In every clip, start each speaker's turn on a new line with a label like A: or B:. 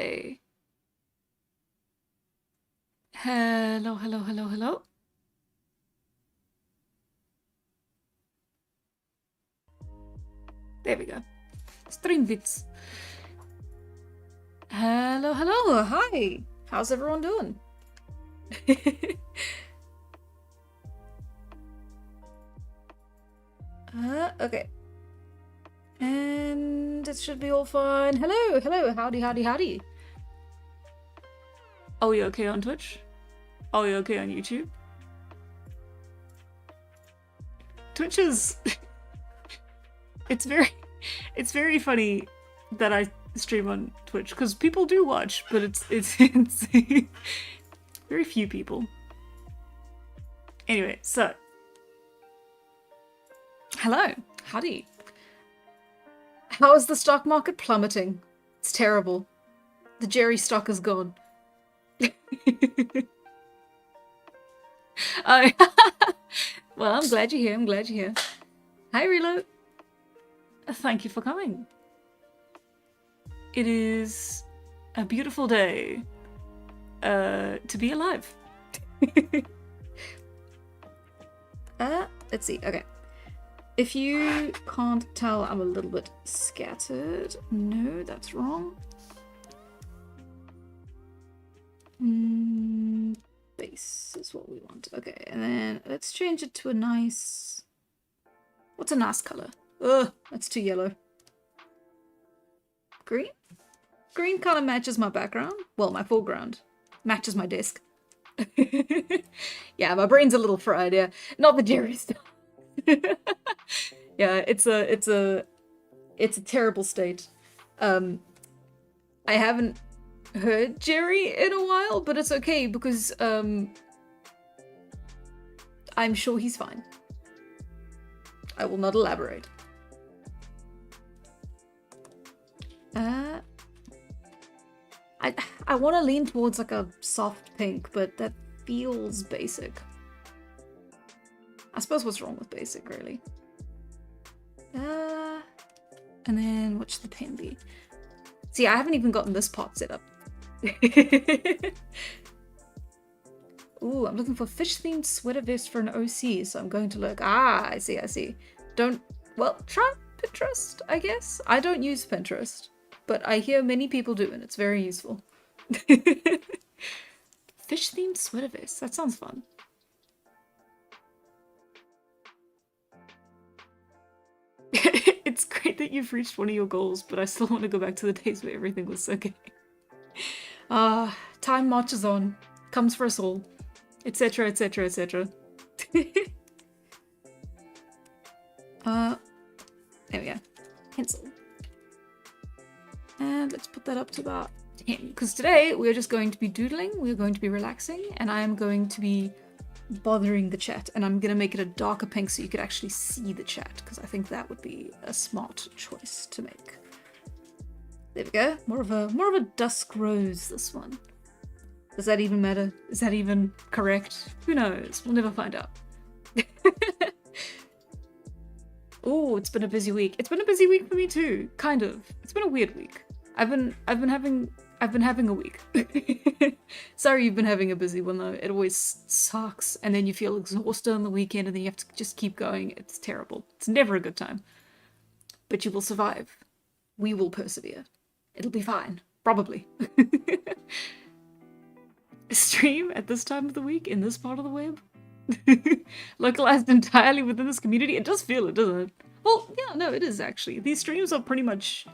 A: Hi. Hello, hello, hello, hello. There we go. StreamBeats. Hello, hello. Hi. How's everyone doing? Okay. And it should be all fine. Hello, hello. Howdy, howdy, howdy. Are we okay on Twitch? Are we okay on YouTube? Twitch is... it's very funny that I stream on Twitch because people do watch, but it's very few people. Anyway, so hello, howdy. How is the stock market plummeting? It's terrible. The Jerry stock is gone. Oh, well, I'm glad you're here. I'm glad you're here. Hi, Reload. Thank you for coming. It is a beautiful day to be alive. Let's see. Okay. If you can't tell, I'm a little bit scattered. No, that's wrong. Base is what we want. Okay, and then let's change it to a nice... What's a nice color? Ugh, that's too yellow. Green? Green kind of matches my background. Well, my foreground. Matches my desk. Yeah, my brain's a little fried, yeah. Not the Jerry stuff. Yeah, it's a terrible state. I haven't heard Jerry in a while, but it's okay because I'm sure he's fine. I will not elaborate. I want to lean towards like a soft pink, but that feels basic. I suppose what's wrong with basic, really? And then what should the pen be? See, I haven't even gotten this part set up. Ooh, I'm looking for fish-themed sweater vest for an OC, so I'm going to look. Ah, I see, I see. Well, try Pinterest, I guess. I don't use Pinterest, but I hear many people do, and it's very useful. Fish-themed sweater vest, that sounds fun. It's great that you've reached one of your goals, but I still want to go back to the days where everything was so gay. Time marches on, comes for us all, etc, etc, etc. There we go. Pencil. And let's put that up to about 10, because today we're just going to be doodling, we're going to be relaxing, and I am going to be bothering the chat, and I'm gonna make it a darker pink so you could actually see the chat, because I think that would be a smart choice to make. There we go. More of a dusk rose, this one. Does that even matter? Is that even correct? Who knows? We'll never find out. Oh, it's been a busy week. It's been a busy week for me too, kind of. It's been a weird week. I've been having a week. Sorry you've been having a busy one though. It always sucks, and then you feel exhausted on the weekend, and then you have to just keep going. It's terrible. It's never a good time. But you will survive. We will persevere. It'll be fine. Probably. Stream at this time of the week in this part of the web? Localized entirely within this community? It does feel it, doesn't it? Well, yeah, no, it is actually. These streams are pretty much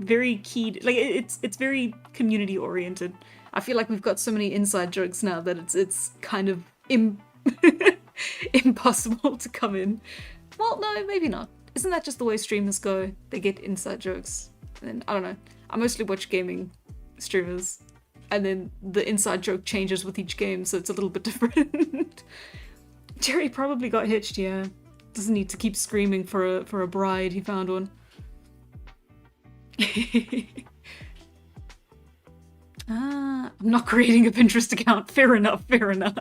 A: very keyed, like it's very community oriented. I feel like we've got so many inside jokes now that it's kind of impossible to come in. Well, no, maybe not. Isn't that just the way streamers go? They get inside jokes, and then I don't know. I mostly watch gaming streamers, and then the inside joke changes with each game, so it's a little bit different. Jerry probably got hitched, yeah. Doesn't need to keep screaming for a bride. He found one. I'm not creating a Pinterest account. Fair enough, fair enough.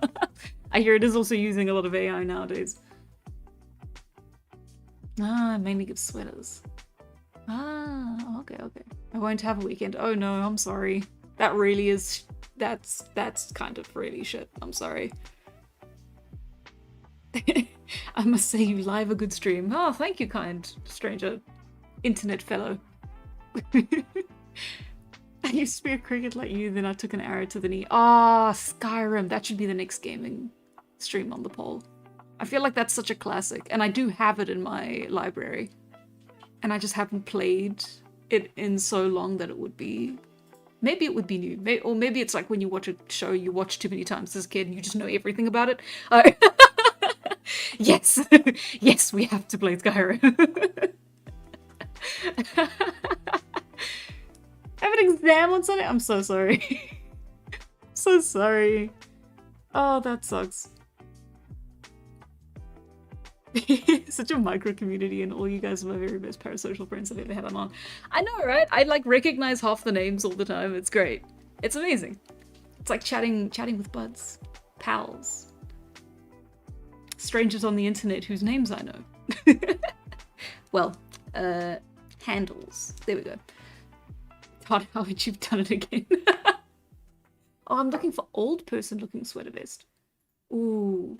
A: I hear it is also using a lot of AI nowadays. Mainly gives sweaters. Ah, okay, okay. I won't have a weekend. Oh no, I'm sorry. That really is, that's kind of really shit. I'm sorry. I must say you live a good stream. Oh, thank you, kind stranger. Internet fellow. I used to be a cricket like you, then I took an arrow to the knee. Ah, Skyrim. That should be the next gaming stream on the poll. I feel like that's such a classic, and I do have it in my library. And I just haven't played it in so long that it would be... Maybe it would be new. Or maybe it's like when you watch a show you watch too many times as a kid and you just know everything about it. Yes! Yes, we have to play Skyrim. I have an exam on Sunday? I'm so sorry. So sorry. Oh, that sucks. Such a micro community, and all you guys are my very best parasocial friends I've ever had on. I know, right? I like recognize half the names all the time. It's great. It's amazing. It's like chatting with buds, pals, strangers on the internet whose names I know. Well, handles. There we go. God, how would you've done it again? Oh, I'm looking for old person looking sweater vest. Ooh.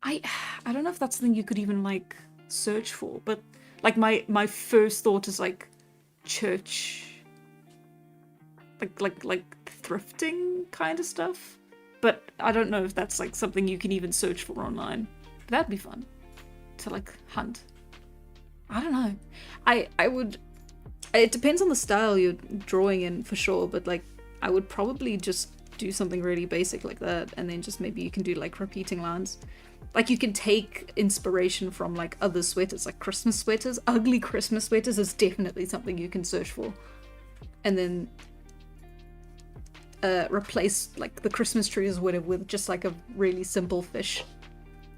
A: I don't know if that's something you could even like search for, but like my first thought is like church, like thrifting kind of stuff. But I don't know if that's like something you can even search for online. But that'd be fun to like hunt. I don't know. I would. It depends on the style you're drawing in for sure, but like I would probably just do something really basic like that, and then just maybe you can do like repeating lines. Like you can take inspiration from like other sweaters, like Christmas sweaters. Ugly Christmas sweaters is definitely something you can search for. And then replace like the Christmas trees or whatever with just like a really simple fish.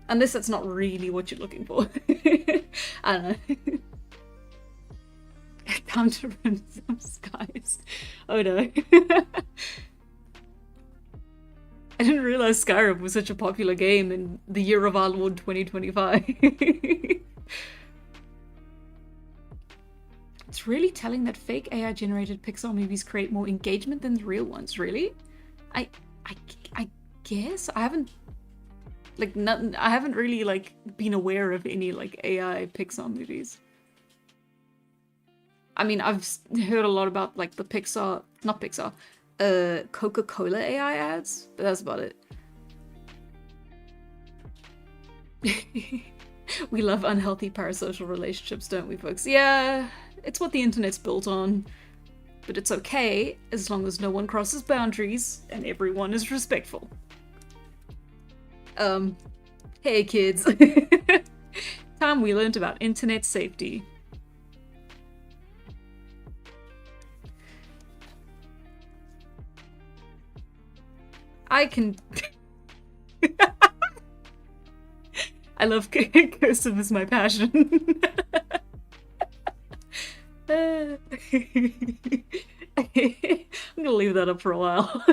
A: Unless that's not really what you're looking for. I don't know. Time to run some skies. Oh no. I didn't realize Skyrim was such a popular game in the year of our Lord 2025. It's really telling that fake AI generated Pixar movies create more engagement than the real ones, really? I guess I haven't like I haven't really like been aware of any like AI Pixar movies. I mean, I've heard a lot about like the not Pixar, Coca-Cola AI ads, but that's about it. We love unhealthy parasocial relationships, don't we, folks? Yeah, it's what the internet's built on. But it's okay as long as no one crosses boundaries and everyone is respectful. Hey kids. Time we learned about internet safety. I can... I love cursive is my passion. I'm gonna leave that up for a while.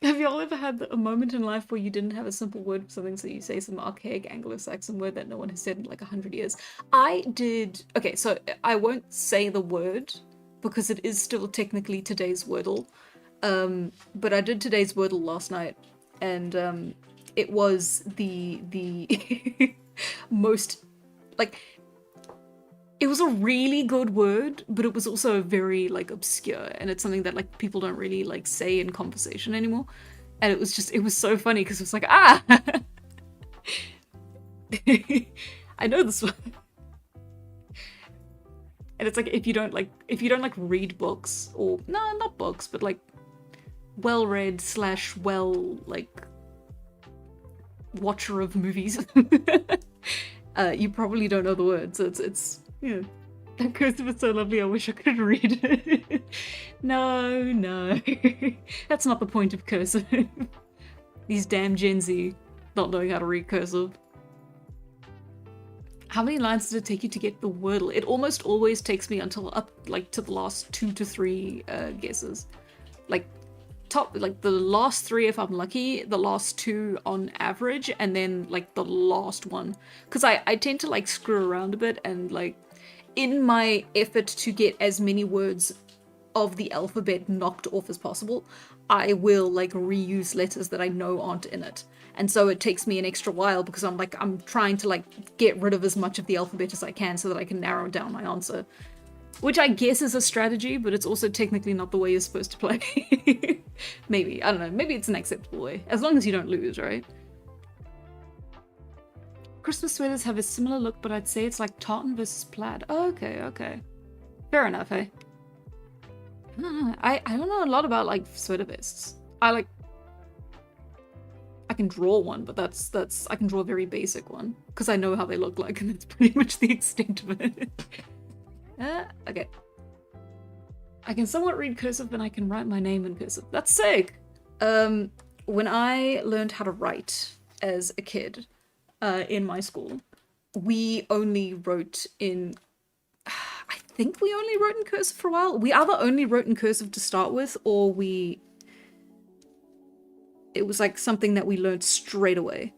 A: Have y'all ever had a moment in life where you didn't have a simple word for something, so you say some archaic Anglo-Saxon word that no one has said in like 100 years? I did... Okay, so I won't say the word because it is still technically today's Wordle. But I did today's Wordle last night, and it was the most, like, it was a really good word, but it was also very like obscure, and it's something that like people don't really like say in conversation anymore. And it was so funny because it was like, ah, I know this one. And it's like if you don't like read books, or no, not books, but like well-read / well like watcher of movies, you probably don't know the words. So it's yeah. That cursive is so lovely. I wish I could read it. No, that's not the point of cursive. These damn Gen Z not knowing how to read cursive. How many lines did it take you to get the Wordle? It almost always takes me until up like to the last 2 to 3 guesses. Like top, like the last 3 if I'm lucky, the last 2 on average, and then like the last one. Because I tend to like screw around a bit, and like in my effort to get as many words of the alphabet knocked off as possible, I will like reuse letters that I know aren't in it. And so it takes me an extra while because I'm trying to like get rid of as much of the alphabet as I can so that I can narrow down my answer. Which I guess is a strategy, but it's also technically not the way you're supposed to play. Maybe, I don't know, maybe it's an acceptable way. As long as you don't lose, right? Christmas sweaters have a similar look, but I'd say it's like tartan versus plaid. Oh, okay, okay. Fair enough, hey? I don't know a lot about like sweater vests. I can draw one, but that's I can draw a very basic one because I know how they look like, and that's pretty much the extent of it. Okay. I can somewhat read cursive, and I can write my name in cursive. That's sick! When I learned how to write as a kid, in my school, we only wrote in... I think we only wrote in cursive for a while. We either only wrote in cursive to start with, or it was like something that we learned straight away.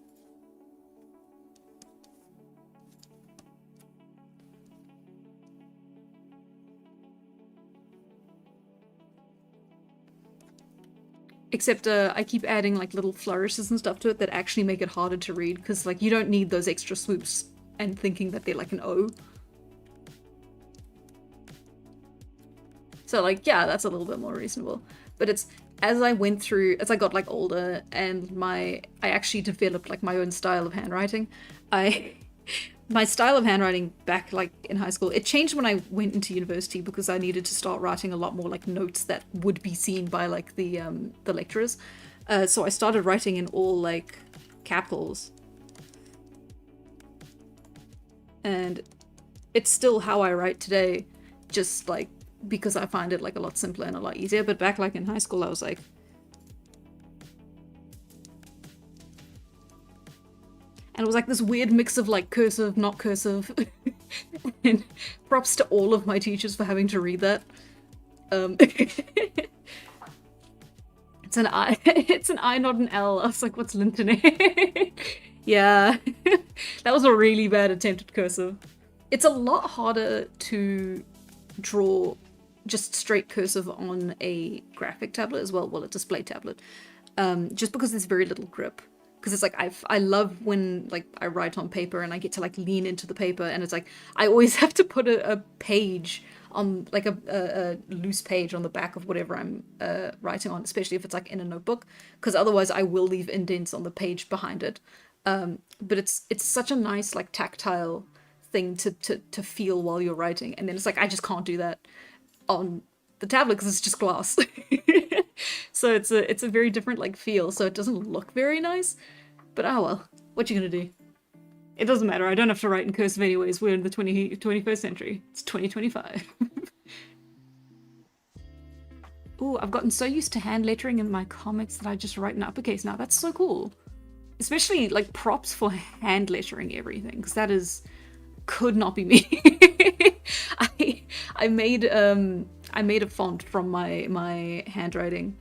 A: Except I keep adding like little flourishes and stuff to it that actually make it harder to read, because like you don't need those extra swoops and thinking that they're like an O. So like, yeah, that's a little bit more reasonable. But it's, as I went through, as I got like older and I actually developed like my own style of handwriting, my style of handwriting back like in high school, it changed when I went into university because I needed to start writing a lot more like notes that would be seen by like the lecturers. So I started writing in all like capitals. And it's still how I write today, just like because I find it like a lot simpler and a lot easier. But back like in high school, I was like, and it was like this weird mix of like cursive, not cursive. And props to all of my teachers for having to read that. It's an I, it's an I, not an L. I was like, what's Linton? Yeah, that was a really bad attempt at cursive. It's a lot harder to draw just straight cursive on a graphic tablet as well, a display tablet, just because there's very little grip. Because it's like, I love when like I write on paper and I get to like lean into the paper, and it's like I always have to put a page on, like a loose page on the back of whatever I'm writing on, especially if it's like in a notebook, because otherwise I will leave indents on the page behind it. But it's such a nice like tactile thing to feel while you're writing, and then it's like I just can't do that on the tablet because it's just glass. So it's a very different like feel, so it doesn't look very nice, but oh well, what you gonna do? It doesn't matter, I don't have to write in cursive anyways. We're in the 21st century. It's 2025. Ooh, I've gotten so used to hand lettering in my comics that I just write in uppercase now. That's so cool. Especially like props for hand lettering everything, because that could not be me. I made a font from my handwriting.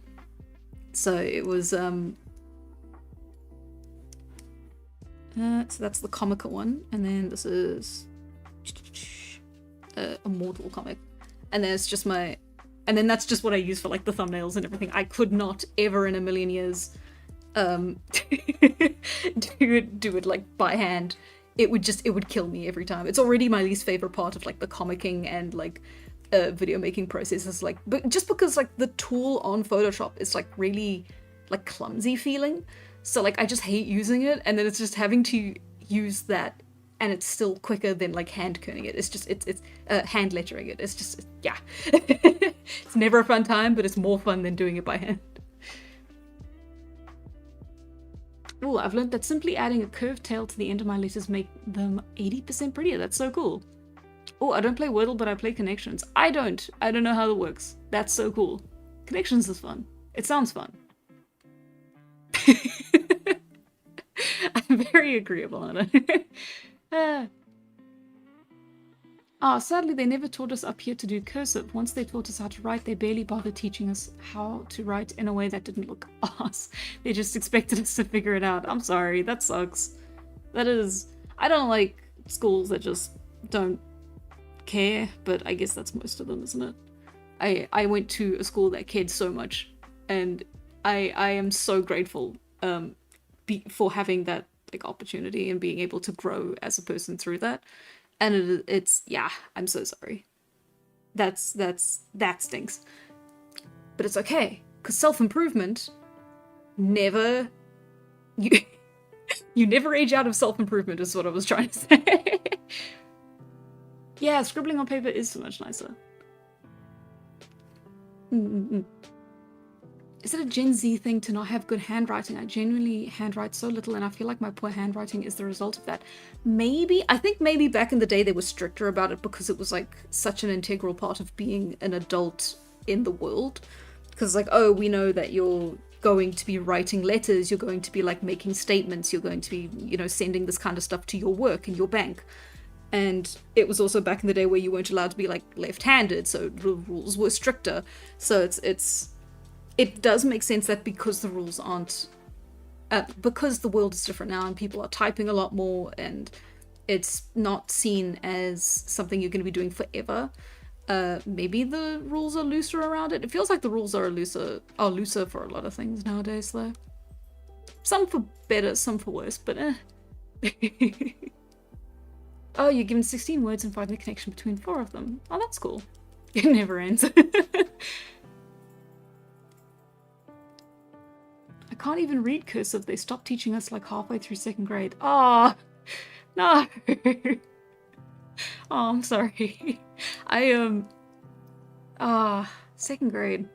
A: So it was so that's the comical one, and then this is a mortal comic, and then it's just and then that's just what I use for like the thumbnails and everything. I could not ever in a million years do it like by hand. It would kill me every time. It's already my least favorite part of like the comicking and like video making process is like, but just because like the tool on Photoshop is like really like clumsy feeling, so like I just hate using it, and then it's just having to use that, and it's still quicker than like hand kerning it. It's just it's hand lettering it. It's just, yeah. It's never a fun time, but it's more fun than doing it by hand. Oh, I've learned that simply adding a curved tail to the end of my letters make them 80% prettier. That's so cool. Oh, I don't play Wordle, but I play Connections. I don't know how it works. That's so cool. Connections is fun. It sounds fun. I'm very agreeable on it. Sadly, they never taught us up here to do cursive. Once they taught us how to write, they barely bothered teaching us how to write in a way that didn't look ass. They just expected us to figure it out. I'm sorry, that sucks. That is... I don't like schools that just don't care, but I guess that's most of them, isn't it? I went to a school that cared so much, and I am so grateful for having that like opportunity and being able to grow as a person through that. And it's yeah, I'm so sorry. That stinks. But it's okay, because self-improvement never you you never age out of self-improvement is what I was trying to say. Yeah, scribbling on paper is so much nicer. Is it a Gen Z thing to not have good handwriting? I genuinely handwrite so little, and I feel like my poor handwriting is the result of that. Maybe, I think maybe back in the day they were stricter about it because it was like such an integral part of being an adult in the world. Because like, oh, we know that you're going to be writing letters, you're going to be like making statements, you're going to be, you know, sending this kind of stuff to your work and your bank. And it was also back in the day where you weren't allowed to be like left-handed, so the rules were stricter. So it does make sense that because the rules aren't, because the world is different now and people are typing a lot more and it's not seen as something you're going to be doing forever, maybe the rules are looser around it. It feels like the rules are looser for a lot of things nowadays, though. Some for better, some for worse, but Oh, you're given 16 words and find the connection between 4 of them. Oh, that's cool. It never ends. I can't even read cursive. They stopped teaching us like halfway through 2nd grade. Oh, no. Oh, I'm sorry. 2nd grade.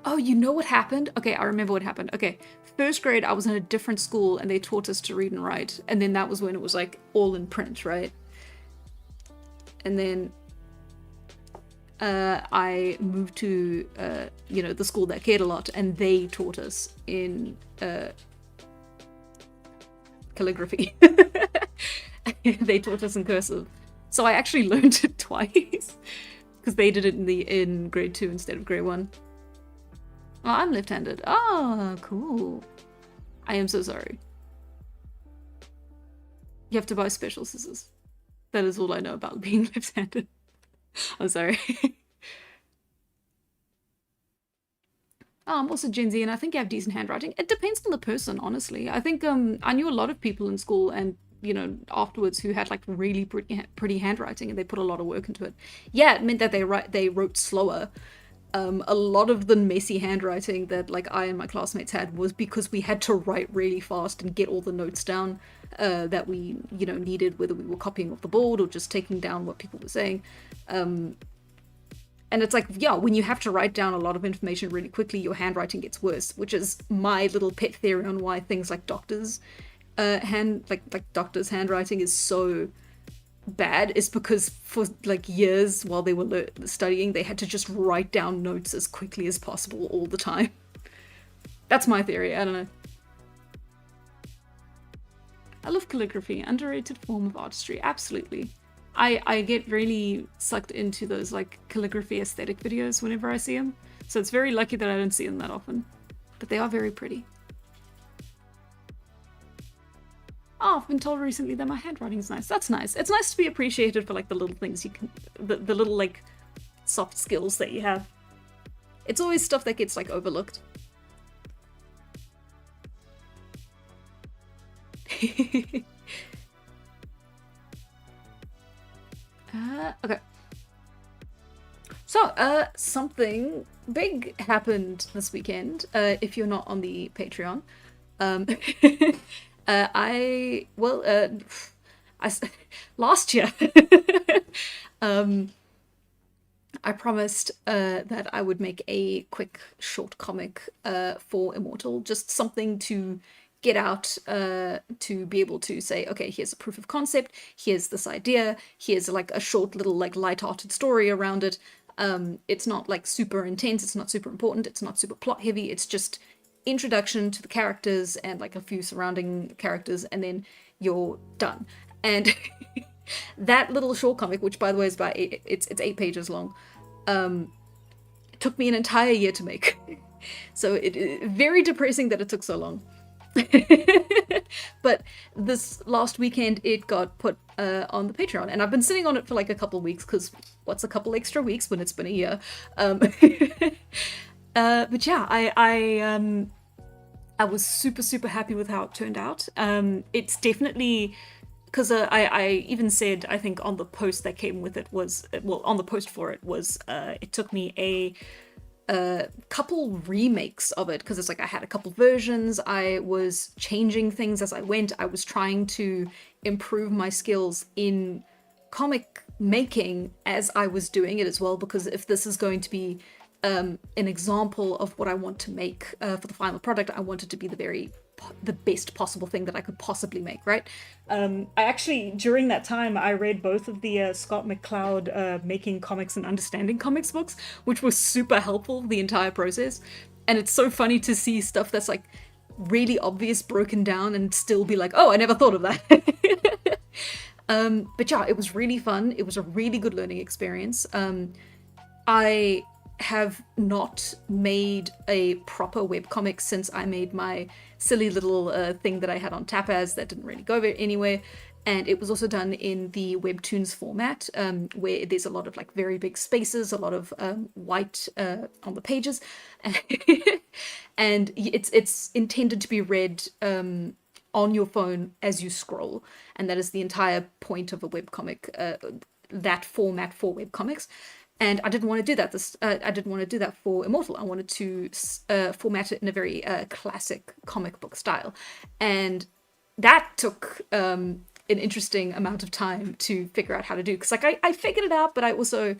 A: Oh, you know what happened? Okay, I remember what happened. Okay, 1st grade, I was in a different school and they taught us to read and write. And then that was when it was like all in print, right? And then I moved to, you know, the school that cared a lot, and they taught us in calligraphy. They taught us in cursive. So I actually learned it twice because they did it in grade 2 instead of grade 1. Oh, I'm left-handed. Oh, cool. I am so sorry. You have to buy special scissors. That is all I know about being left-handed. I'm sorry. I'm also Gen Z, and I think you have decent handwriting. It depends on the person, honestly. I think I knew a lot of people in school and, you know, afterwards who had like really pretty handwriting, and they put a lot of work into it. Yeah, it meant that they wrote slower. A lot of the messy handwriting that like I and my classmates had was because we had to write really fast and get all the notes down that we, you know, needed, whether we were copying off the board or just taking down what people were saying. And it's like, yeah, when you have to write down a lot of information really quickly, your handwriting gets worse, which is my little pet theory on why things like doctors' doctors' handwriting is so bad, is because for like years while they were studying, they had to just write down notes as quickly as possible all the time. That's my theory. I don't know. I love calligraphy, underrated form of artistry. Absolutely. I get really sucked into those like calligraphy aesthetic videos whenever I see them, so it's very lucky that I don't see them that often, but they are very pretty. Oh, I've been told recently that my handwriting is nice. That's nice. It's nice to be appreciated for like the little things you can, the little like soft skills that you have. It's always stuff that gets like overlooked. Okay. So, something big happened this weekend, if you're not on the Patreon. Last year, I promised that I would make a quick short comic for Immortal, just something to get out, to be able to say, okay, here's a proof of concept, here's this idea, here's like a short little like light-hearted story around it. It's not like super intense, it's not super important, it's not super plot heavy, it's just introduction to the characters and like a few surrounding characters, and then you're done. And that little short comic, which by the way is about it's 8 pages long, took me an entire year to make. So very depressing that it took so long. But this last weekend it got put on the Patreon, and I've been sitting on it for like a couple of weeks, because what's a couple extra weeks when it's been a year? But yeah, I was super happy with how it turned out. It's definitely, because I even said, I think on the post that came with it was, well, on the post for it was, it took me a couple remakes of it, because it's like I had a couple versions, I was changing things as I went, I was trying to improve my skills in comic making as I was doing it as well, because if this is going to be an example of what I want to make for the final product, I want it to be the best possible thing that I could possibly make, right? I actually, during that time, I read both of the Scott McCloud Making Comics and Understanding Comics books, which was super helpful the entire process. And it's so funny to see stuff that's like really obvious broken down and still be like, oh, I never thought of that. But yeah, it was really fun. It was a really good learning experience. I have not made a proper webcomic since I made my silly little thing that I had on Tapaz that didn't really go anywhere. And it was also done in the Webtoons format, where there's a lot of like very big spaces, a lot of white on the pages. And it's intended to be read on your phone as you scroll. And that is the entire point of a webcomic, that format for webcomics. And I didn't want to do that. I didn't want to do that for Immortal. I wanted to format it in a very classic comic book style, and that took an interesting amount of time to figure out how to do. Because like I figured it out, but I also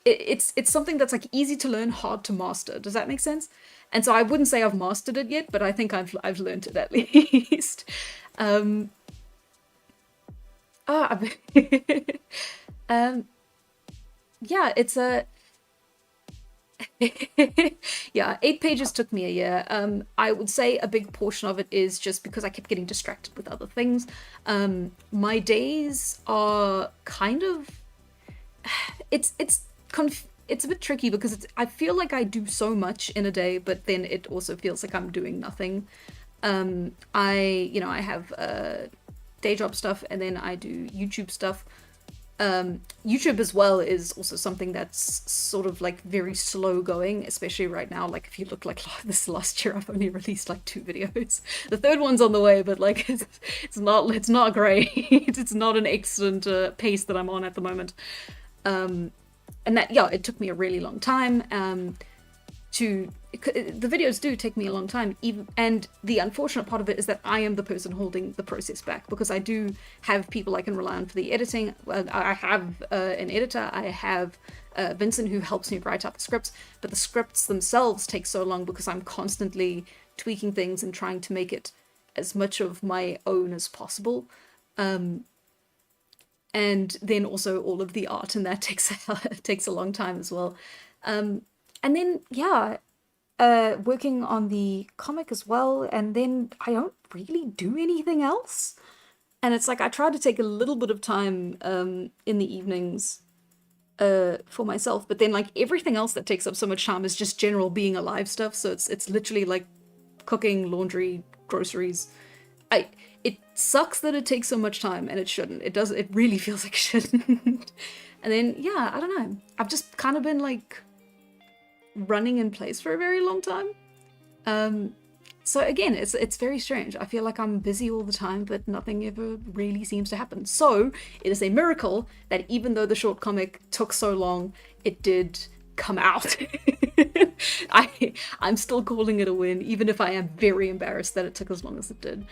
A: it's something that's like easy to learn, hard to master. Does that make sense? And so I wouldn't say I've mastered it yet, but I think I've learned it at least. Yeah, it's a yeah, 8 pages took me a year. I would say a big portion of it is just because I kept getting distracted with other things. My days are kind of it's a bit tricky because I feel like I do so much in a day, but then it also feels like I'm doing nothing. I have day job stuff, and then I do YouTube stuff. YouTube as well is also something that's sort of like very slow going, especially right now. Like if you look like this last year, I've only released like 2 videos. The third one's on the way, but like it's not great. It's not an excellent pace that I'm on at the moment. And that, yeah, it took me a really long time. The videos do take me a long time, and the unfortunate part of it is that I am the person holding the process back, because I do have people I can rely on for the editing. I have an editor, I have Vincent who helps me write out the scripts, but the scripts themselves take so long because I'm constantly tweaking things and trying to make it as much of my own as possible. And then also all of the art, and that takes a long time as well. And then, yeah, working on the comic as well, and then I don't really do anything else. And it's like I try to take a little bit of time in the evenings for myself, but then like everything else that takes up so much time is just general being alive stuff. So it's literally like cooking, laundry, groceries. It sucks that it takes so much time, and it shouldn't. It really feels like it shouldn't. And then, yeah, I don't know. I've just kind of been like running in place for a very long time. So again, it's very strange. I feel like I'm busy all the time, but nothing ever really seems to happen. So it is a miracle that even though the short comic took so long, it did come out. I'm still calling it a win, even if I am very embarrassed that it took as long as it did.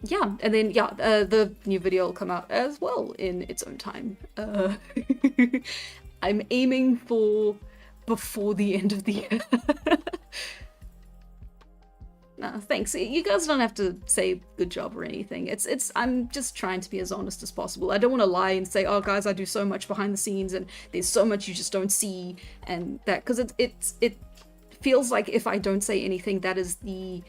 A: Yeah, and then the new video will come out as well in its own time. I'm aiming for before the end of the year. No, thanks. You guys don't have to say good job or anything. I'm just trying to be as honest as possible. I don't want to lie and say, oh guys, I do so much behind the scenes and there's so much you just don't see, and that, because it feels like if I don't say anything, that is the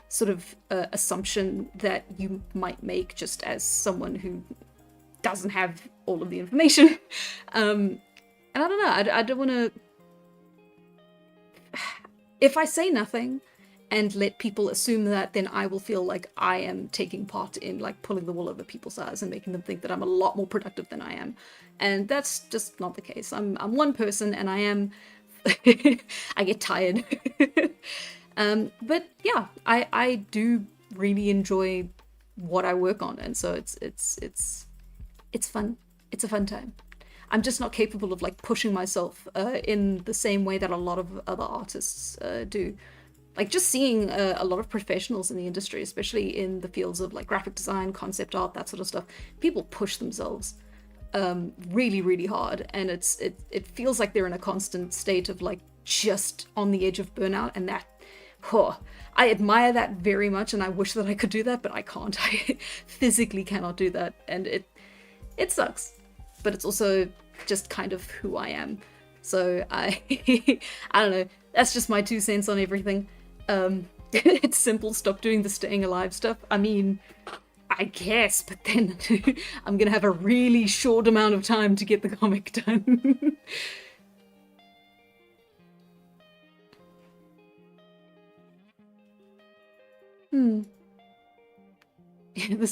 A: sort of assumption that you might make just as someone who doesn't have all of the information. And I don't know, I don't want to... If I say nothing and let people assume that, then I will feel like I am taking part in like pulling the wool over people's eyes and making them think that I'm a lot more productive than I am. And that's just not the case. I'm one person, and I am... I get tired. But yeah, I do really enjoy what I work on, and so it's fun. It's a fun time. I'm just not capable of like pushing myself in the same way that a lot of other artists do. Like just seeing a lot of professionals in the industry, especially in the fields of like graphic design, concept art, that sort of stuff, people push themselves really, really hard, and it feels like they're in a constant state of like just on the edge of burnout, and that, I admire that very much, and I wish that I could do that, but I can't. I physically cannot do that, and it sucks, but it's also just kind of who I am. So I don't know, that's just my 2 cents on everything. It's simple, stop doing the staying alive stuff. I mean, I guess, but then I'm gonna have a really short amount of time to get the comic done. Yeah, the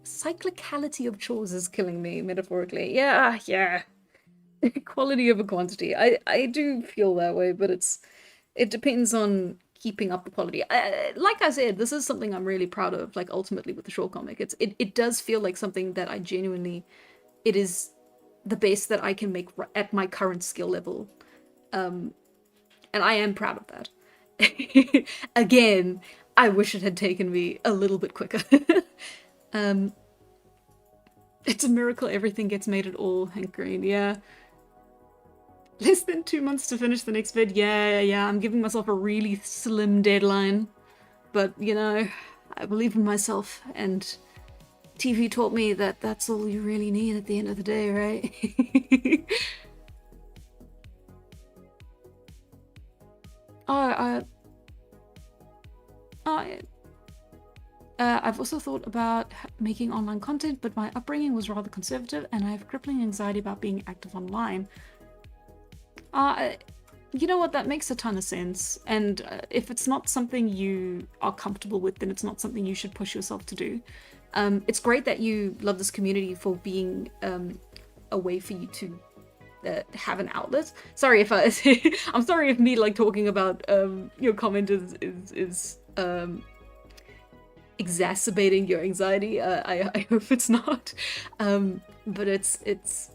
A: cyclicality of chores is killing me, metaphorically. Yeah. Quality over quantity. I do feel that way, but it depends on keeping up the quality. Like I said, this is something I'm really proud of, like ultimately with the short comic. It does feel like something that I genuinely, it is the best that I can make at my current skill level. And I am proud of that. Again, I wish it had taken me a little bit quicker. It's a miracle everything gets made at all, Hank Green, yeah. Less than 2 months to finish the next vid. Yeah, I'm giving myself a really slim deadline. But, you know, I believe in myself, and TV taught me that that's all you really need at the end of the day, right? I've also thought about making online content, but my upbringing was rather conservative, and I have crippling anxiety about being active online. You know what, that makes a ton of sense, and if it's not something you are comfortable with, then it's not something you should push yourself to do. It's great that you love this community for being a way for you to have an outlet. Sorry if I'm sorry if me like talking about your comment is exacerbating your anxiety. I hope it's not. But it's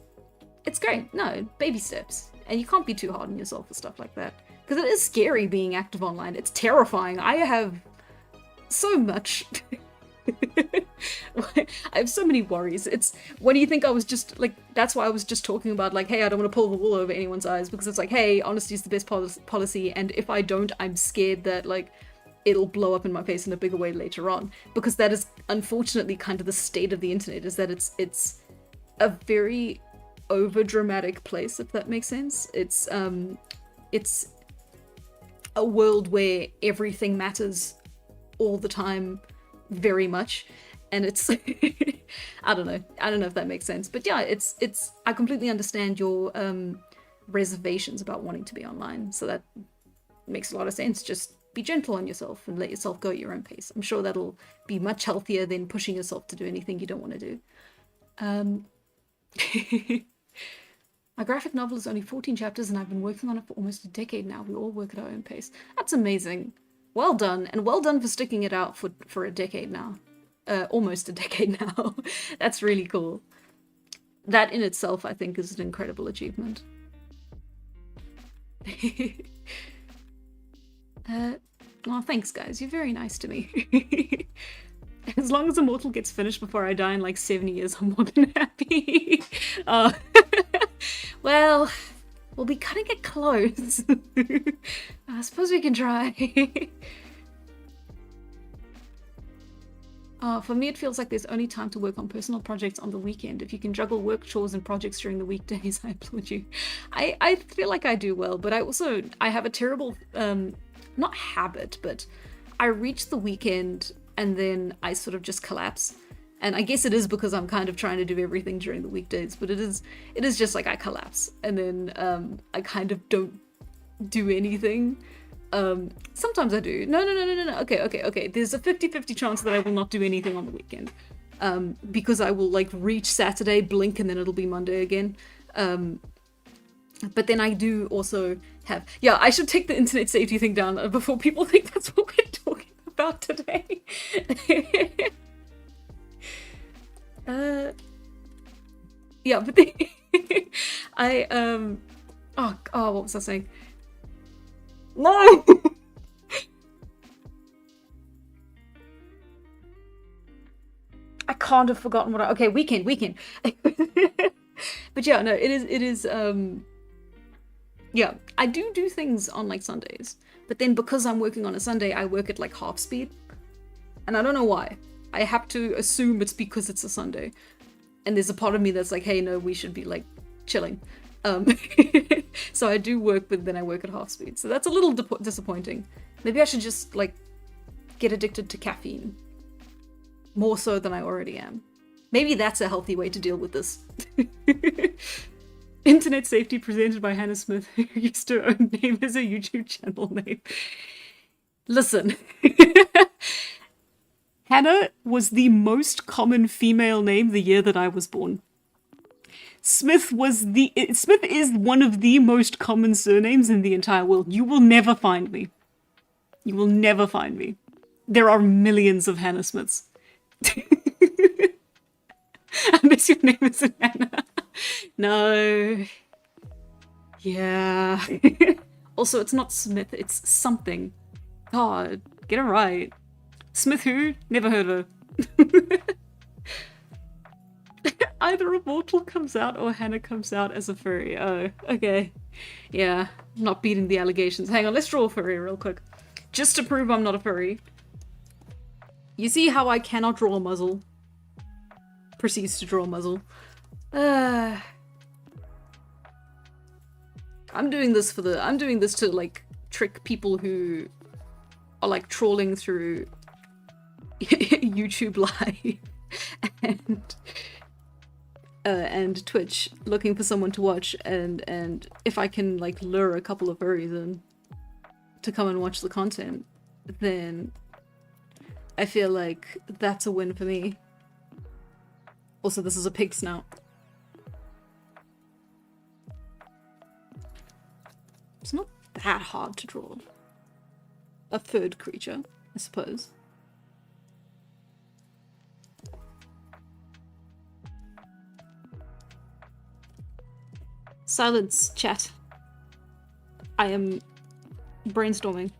A: great. No, baby steps. And you can't be too hard on yourself for stuff like that. Because it is scary being active online. It's terrifying. I have so much... I have so many worries. It's when you think I was just like, that's why I was just talking about like, hey, I don't want to pull the wool over anyone's eyes, because it's like, hey, honesty is the best policy, and if I don't, I'm scared that like it'll blow up in my face in a bigger way later on, because that is unfortunately kind of the state of the internet, is that it's a very over dramatic place, if that makes sense. It's a world where everything matters all the time very much, and it's I don't know if that makes sense, but yeah, it's I completely understand your reservations about wanting to be online, so that makes a lot of sense. Just be gentle on yourself and let yourself go at your own pace. I'm sure that'll be much healthier than pushing yourself to do anything you don't want to do. My graphic novel is only 14 chapters, and I've been working on it for almost a decade now. We all work at our own pace. That's amazing. Well done, and well done for sticking it out for a decade now. Almost a decade now. That's really cool. That in itself, I think, is an incredible achievement. Well, thanks, guys. You're very nice to me. As long as Immortal gets finished before I die in like 7 years, I'm more than happy. Well, we'll be cutting it close. I suppose we can try. For me, it feels like there's only time to work on personal projects on the weekend. If you can juggle work, chores, and projects during the weekdays, I applaud you. I feel like I do well, but I have a terrible, not habit, but I reach the weekend and then I sort of just collapse. And I guess it is because I'm kind of trying to do everything during the weekdays, but it is just like I collapse and then I kind of don't do anything. Sometimes I do. No. Okay. There's a 50-50 chance that I will not do anything on the weekend. Because I will like reach Saturday, blink, and then it'll be Monday again. But then I do also have, yeah, I should take the internet safety thing down before people think that's what we're talking about today. Yeah, but then what was I saying? No! I can't have forgotten what okay, weekend. But yeah, no, it is, yeah, I do things on like Sundays, but then because I'm working on a Sunday, I work at like half speed. And I don't know why. I have to assume it's because it's a Sunday. And there's a part of me that's like, hey, no, we should be like chilling. So I do work, but then I work at half speed. So that's a little disappointing. Maybe I should just like get addicted to caffeine. More so than I already am. Maybe that's a healthy way to deal with this. Internet safety presented by Hannah Smith, who used to own name as a YouTube channel name. Listen. Hannah was the most common female name the year that I was born. Smith is one of the most common surnames in the entire world. You will never find me. You will never find me. There are millions of Hannah Smiths. Unless your name isn't Hannah. No. Yeah. Also, it's not Smith, it's something. God, get it right. Smith who? Never heard of her. Either a mortal comes out or Hannah comes out as a furry. Oh, okay. Yeah, I'm not beating the allegations. Hang on, let's draw a furry real quick. Just to prove I'm not a furry. You see how I cannot draw a muzzle? Proceeds to draw a muzzle. I'm doing this to like trick people who are like trawling through YouTube Live and Twitch looking for someone to watch, and if I can like lure a couple of furries in to come and watch the content, then I feel like that's a win for me. Also, this is a pig snout. It's not that hard to draw. A furred creature, I suppose. Silence, chat. I am brainstorming.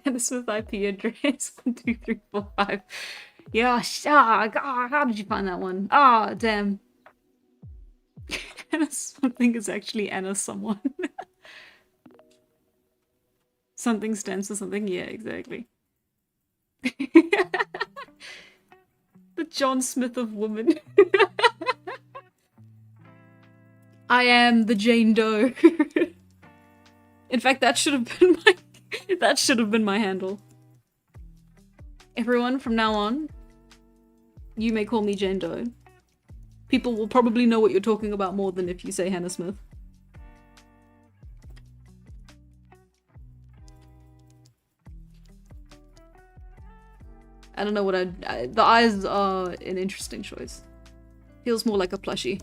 A: And this with IP address 12345. Yeah, God, how did you find that one? Ah, damn. Anna something is actually Anna someone. Something stands for something, yeah, exactly. The John Smith of women. I am the Jane Doe. In fact, that should have been my handle. Everyone, from now on, you may call me Jane Doe. People will probably know what you're talking about more than if you say Hannah Smith. I don't know what the eyes are an interesting choice. Feels more like a plushie.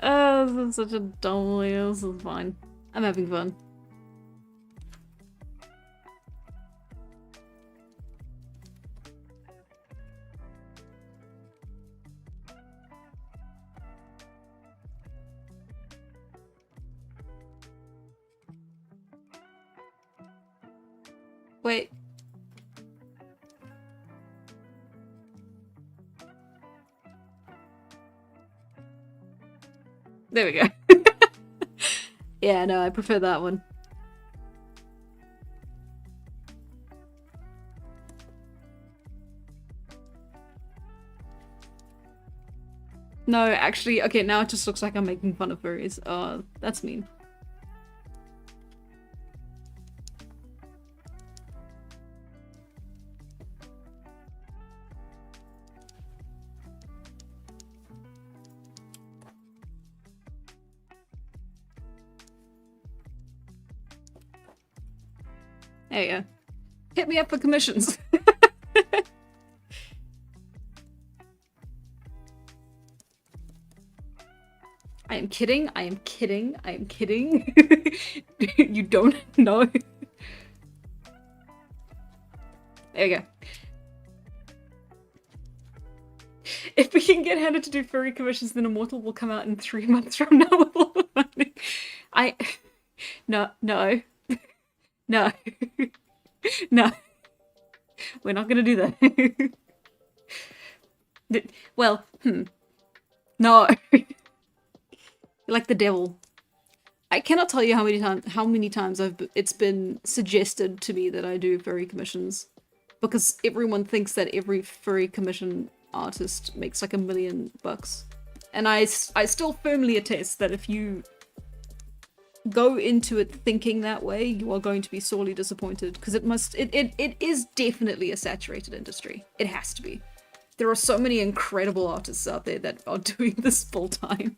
A: Oh, this is such a dumb way. This is fine. I'm having fun. Wait. There we go. Yeah, no, I prefer that one. No, actually, okay, now it just looks like I'm making fun of furries. Oh, that's mean. There you go. Hit me up for commissions. I am kidding, I am kidding, I am kidding. You don't know. There you go. If we can get Hannah to do furry commissions, then Immortal will come out in 3 months from now with all the money. No. No. No. No. We're not gonna do that. Well, No. You're like the devil. I cannot tell you how many times it's been suggested to me that I do furry commissions. Because everyone thinks that every furry commission artist makes like $1 million. And I still firmly attest that if you go into it thinking that way, you are going to be sorely disappointed, because it is definitely a saturated industry. It has to be. There are so many incredible artists out there that are doing this full time.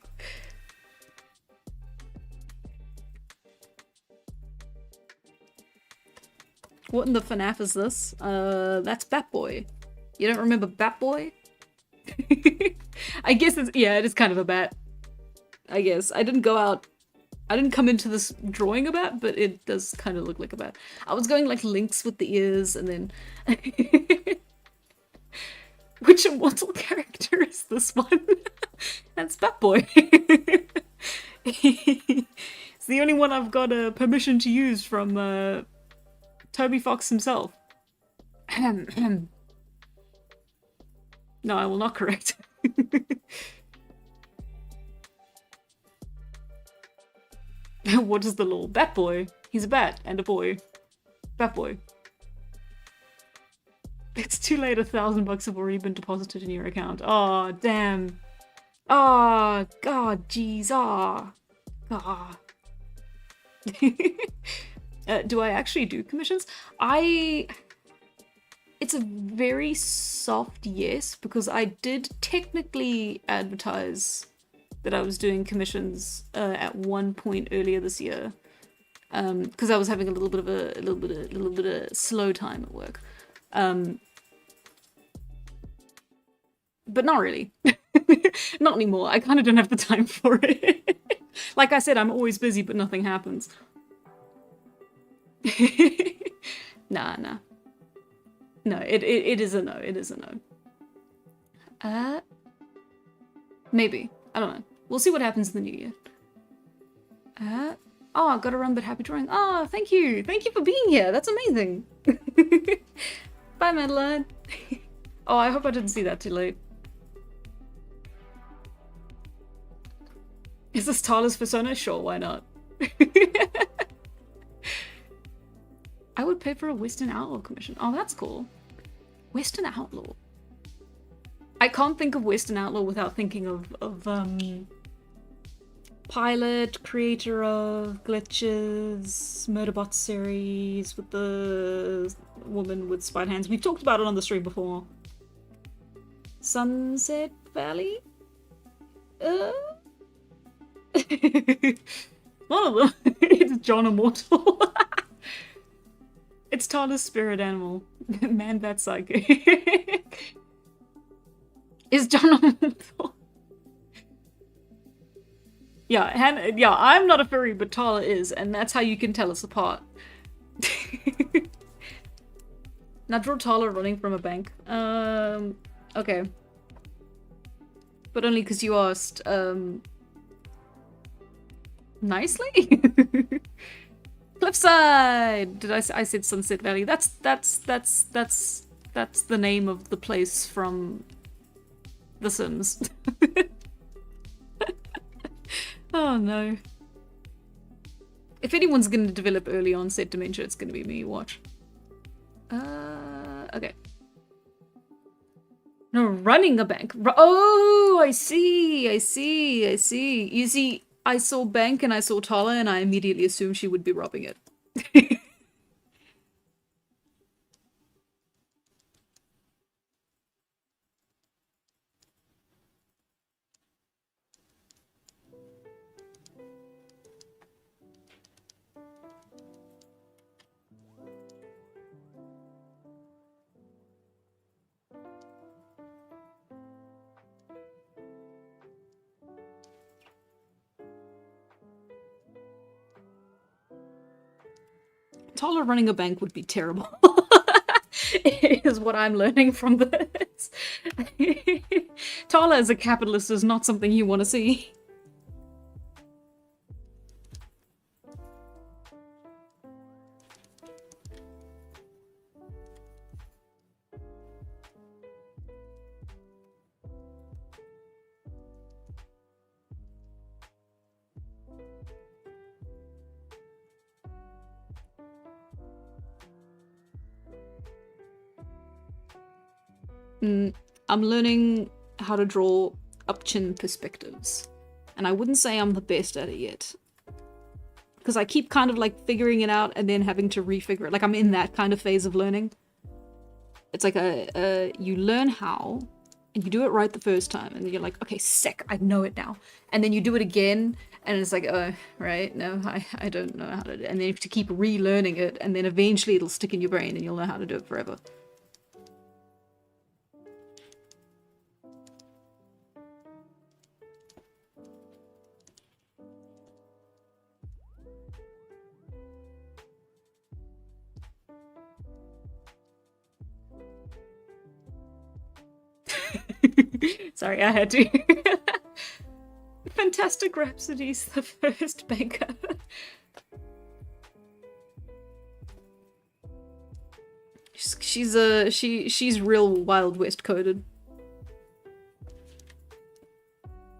A: What in the FNAF is this? That's Batboy. You don't remember Batboy? I guess it is kind of a bat. I guess. I didn't come into this drawing a bat, but it does kind of look like a bat. I was going like Lynx with the ears, and then... Which Immortal character is this one? That's Batboy. It's the only one I've got permission to use from Toby Fox himself. No, I will not correct. What is the law? Batboy. He's a bat and a boy. Batboy. It's too late. $1,000 have already been deposited in your account. Oh, damn. Oh, God, jeez. Oh. Oh. Do I actually do commissions? It's a very soft yes, because I did technically advertise that I was doing commissions at one point earlier this year, because I was having a little bit of slow time at work, but not really. Not anymore. I kind of don't have the time for it. Like I said, I'm always busy, but nothing happens. Nah. No, it is a no. It is a no. Maybe. I don't know. We'll see what happens in the new year. Oh, gotta run, but happy drawing. Oh, thank you. Thank you for being here. That's amazing. Bye, Madeline. Oh, I hope I didn't see that too late. Is this Tyler's persona? Sure, why not? I would pay for a Western Outlaw commission. Oh, that's cool. Western Outlaw. I can't think of Western Outlaw without thinking of Pilot, creator of Glitches, Murderbot series with the woman with spider hands. We've talked about it on the stream before. Sunset Valley? One of them. It's John Immortal. It's Tyler's spirit animal. Man, that's psychic. Is John Immortal? Yeah, I'm not a furry, but Tyler is, and that's how you can tell us apart. Now draw Tyler running from a bank. Okay. But only because you asked, nicely? Cliffside! I said Sunset Valley. That's the name of the place from The Sims. Oh no. If anyone's going to develop early onset dementia, it's going to be me. Watch. Okay. No, running a bank. Oh, I see. You see, I saw bank and I saw Tala and I immediately assumed she would be robbing it. Tala running a bank would be terrible. Is what I'm learning from this. Tala as a capitalist is not something you want to see. I'm learning how to draw up-chin perspectives. And I wouldn't say I'm the best at it yet. Because I keep kind of like figuring it out and then having to refigure it. Like I'm in that kind of phase of learning. It's like you learn how, and you do it right the first time, and then you're like, okay, sick, I know it now. And then you do it again, and it's like, oh, right, no, I don't know how to do it. And then you have to keep relearning it, and then eventually it'll stick in your brain and you'll know how to do it forever. Sorry, I had to. Fantastic Rhapsody's the first banker. She's real Wild West coded.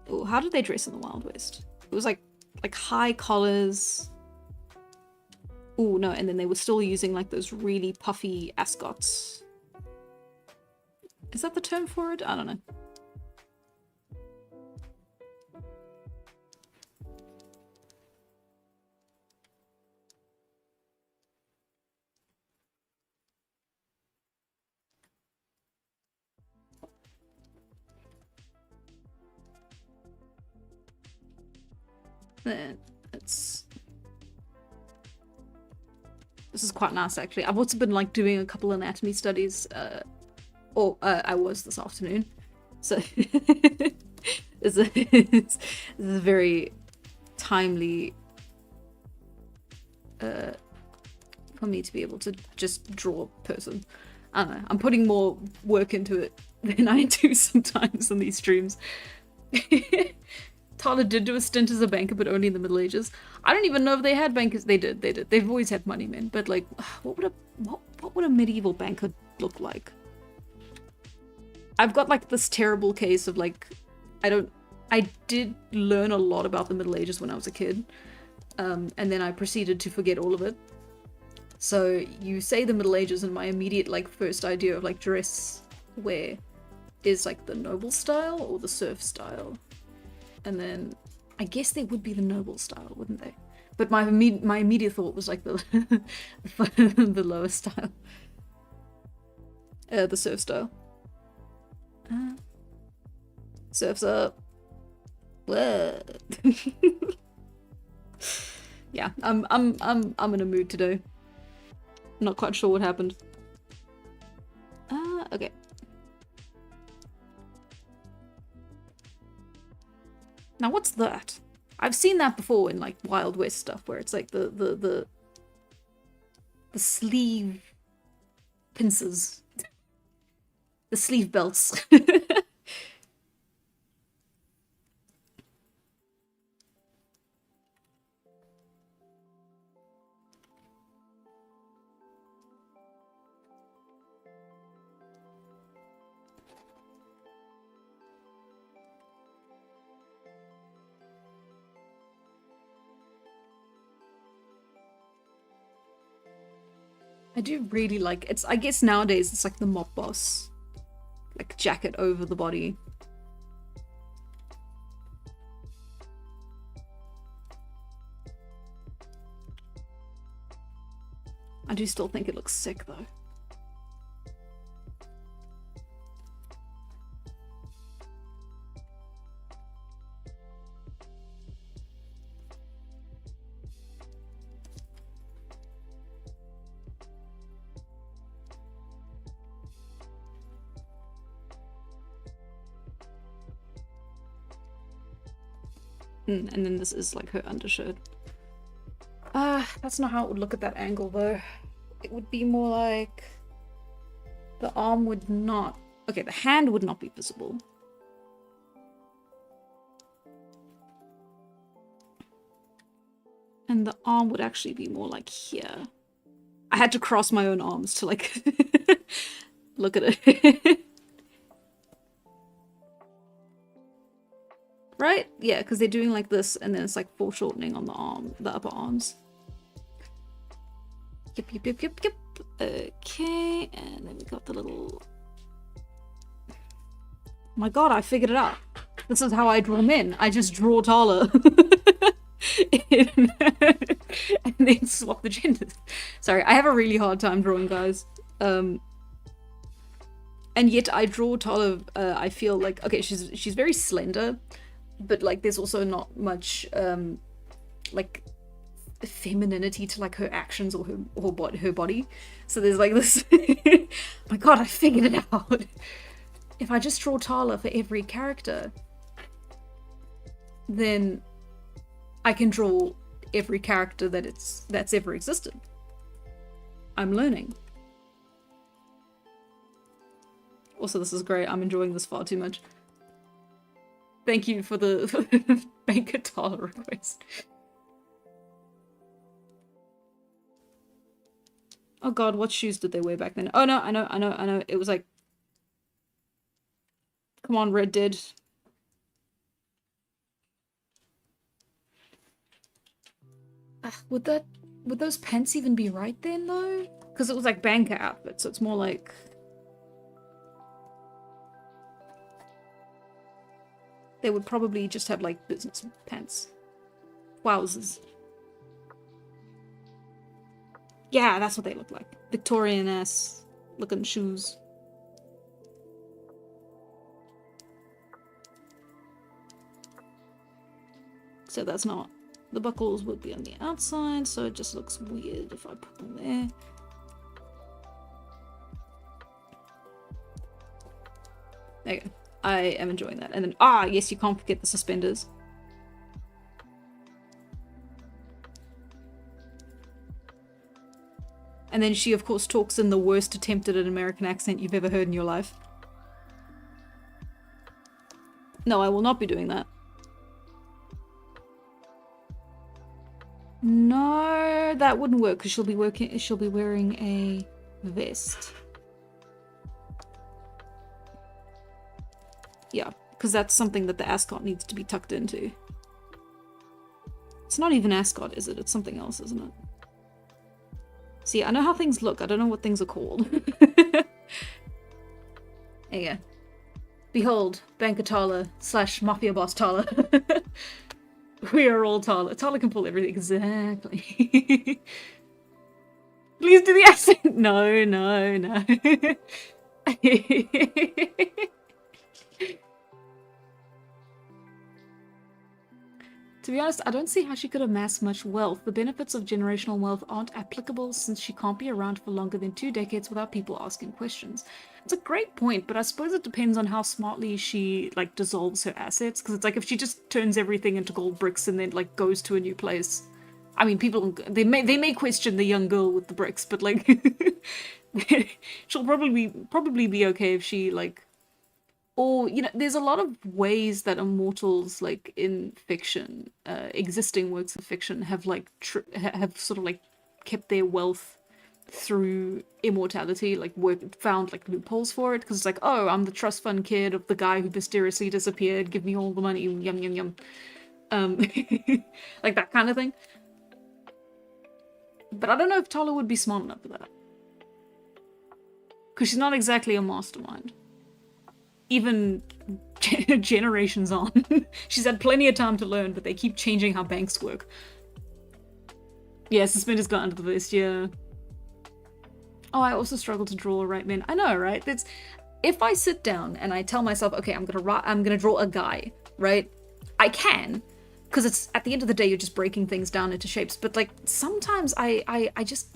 A: Oh, how did they dress in the Wild West? It was like high collars. Oh no, and then they were still using like those really puffy ascots. Is that the term for it? I don't know. This is quite nice actually. I've also been like doing a couple anatomy studies, I was this afternoon, so this is very timely for me to be able to just draw a person. I don't know, I'm putting more work into it than I do sometimes on these streams. Tala did do a stint as a banker, but only in the Middle Ages. I don't even know if they had bankers. They did. They've always had money men, but like, what would a medieval banker look like? I've got like this terrible case of like, I did learn a lot about the Middle Ages when I was a kid, and then I proceeded to forget all of it. So you say the Middle Ages, and my immediate like first idea of like dress wear is like the noble style or the serf style. And then I guess they would be the noble style, wouldn't they? But my immediate thought was like the the lower style, the serf style. Surf's up. What? Yeah, I'm in a mood today. Not quite sure what happened. Okay. Now what's that? I've seen that before in like Wild West stuff where it's like the sleeve pincers. The sleeve belts. I do really like it's. I guess nowadays it's like the mop boss, like jacket over the body. I do still think it looks sick though. And then this is like her undershirt. That's not how it would look at that angle though. It would be more like the arm would not. Okay, the hand would not be visible. And the arm would actually be more like here. I had to cross my own arms to like look at it. Right? Yeah, because they're doing like this and then it's like foreshortening on the arm, the upper arms. Yep. Okay, and then we got the little... Oh my god, I figured it out. This is how I draw men. I just draw Tala. And then swap the genders. Sorry, I have a really hard time drawing guys. And yet I draw Tala, I feel like... Okay, she's very slender. But like there's also not much like femininity to like her actions or her body. So there's like this my god, I figured it out. If I just draw Tala for every character, then I can draw every character that's ever existed. I'm learning. Also, this is great. I'm enjoying this far too much. Thank you for the bank Tala request. Oh god, what shoes did they wear back then? Oh no, I know. It was like... Come on, Red Dead. Would those pants even be right then though? Because it was like banker outfit, so it's more like... They would probably just have like business pants. Wowzers. Yeah, that's what they look like. Victorian-ass looking shoes. So that's not... The buckles would be on the outside, so it just looks weird if I put them there. There you go. I am enjoying that. And then, yes, you can't forget the suspenders. And then she, of course, talks in the worst attempt at an American accent you've ever heard in your life. No, I will not be doing that. No, that wouldn't work because she'll be wearing a vest. Yeah, because that's something that the ascot needs to be tucked into. It's not even ascot, is it? It's something else, isn't it? See, I know how things look. I don't know what things are called. There you go. Behold, Banker Tala / Mafia Boss Tala. We are all Tala. Tala can pull everything. Exactly. Please do the accent. No. To be honest, I don't see how she could amass much wealth. The benefits of generational wealth aren't applicable since she can't be around for longer than 2 decades without people asking questions. It's a great point, but I suppose it depends on how smartly she, like, dissolves her assets. Because it's like, if she just turns everything into gold bricks and then, like, goes to a new place... I mean, people, they may question the young girl with the bricks, but, like... she'll probably be okay if she, like... Or, you know, there's a lot of ways that immortals, like, in fiction, existing works of fiction, have, like, have sort of, like, kept their wealth through immortality, like, found, like, loopholes for it, because it's like, oh, I'm the trust fund kid of the guy who mysteriously disappeared, give me all the money, yum. Like, that kind of thing. But I don't know if Tala would be smart enough for that. Because she's not exactly a mastermind. Even generations on. She's had plenty of time to learn, but they keep changing how banks work. Yeah, suspenders got under the vest, yeah. Oh, I also struggle to draw right men. I know, right? That's if I sit down and I tell myself, okay, I'm gonna draw a guy, right? I can, because it's at the end of the day you're just breaking things down into shapes. But like sometimes I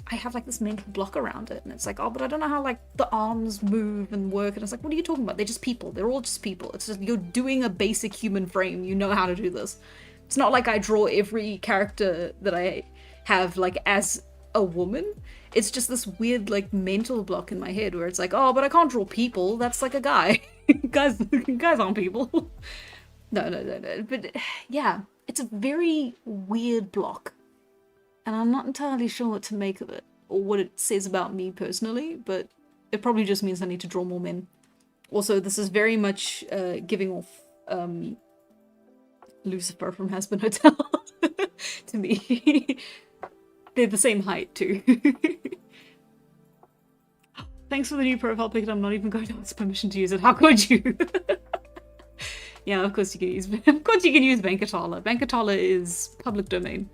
A: have like this mental block around it, and it's like, oh, but I don't know how like the arms move and work, and it's like, what are you talking about? They're just people. They're all just people. It's just you're doing a basic human frame. You know how to do this. It's not like I draw every character that I have like as a woman. It's just this weird like mental block in my head where it's like, oh, but I can't draw people. That's like a guy. guys aren't people. No. But yeah, it's a very weird block. And I'm not entirely sure what to make of it or what it says about me personally, but it probably just means I need to draw more men. Also, this is very much giving off Lucifer from Hazbin Hotel to me. They're the same height too. Thanks for the new profile pic. I'm not even going to ask permission to use it. How could you? Yeah, of course you can use. Of course you can use Bankatala. Bankatala is public domain.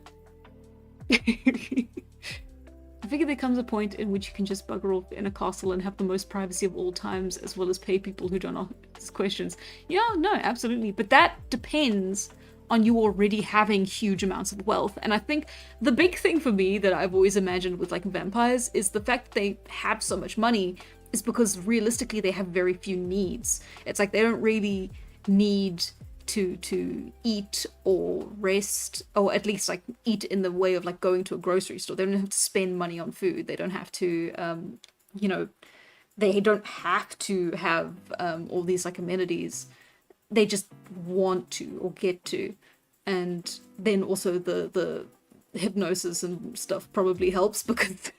A: I figure there comes a point in which you can just bugger off in a castle and have the most privacy of all times, as well as pay people who don't ask questions. Yeah, no, absolutely. But that depends on you already having huge amounts of wealth. And I think the big thing for me that I've always imagined with like vampires is the fact that they have so much money is because realistically they have very few needs. It's like they don't really need to eat or rest, or at least like eat in the way of like going to a grocery store. They don't have to spend money on food. They don't have to, you know, they don't have to have all these like amenities. They just want to or get to. And then also the hypnosis and stuff probably helps, because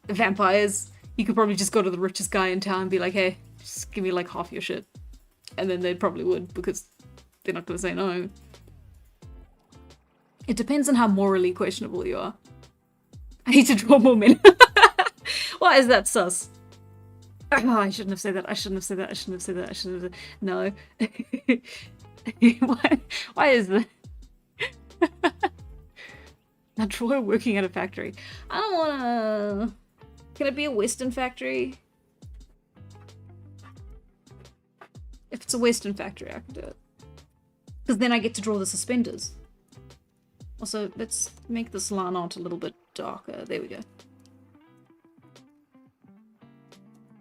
A: vampires, you could probably just go to the richest guy in town and be like, hey, just give me like half your shit. And then they probably would, because they're not going to say no. It depends on how morally questionable you are. I need to draw more men. Why is that sus? Oh, I shouldn't have said that. I shouldn't have said that. I shouldn't have said that. I shouldn't have said... No. Why is that? Now draw working at a factory. I don't wanna... Can it be a Western factory? If it's a Western factory, I can do it. Because then I get to draw the suspenders. Also, let's make this line art a little bit darker. There we go.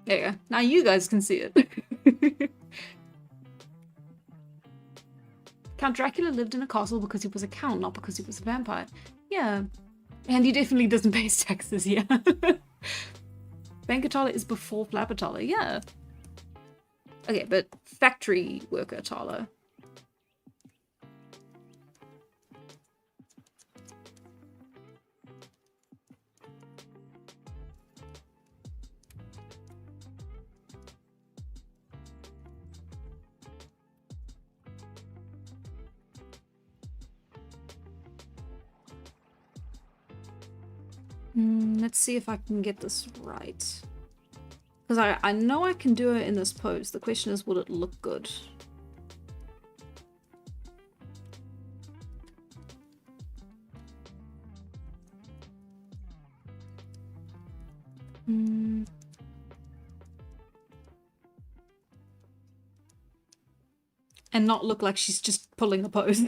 A: There you go. Now you guys can see it. Count Dracula lived in a castle because he was a count, not because he was a vampire. Yeah. And he definitely doesn't pay his taxes, yeah. Bankatala is before Flapatala, yeah. Okay, but factory worker Tala. Let's see if I can get this right. Because I know I can do it in this pose. The question is, will it look good? And not look like she's just pulling a pose.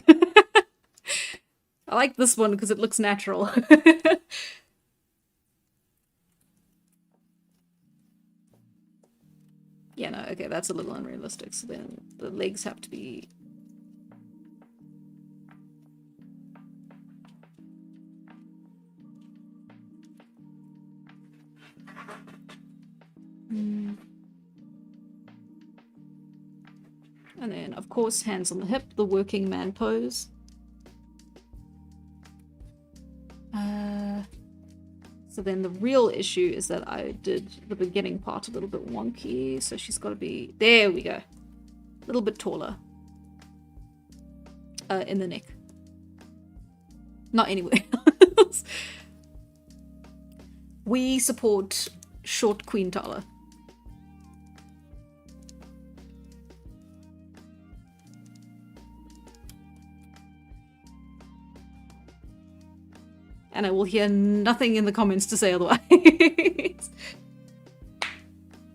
A: I like this one because it looks natural. Yeah, no, okay, that's a little unrealistic. So then the legs have to be... And then, of course, hands on the hip, the working man pose. So then the real issue is that I did the beginning part a little bit wonky, so she's got to be... There we go. A little bit taller. In the neck. Not anywhere else. We support short Queen Tala. and I will hear nothing in the comments to say otherwise.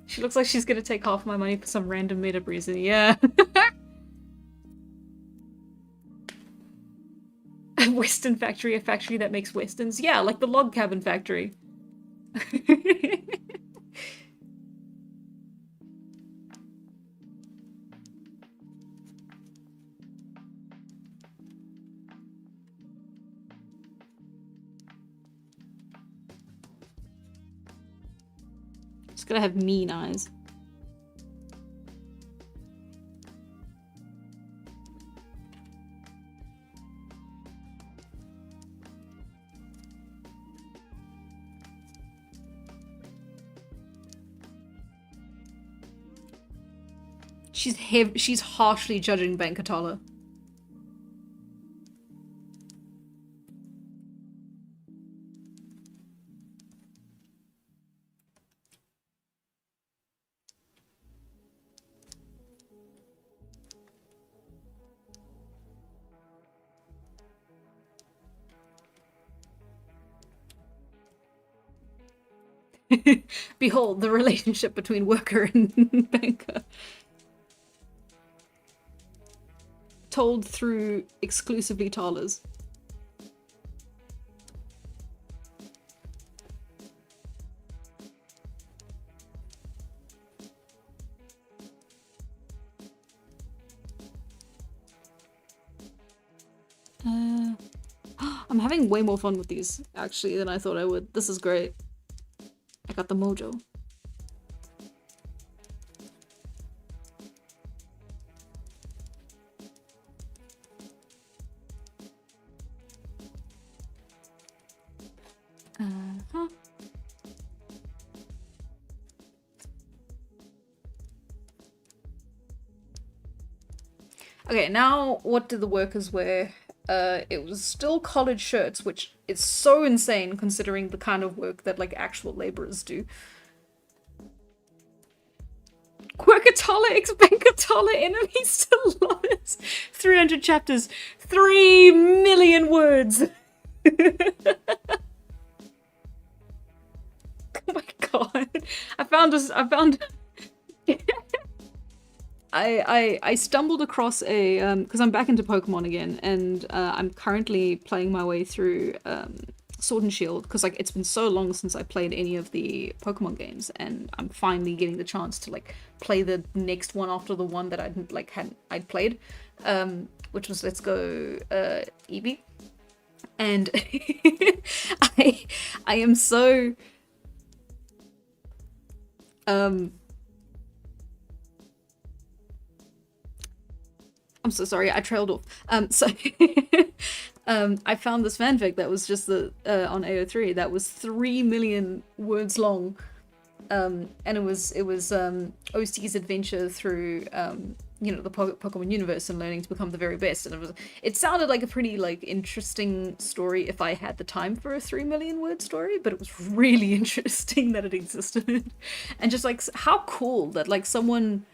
A: She looks like she's gonna take half my money for some random made-up reason. Yeah. A Western factory, a factory that makes westerns. Yeah, like the log cabin factory. It's gonna have mean eyes. She's harshly judging Bankatala. Behold the relationship between worker and banker. Told through exclusively Talas. I'm having way more fun with these, actually, than I thought I would. This is great. I got the mojo. Okay, now what did the workers wear? It was still collared shirts, which is so insane considering the kind of work that, like, actual laborers do. Quirkatala x Bankatala enemies to lovers. 300 chapters. 3 million words. Oh my god. I stumbled across a because I'm back into Pokemon again, and I'm currently playing my way through Sword and Shield, because like it's been so long since I played any of the Pokemon games, and I'm finally getting the chance to like play the next one after the one that I'd played, which was Let's Go Eevee, and I am so I'm so sorry, I trailed off. I found this fanfic that was just on AO3 that was 3 million words long, and it was OC's adventure through you know, the Pokemon universe and learning to become the very best, and it sounded like a pretty like interesting story if I had the time for a 3 million word story, but it was really interesting that it existed, and just like how cool that like someone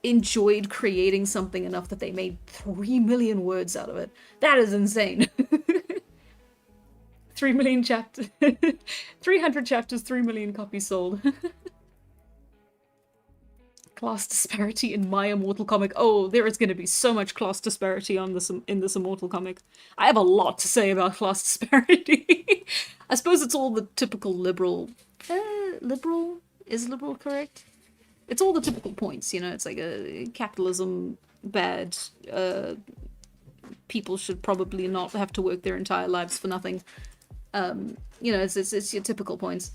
A: enjoyed creating something enough that they made 3 million words out of it. That is insane. 3 million chapters, 300 chapters, 3 million copies sold. Class disparity in my Immortal comic. Oh, there is going to be so much class disparity on this in this Immortal comic. I have a lot to say about class disparity. I suppose it's all the typical liberal. Liberal? Is liberal correct? It's all the typical points, you know, it's like a capitalism bad, people should probably not have to work their entire lives for nothing. You know, it's your typical points.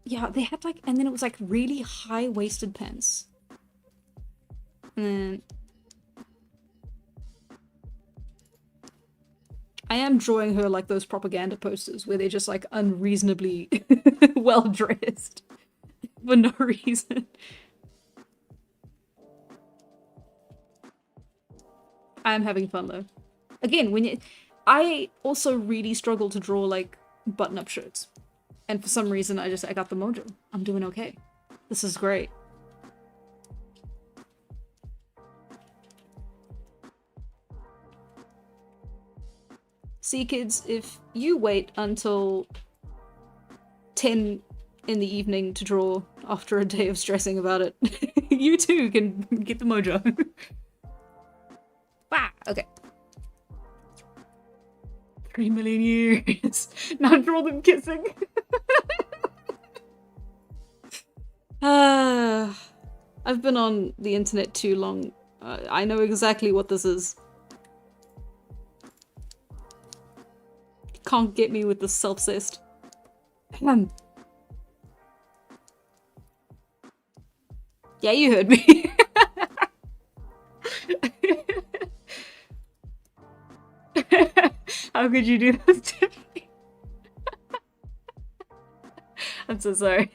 A: Yeah, they had like, and then it was like really high-waisted pants. And then I am drawing her like those propaganda posters where they're just like unreasonably well dressed for no reason. I am having fun though. Again, I also really struggle to draw like button-up shirts, and for some reason I got the mojo. I'm doing okay. This is great. See, kids, if you wait until 10 in the evening to draw after a day of stressing about it, you too can get the mojo. Wow, okay. 3 million years. Now draw them kissing. I've been on the internet too long. I know exactly what this is. Can't get me with the self-cessed. Yeah, you heard me. How could you do this to me? I'm so sorry.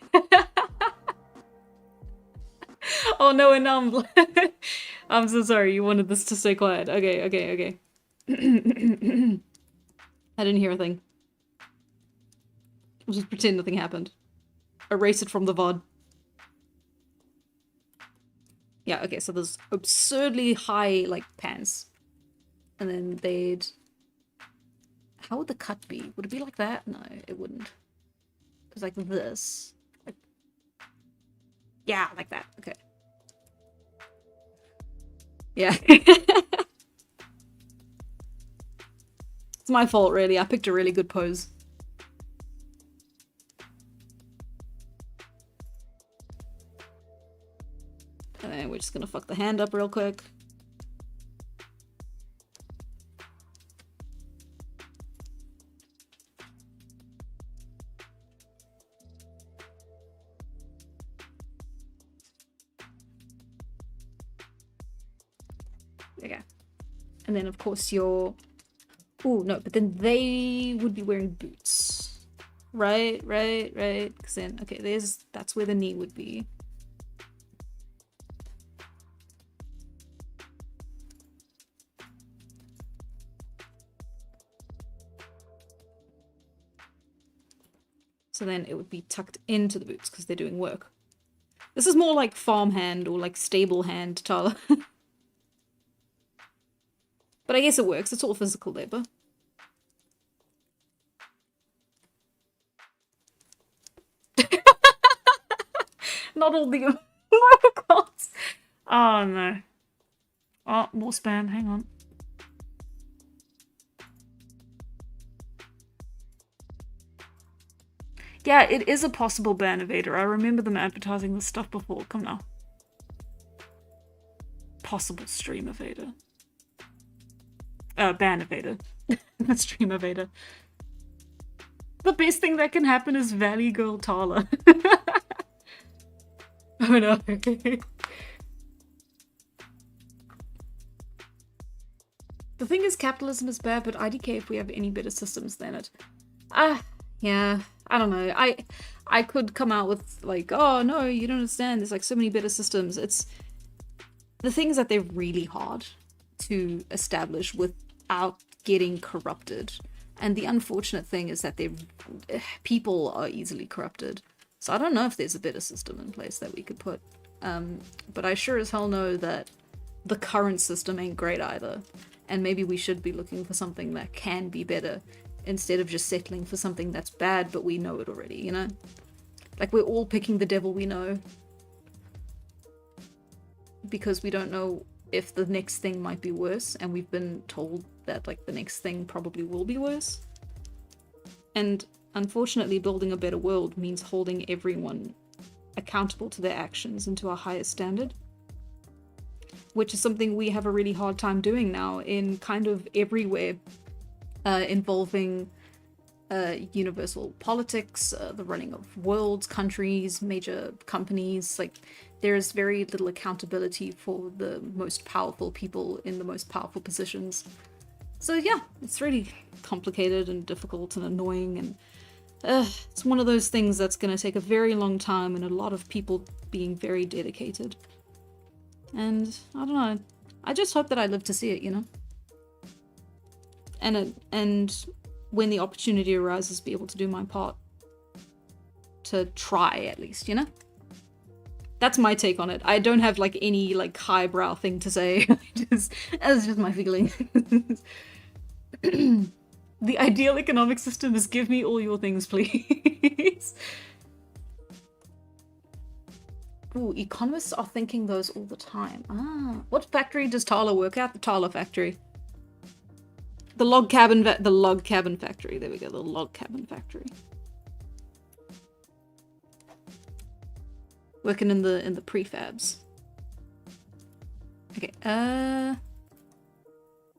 A: Oh no, and now I'm so sorry. You wanted this to stay quiet. Okay, okay, okay. I didn't hear a thing. I'll just pretend nothing happened. Erase it from the VOD. Yeah, okay, so there's absurdly high, like, pans. And then they'd... How would the cut be? Would it be like that? No, it wouldn't. It was like this. Like... Yeah, like that. Okay. Yeah. It's my fault, really. I picked a really good pose. And then we're just gonna fuck the hand up real quick. Okay. And then, of course, your... Oh, no, but then they would be wearing boots. Right, right, right. Because then, okay, that's where the knee would be. So then it would be tucked into the boots because they're doing work. This is more like farmhand or like stable hand, Tala. But I guess it works. It's all physical labor. Not all the emoticons. Oh no. Oh, more spam. Hang on. Yeah, it is a possible ban evader. I remember them advertising this stuff before. Come now. Possible stream evader. Ban evader. The stream evader. The best thing that can happen is Valley Girl Tala. Oh no. The thing is, capitalism is bad, but IDK if we have any better systems than it. Yeah, I don't know. I could come out with like, oh no, you don't understand. There's like so many better systems. It's the things that they're really hard to establish without getting corrupted. And the unfortunate thing is that people are easily corrupted. So I don't know if there's a better system in place that we could put. But I sure as hell know that the current system ain't great either. And maybe we should be looking for something that can be better instead of just settling for something that's bad, but we know it already, you know? Like, we're all picking the devil we know. Because we don't know if the next thing might be worse, and we've been told that, like, the next thing probably will be worse. And unfortunately, building a better world means holding everyone accountable to their actions and to a higher standard. Which is something we have a really hard time doing now in kind of everywhere involving universal politics, the running of worlds, countries, major companies. Like, there's very little accountability for the most powerful people in the most powerful positions. So yeah, it's really complicated and difficult and annoying, and it's one of those things that's going to take a very long time and a lot of people being very dedicated. And I don't know, I just hope that I live to see it, you know? And when the opportunity arises, be able to do my part. To try, at least, you know? That's my take on it. I don't have, like, any, like, highbrow thing to say. That's just my feeling. The ideal economic system is give me all your things, please. Ooh, economists are thinking those all the time. Ah, what factory does Tala work at? The Tala factory. The log cabin factory. There we go, the log cabin factory. Working in the prefabs. Okay,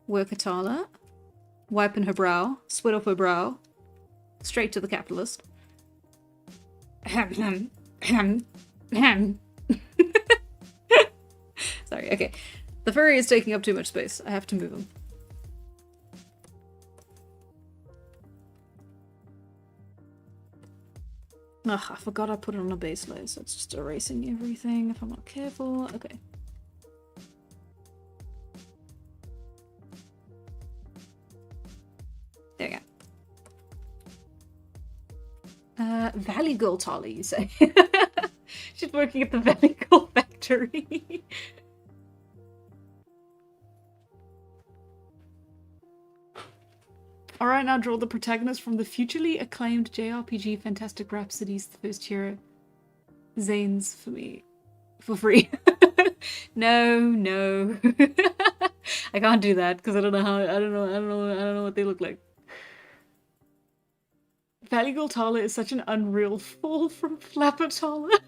A: worker Tala. Wiping her brow, sweat off her brow. Straight to the capitalist. Sorry, okay. The furry is taking up too much space. I have to move him. Ugh, I forgot I put it on a base layer, so it's just erasing everything if I'm not careful. Okay. There we go. Valley Girl Tali, you say? She's working at the Valley Girl factory. Alright, now draw the protagonist from the futurely acclaimed JRPG Fantastic Rhapsodies, the first hero. Zanes for me. For free. No. I can't do that because I don't know what they look like. Valley Girl Tala is such an unreal fall from Flapper Tala.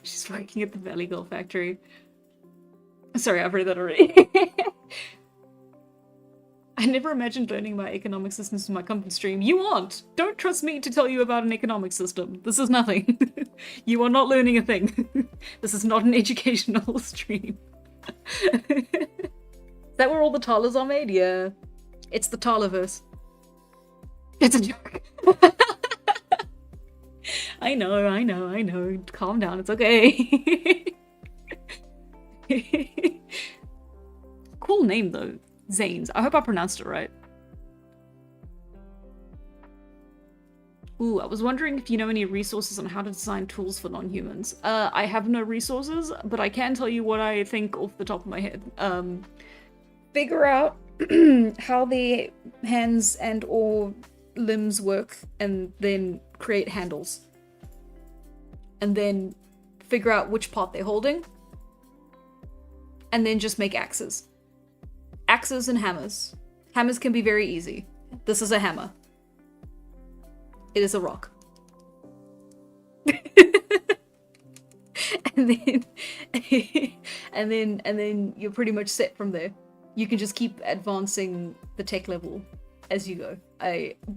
A: She's working at the Valley Girl factory. Sorry, I've read that already. I never imagined learning about economic systems in my company stream. You aren't! Don't trust me to tell you about an economic system. This is nothing. You are not learning a thing. This is not an educational stream. Is that where all the Talas are made? Yeah. It's the Talaverse. It's a joke. I know. Calm down, it's okay. Cool name though. Zanes. I hope I pronounced it right. Ooh, I was wondering if you know any resources on how to design tools for non-humans. I have no resources, but I can tell you what I think off the top of my head. Figure out how the hands and or limbs work, and then create handles. And then figure out which part they're holding. And then just make axes. Axes and hammers. Hammers can be very easy. This is a hammer. It is a rock. and then you're pretty much set from there. You can just keep advancing the tech level as you go.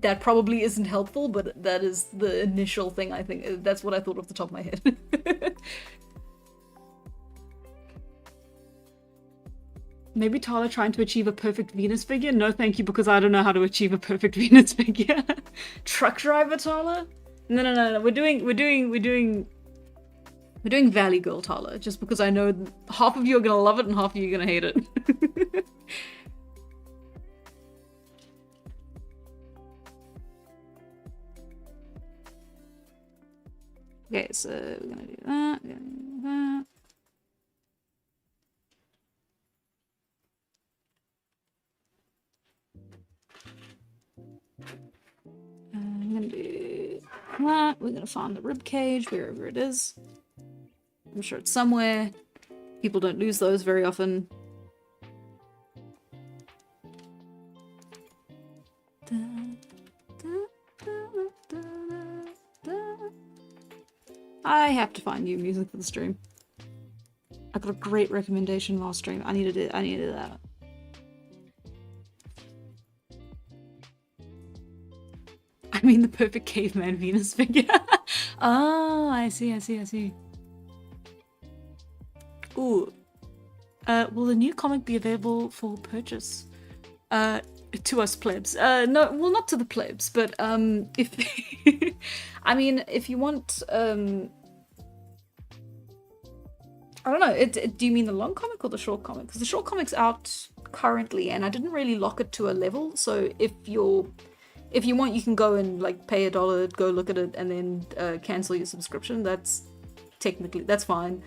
A: That probably isn't helpful, but that is the initial thing I think. That's what I thought off the top of my head. Maybe Tala trying to achieve a perfect Venus figure? No thank you, because I don't know how to achieve a perfect Venus figure. Truck driver Tala? No. We're doing Valley Girl Tala, just because I know half of you are gonna love it and half of you are gonna hate it. Okay, so we're gonna do that, I'm gonna do that. We're gonna find the rib cage wherever it is. I'm sure it's somewhere. People don't lose those very often. I have to find new music for the stream. I got a great recommendation last stream. I needed that. I mean the perfect caveman Venus figure. Oh, I see. Ooh. Will the new comic be available for purchase? To us plebs. No, well, not to the plebs, but if I mean, if you want, I don't know. Do you mean the long comic or the short comic? Because the short comic's out currently, and I didn't really lock it to a level. So if you want, you can go and like pay $1, go look at it, and then cancel your subscription. That's fine.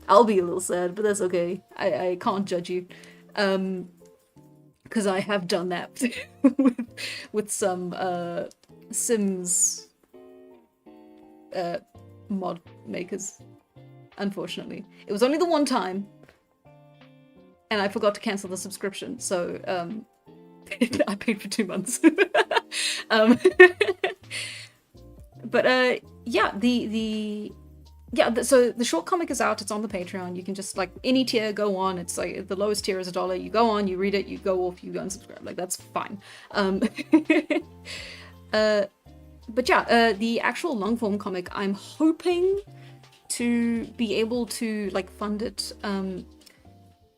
A: I'll be a little sad, but that's okay. I can't judge you. because I have done that with some Sims mod makers. Unfortunately, it was only the one time, and I forgot to cancel the subscription, so I paid for 2 months. um, but yeah, so the short comic is out. It's on the Patreon. You can just, like, any tier, go on. It's like the lowest tier is $1. You go on, you read it, you go off, you unsubscribe. Like, that's fine. But yeah, the actual long form comic, I'm hoping to be able to, like, fund it.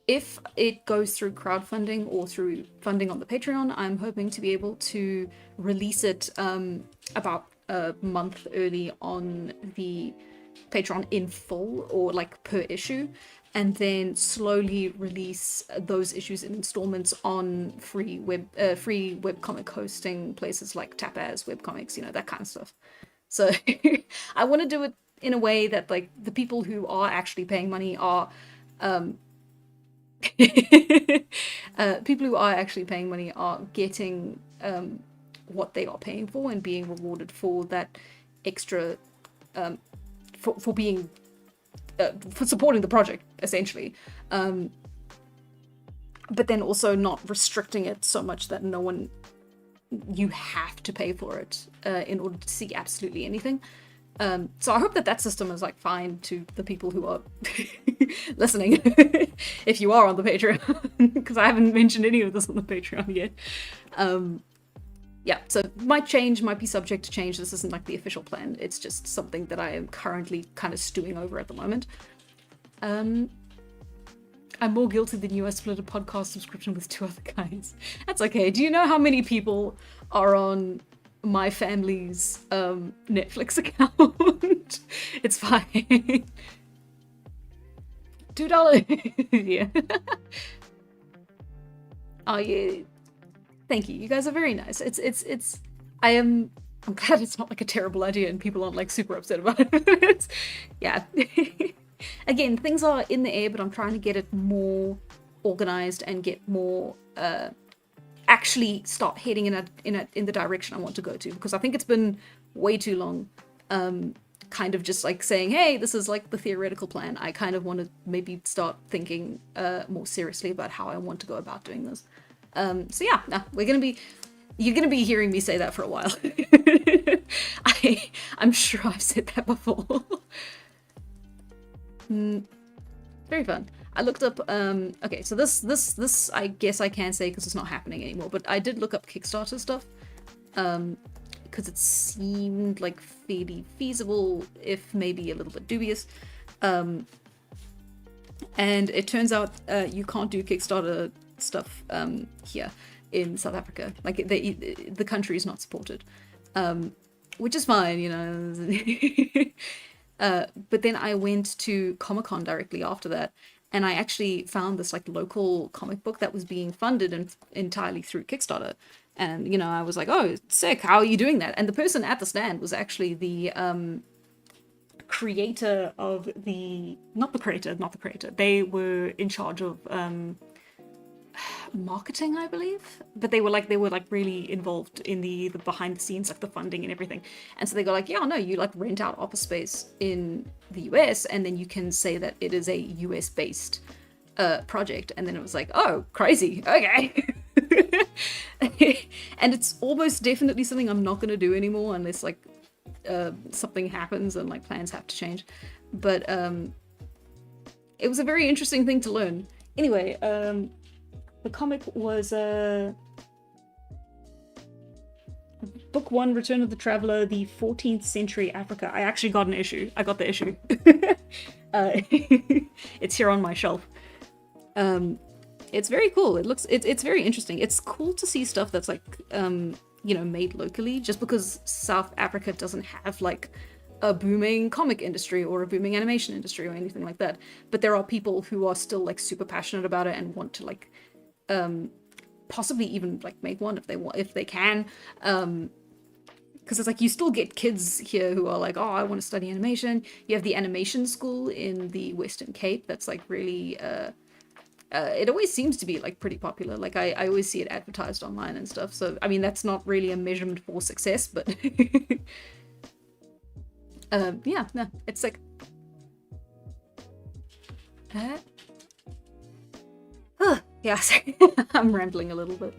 A: If it goes through crowdfunding or through funding on the Patreon, I'm hoping to be able to release it about a month early on the Patreon in full, or like per issue, and then slowly release those issues in installments on free webcomic hosting places like Tapaz webcomics, you know, that kind of stuff. So I want to do it in a way that, like, the people who are actually paying money are people who are actually paying money are getting what they are paying for and being rewarded for that extra for being for supporting the project, essentially, but then also not restricting it so much that you have to pay for it in order to see absolutely anything. So I hope that system is, like, fine to the people who are listening, if you are on the Patreon, because I haven't mentioned any of this on the Patreon yet. Yeah, so might be subject to change. This isn't, like, the official plan. It's just something that I am currently kind of stewing over at the moment. I'm more guilty than you. I split a podcast subscription with 2 other guys. That's okay. Do you know how many people are on my family's Netflix account? It's fine. $2. Yeah. Oh, yeah. Thank you. You guys are very nice. I'm glad it's not, like, a terrible idea and people aren't, like, super upset about it. Yeah. Again, things are in the air, but I'm trying to get it more organized and get more actually start heading in the direction I want to go to, because I think it's been way too long kind of just, like, saying, hey, this is, like, the theoretical plan. I kind of want to maybe start thinking more seriously about how I want to go about doing this. So yeah, you're gonna be hearing me say that for a while. I'm sure I've said that before. Very fun. I looked up, okay, so this I guess I can say because it's not happening anymore, but I did look up Kickstarter stuff, because it seemed like fairly feasible, if maybe a little bit dubious. And it turns out you can't do Kickstarter stuff here in South Africa. Like, the country is not supported, which is fine, you know. But then I went to Comic-Con directly after that, and I actually found this, like, local comic book that was being funded entirely through Kickstarter. And, you know, I was like, oh, sick, how are you doing that? And the person at the stand was actually the creator of not the creator, they were in charge of marketing, I believe, but they were like really involved in the behind the scenes, like the funding and everything. And so they go like, yeah, no, you, like, rent out office space in the US, and then you can say that it is a US based project. And then it was like, oh, crazy, okay. And it's almost definitely something I'm not going to do anymore unless, like, something happens and, like, plans have to change. But it was a very interesting thing to learn. Anyway, the comic was Book 1, Return of the Traveler, the 14th Century Africa. I actually got an issue. I got the issue. It's here on my shelf. It's very cool. It's very interesting. It's cool to see stuff that's, like, you know, made locally, just because South Africa doesn't have, like, a booming comic industry or a booming animation industry or anything like that. But there are people who are still, like, super passionate about it and want to, like, possibly even, like, make one if they can, because it's like you still get kids here who are like, oh, I want to study animation. You have the animation school in the Western Cape that's, like, really It always seems to be like pretty popular. Like I always see it advertised online and stuff. So I mean that's not really a measurement for success, but yeah, no, it's like yeah, sorry. I'm rambling a little bit.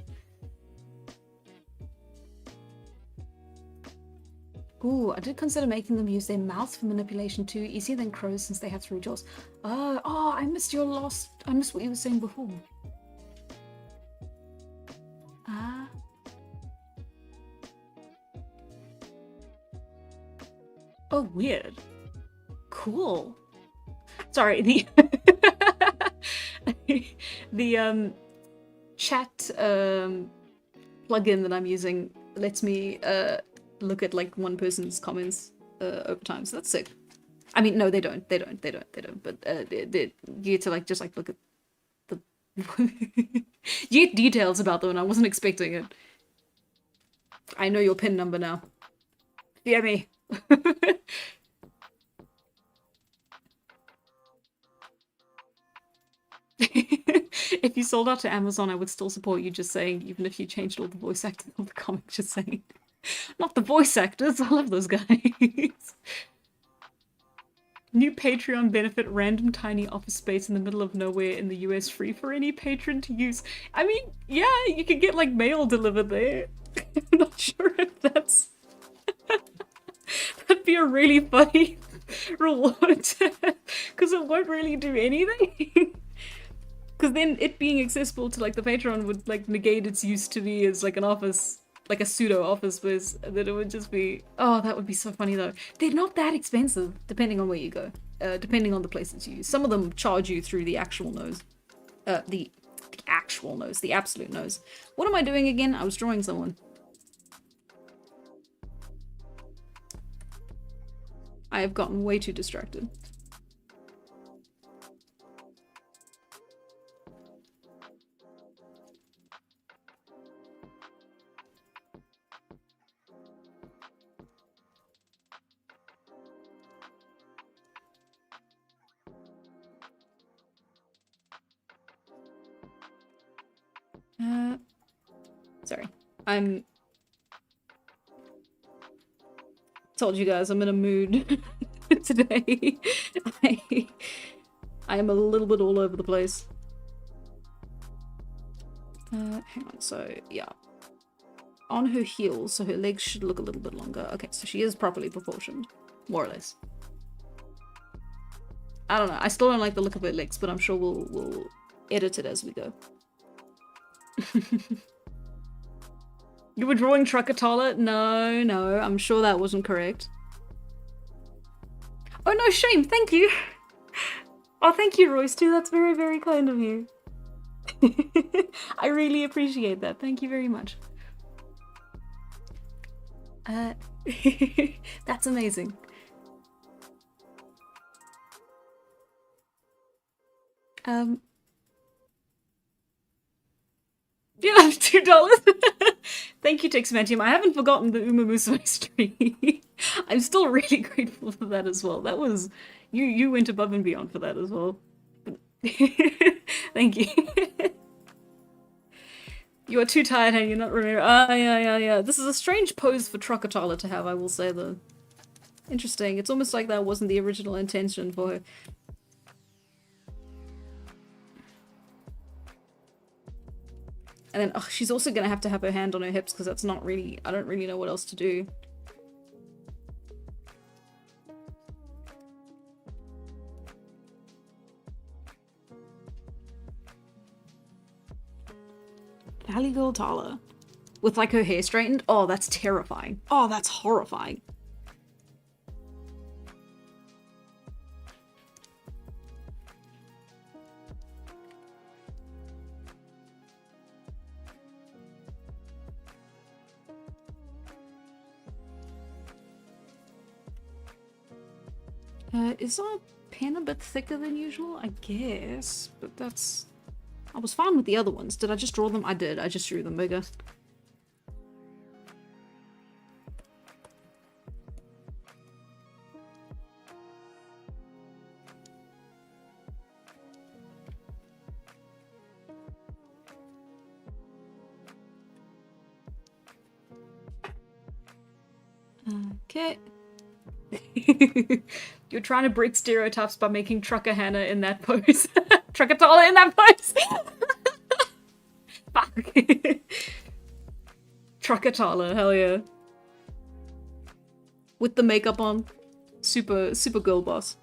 A: Ooh, I did consider making them use their mouths for manipulation too, easier than crows since they have 3 jaws. Oh, I missed I missed what you were saying before. Ah. Oh, weird. Cool. Sorry, the chat plugin that I'm using lets me look at like one person's comments over time, so that's sick. I mean, no, they don't. But you get to like just like look at the you get details about them, and I wasn't expecting it. I know your pin number now. Yeah, me. If you sold out to Amazon, I would still support you, just saying, even if you changed all the voice actors of the comic, just saying. Not the voice actors, I love those guys. New Patreon benefit, random tiny office space in the middle of nowhere in the US, free for any patron to use. I mean, yeah, you could get like mail delivered there. I'm not sure if that's... That'd be a really funny reward, because it won't really do anything. Because then it being accessible to like the Patreon would like negate its use to be as like an office, like a pseudo office space. That it would just be, oh, that would be so funny though. They're not that expensive depending on where you go, depending on the places you use. Some of them charge you through the actual nose, the actual nose, the absolute nose. What am I doing again? I was drawing someone. I have gotten way too distracted. Sorry. I'm... Told you guys I'm in a mood today. I am a little bit all over the place. Hang on, so yeah. On her heels, so her legs should look a little bit longer. Okay, so she is properly proportioned, more or less. I don't know, I still don't like the look of her legs, but I'm sure we'll edit it as we go. You were drawing Truckatala? No, I'm sure that wasn't correct. Oh no, shame, thank you! Oh, thank you, Royce, too, that's very, very kind of you. I really appreciate that, thank you very much. That's amazing. You have $2. Thank you, Texmantium. I haven't forgotten the Uma Musume stream. I'm still really grateful for that as well. That was... You went above and beyond for that as well. Thank you. You are too tired and you're not remembering. Ah, yeah. This is a strange pose for Truckatala to have, I will say, though. Interesting. It's almost like that wasn't the original intention for her. And then, oh, she's also gonna have to have her hand on her hips because that's not really... I don't really know what else to do. Valley Girl Tala. With like her hair straightened? Oh, that's terrifying. Oh, that's horrifying. Is our pen a bit thicker than usual? I guess, but that's... I was fine with the other ones. Did I just draw them? I did. I just drew them bigger. Okay. You're trying to break stereotypes by making Trucker Hannah in that pose. Trucker Tala in that pose! Fuck. Trucker Tala, hell yeah. With the makeup on. Super girl boss.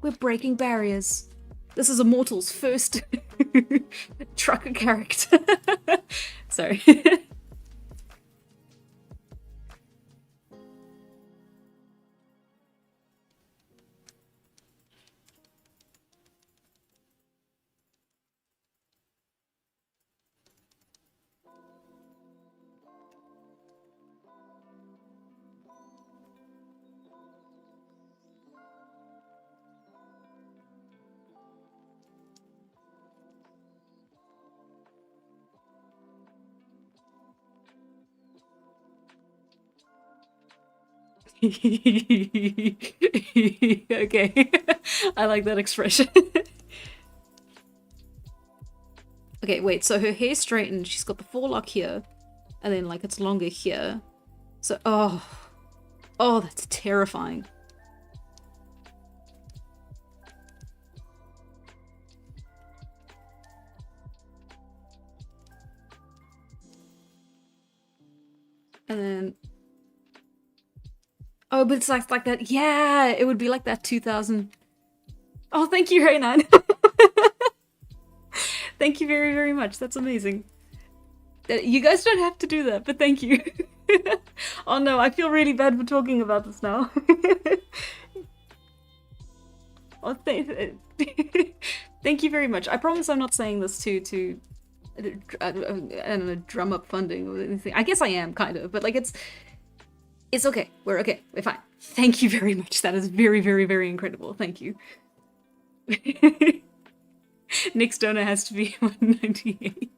A: We're breaking barriers. This is Immortal's first trucker character. Sorry. Okay. I like that expression. Okay, wait, so her hair's straightened, she's got the forelock here, and then like it's longer here. So, oh, that's terrifying. And then, oh, but it's like that. Yeah, it would be like that 2000. Oh, thank you, Raynan. Thank you very, very much. That's amazing. You guys don't have to do that, but thank you. Oh no, I feel really bad for talking about this now. Oh, thank you very much. I promise I'm not saying this to I don't know, drum up funding or anything. I guess I am, kind of, but like it's okay. We're okay. We're fine. Thank you very much. That is very, very, very incredible. Thank you. Nick's donor has to be 198.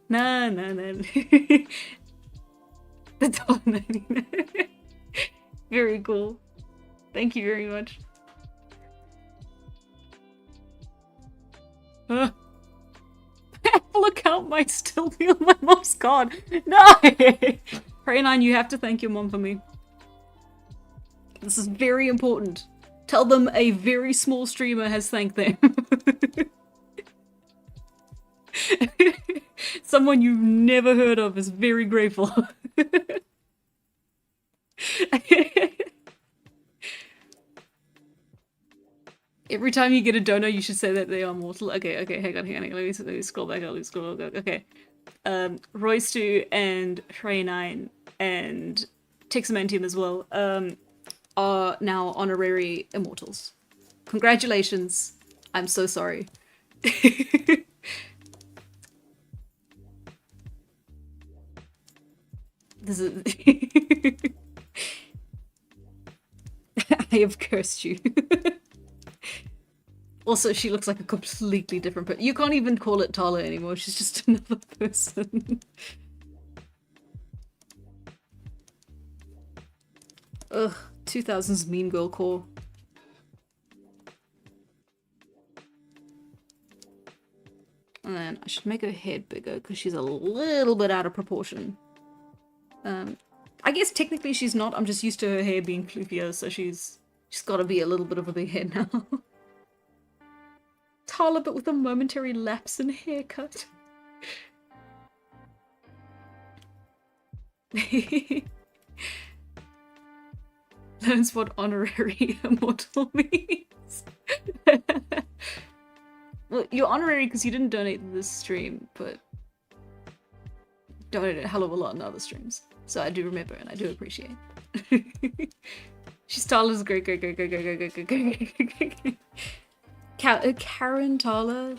A: Nah. The $1.99. Very cool. Thank you very much. Apple account might still be on my mom's card. No! Pray9, you have to thank your mom for me. This is very important. Tell them a very small streamer has thanked them. Someone you've never heard of is very grateful. Every time you get a donor, you should say that they are mortal. Okay, hang on. Let me scroll back. Okay. Roystu and Frey9 and Texamantium as well are now honorary immortals. Congratulations. I'm so sorry. This is... I have cursed you. Also, she looks like a completely different person. You can't even call it Tala anymore. She's just another person. Ugh, 2000s Mean Girl core. And then I should make her head bigger because she's a little bit out of proportion. I guess technically she's not. I'm just used to her hair being floofier, so she's got to be a little bit of a big head now. Tala, but with a momentary lapse in haircut. Learns what honorary immortal means. Well, you're honorary because you didn't donate to this stream, but donated a hell of a lot in other streams. So I do remember and I do appreciate. She's Tala's great. Karen Tala.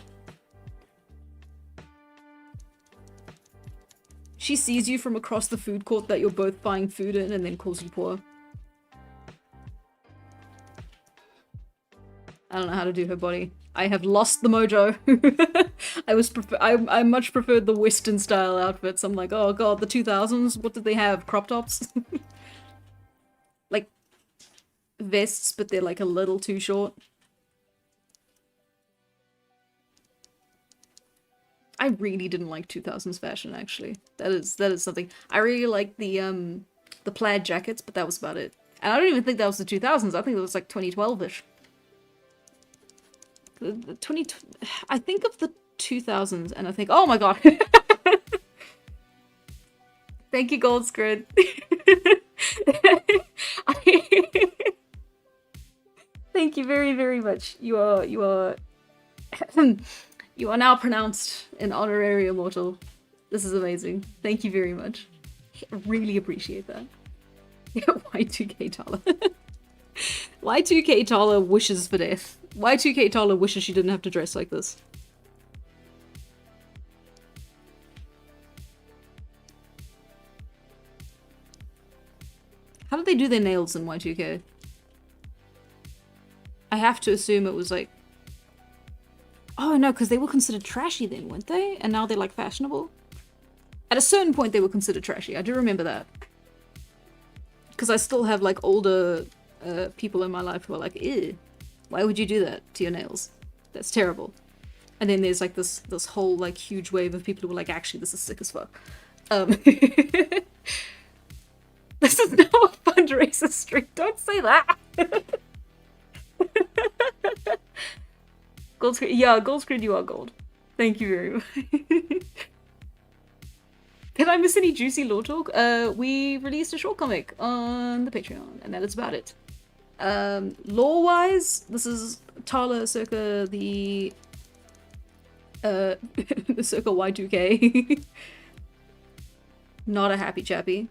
A: She sees you from across the food court that you're both buying food in and then calls you poor. I don't know how to do her body. I have lost the mojo. I much preferred the Western style outfits. I'm like, oh god, the 2000s? What did they have? Crop tops? Like vests, but they're like a little too short. I really didn't like 2000s fashion, actually. That is something. I really liked the plaid jackets, but that was about it. And I don't even think that was the 2000s. I think it was like 2012-ish. The 20... I think of the 2000s and I think, oh my god. Thank you, Gold Squid. Thank you very, very much. You are you are now pronounced an honorary immortal. This is amazing. Thank you very much. Really appreciate that. Y2K Tala. Y2K Tala wishes for death. Y2K Tala wishes she didn't have to dress like this. How did they do their nails in Y2K? I have to assume it was like... Oh no, because they were considered trashy then, weren't they? And now they're like fashionable? At a certain point they were considered trashy, I do remember that. Because I still have like older people in my life who are like, ew, why would you do that to your nails? That's terrible. And then there's like this whole like huge wave of people who are like, actually this is sick as fuck. This is now a fundraiser stream, don't say that! Gold screen, yeah, gold screen, you are gold. Thank you very much. Did I miss any juicy lore talk? We released a short comic on the Patreon, and that is about it. Lore-wise, this is Tala circa the circa Y2K. Not a happy chappy.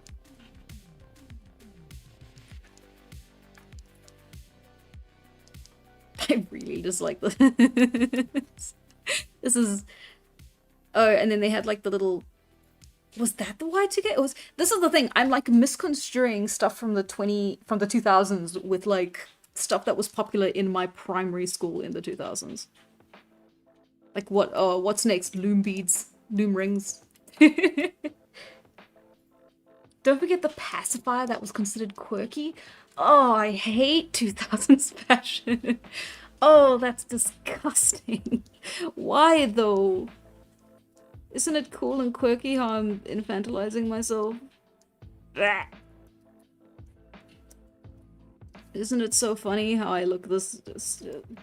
A: I really just like this. This is... Oh, and then they had like the little... Was that the Y2K? It was... This is the thing, I'm like misconstruing stuff from the 2000s with like stuff that was popular in my primary school in the 2000s. Like what, what's next? Loom beads, loom rings. Don't forget the pacifier that was considered quirky. Oh, I hate 2000s fashion. Oh, that's disgusting. Why though? Isn't it cool and quirky how I'm infantilizing myself? Blah. Isn't it so funny how I look this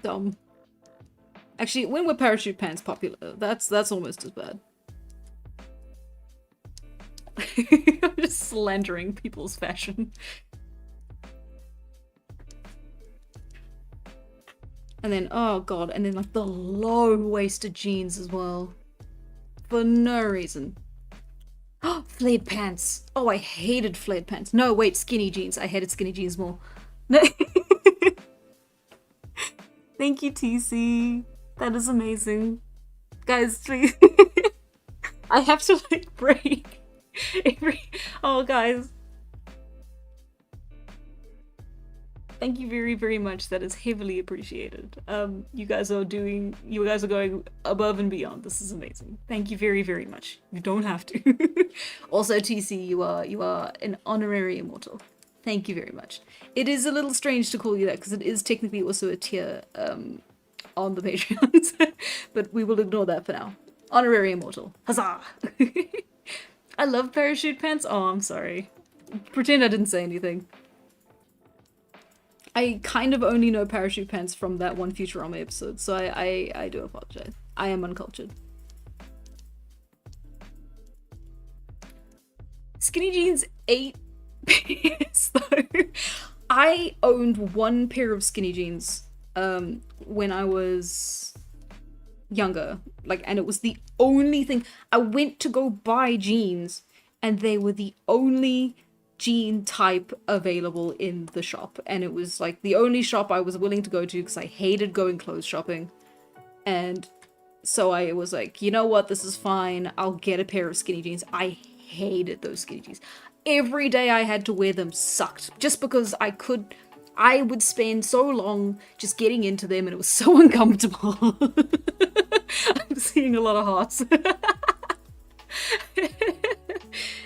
A: dumb? Actually, when were parachute pants popular? That's almost as bad. I'm just slandering people's fashion. And then, oh god, and then like the low-waisted jeans as well. For no reason. Oh, flared pants. Oh, I hated flared pants. No, wait, skinny jeans. I hated skinny jeans more. No. Thank you, TC. That is amazing. Guys, please. I have to like break every... Oh, guys. Thank you very, very much. That is heavily appreciated. You guys are going above and beyond. This is amazing. Thank you very, very much. You don't have to. Also, TC, you are an honorary immortal. Thank you very much. It is a little strange to call you that because it is technically also a tier on the Patreon, but we will ignore that for now. Honorary immortal. Huzzah! I love parachute pants. Oh, I'm sorry. Pretend I didn't say anything. I kind of only know parachute pants from that one Futurama episode, so I do apologize. I am uncultured. Skinny jeans 8 pairs though. I owned one pair of skinny jeans when I was younger, like, and it was the only thing. I went to go buy jeans and they were the only jean type available in the shop, and it was like the only shop I was willing to go to because I hated going clothes shopping. And so I was like, you know what, this is fine, I'll get a pair of skinny jeans. I hated those skinny jeans. Every day I had to wear them sucked just because I would spend so long just getting into them and it was so uncomfortable. I'm seeing a lot of hearts.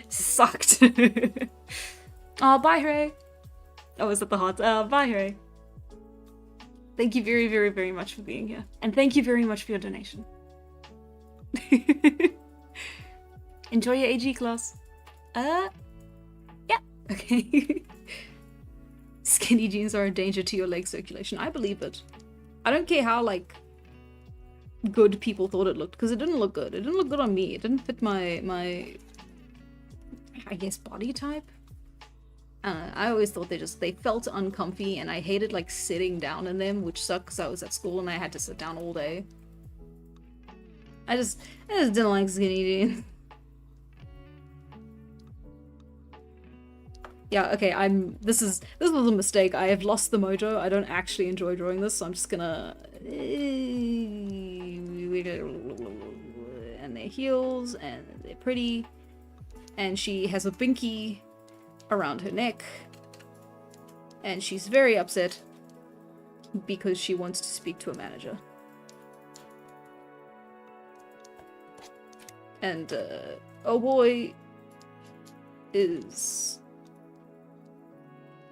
A: Sucked. Oh, bye, Hooray. Oh, is that the hearts? Bye, Hooray. Thank you very, very, very much for being here. And thank you very much for your donation. Enjoy your AG class. Yeah. Okay. Skinny jeans are a danger to your leg circulation. I believe it. I don't care how, like, good people thought it looked, because it didn't look good. It didn't look good on me. It didn't fit my I guess, body type. I always thought they felt uncomfy, and I hated, like, sitting down in them, which sucked because I was at school and I had to sit down all day. I just didn't like skinny jeans. Yeah, okay, this was a mistake. I have lost the mojo. I don't actually enjoy drawing this, so I'm just gonna... And their heels, and they're pretty. And she has a binky around her neck. And she's very upset because she wants to speak to a manager. And, oh boy is...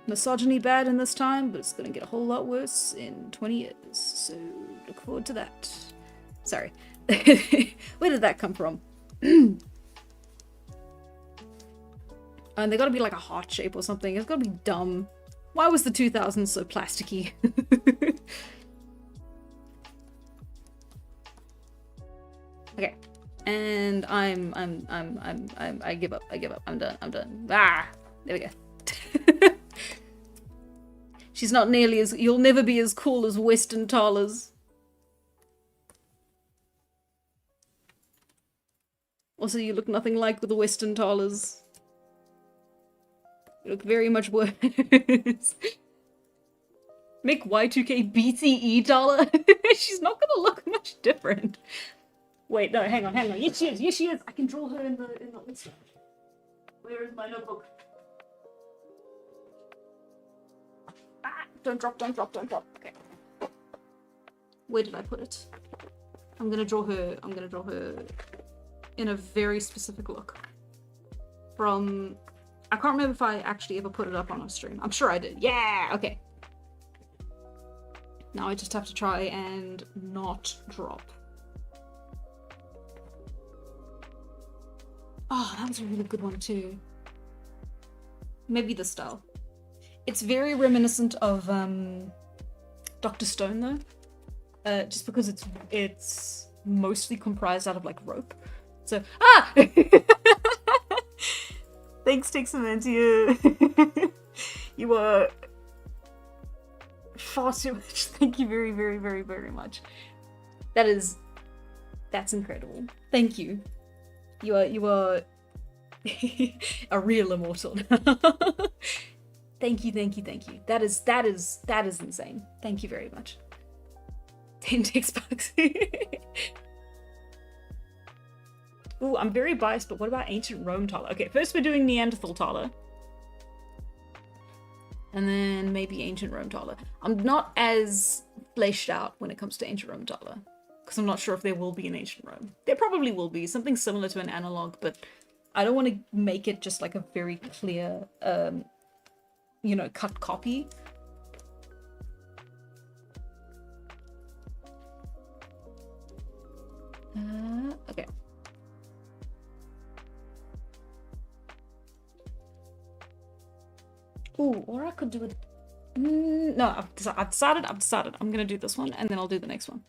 A: misogyny bad in this time, but it's gonna get a whole lot worse in 20 years, so look forward to that. Sorry. Where did that come from? And they gotta be like a heart shape or something. It's gotta be dumb. Why was the 2000s so plasticky? Okay. And I give up. I'm done. Ah! There we go. She's not nearly as... You'll never be as cool as Western Talas. Also, you look nothing like the Western Talas. You look very much worse. Make Y2K BTE Tala. She's not gonna look much different. Wait, no, hang on. Yes, she is. I can draw her in the list. Where is my notebook? Ah, don't drop. Okay. Where did I put it? I'm gonna draw her in a very specific look. From... I can't remember if I actually ever put it up on a stream. I'm sure I did. Yeah! Okay. Now I just have to try and not drop. Oh, that was a really good one too. Maybe this style. It's very reminiscent of Dr. Stone though. Just because it's mostly comprised out of like rope. So Thanks, Tixamantia. You were far too much. Thank you very, very, very, very much. That's incredible. Thank you. You are a real immortal. Thank you. That is insane. Thank you very much. 10 bucks. Ooh, I'm very biased, but what about ancient Rome Tala? Okay, first we're doing Neanderthal Tala. And then maybe ancient Rome Tala. I'm not as fleshed out when it comes to ancient Rome Tala, because I'm not sure if there will be an ancient Rome. There probably will be, something similar to an analog, but I don't want to make it just like a very clear, you know, cut copy. Okay. Ooh, or I could do it. No, I've decided. I'm gonna do this one, and then I'll do the next one.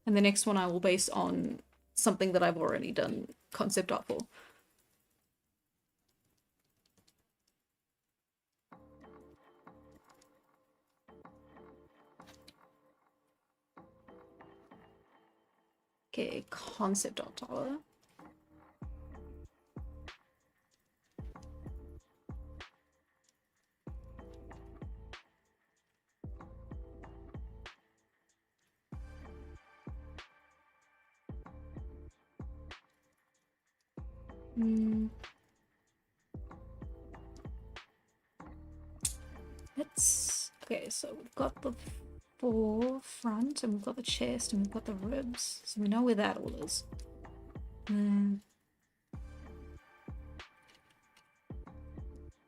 A: And the next one I will base on something that I've already done concept art for. Okay, concept art tower. Okay, so we've got the forefront, and we've got the chest, and we've got the ribs, so we know where that all is.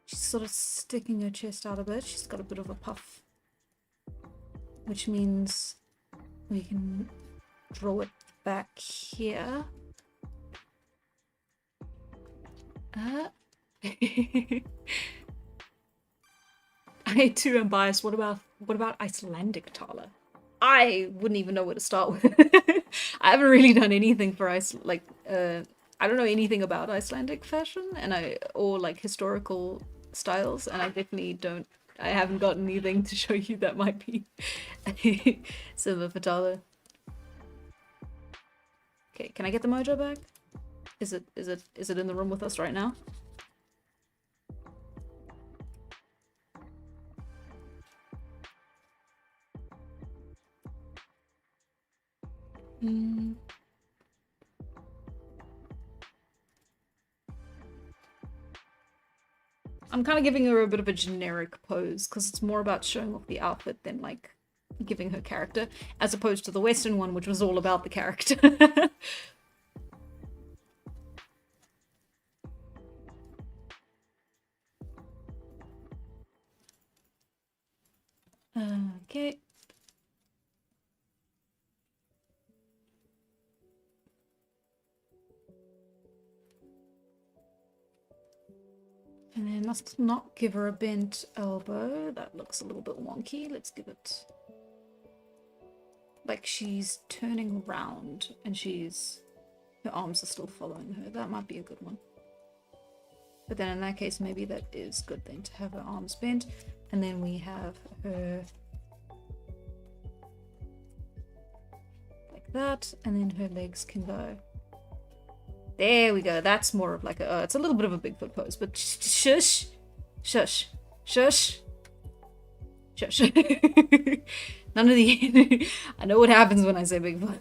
A: She's sort of sticking her chest out a bit. She's got a bit of a puff, which means we can draw it back here. I too am biased. What about Icelandic Tala? I wouldn't even know where to start with. I haven't really done anything for I don't know anything about Icelandic fashion or like historical styles, and I definitely don't. I haven't got anything to show you that might be similar for Tala. Okay, can I get the mojo back? Is it in the room with us right now? Mm. I'm kind of giving her a bit of a generic pose because it's more about showing off the outfit than like giving her character, as opposed to the Western one, which was all about the character. Okay. And then let's not give her a bent elbow. That looks a little bit wonky. Let's give it like she's turning around and her arms are still following her. That might be a good one. But then in that case, maybe that is good then to have her arms bent. And then we have her like that, and then her legs can go. There we go. That's more of like it's a little bit of a Bigfoot pose, but shush, shush, shush, shush. None of the. I know what happens when I say Bigfoot.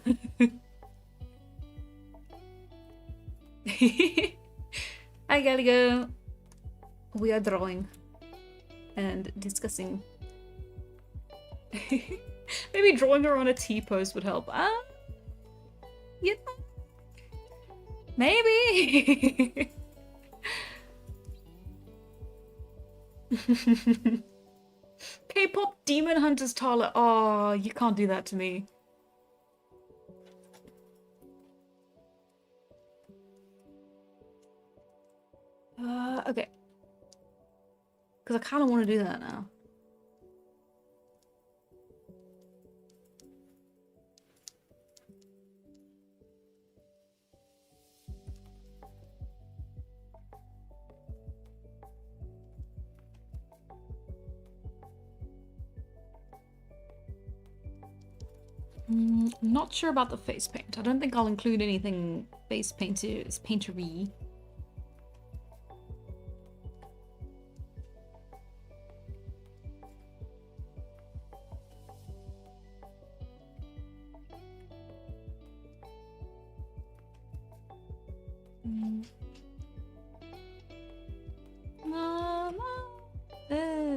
A: I gotta go. We are drawing and discussing. Maybe drawing her on a T-pose would help. Yeah. Maybe. K-pop Demon Hunters Tala. Oh, you can't do that to me. Okay. Because I kind of want to do that now. I'm not sure about the face paint. I don't think I'll include anything face paintery.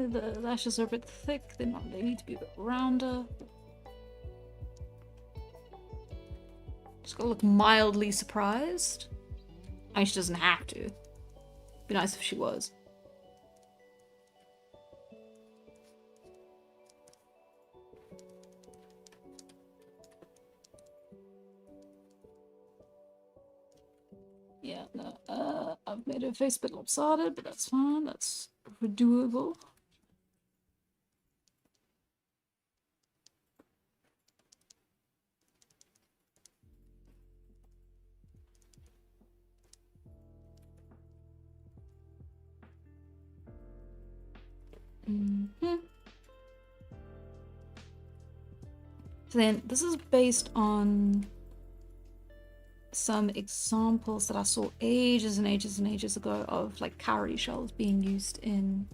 A: The lashes are a bit thick. They need to be a bit rounder. Just gotta look mildly surprised. I mean, she doesn't have to. Be nice if she was. Yeah, no, I've made her face a bit lopsided, but that's fine. That's doable. So then, this is based on some examples that I saw ages and ages and ages ago of like cowrie shells being used in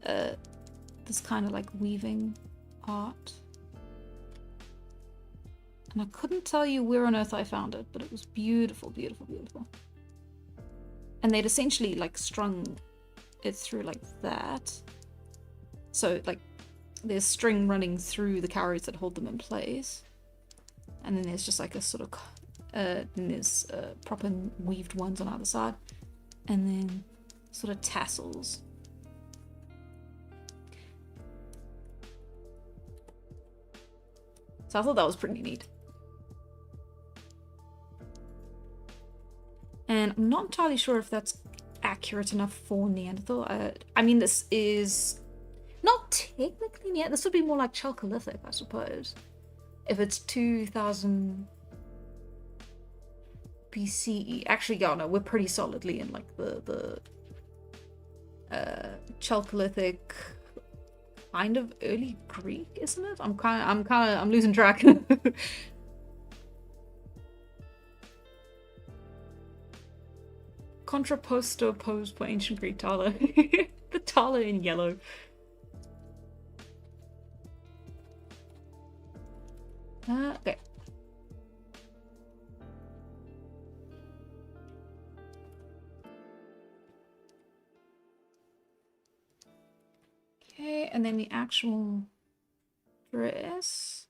A: this kind of like weaving art. And I couldn't tell you where on earth I found it, but it was beautiful, beautiful, beautiful. And they'd essentially like strung it through like that. So like there's string running through the cowries that hold them in place. And then there's just like a sort of, then there's proper weaved ones on either side. And then sort of tassels. So I thought that was pretty neat. And I'm not entirely sure if that's accurate enough for Neanderthal. I mean, this is not technically Neanderthal. This would be more like Chalcolithic, I suppose. If it's 2000 BCE. Actually, yeah, no, we're pretty solidly in like the Chalcolithic, kind of early Greek, isn't it? I'm losing track. Contrapposto opposed for ancient Greek Tala. The Tala in yellow. Okay. Okay, and then the actual dress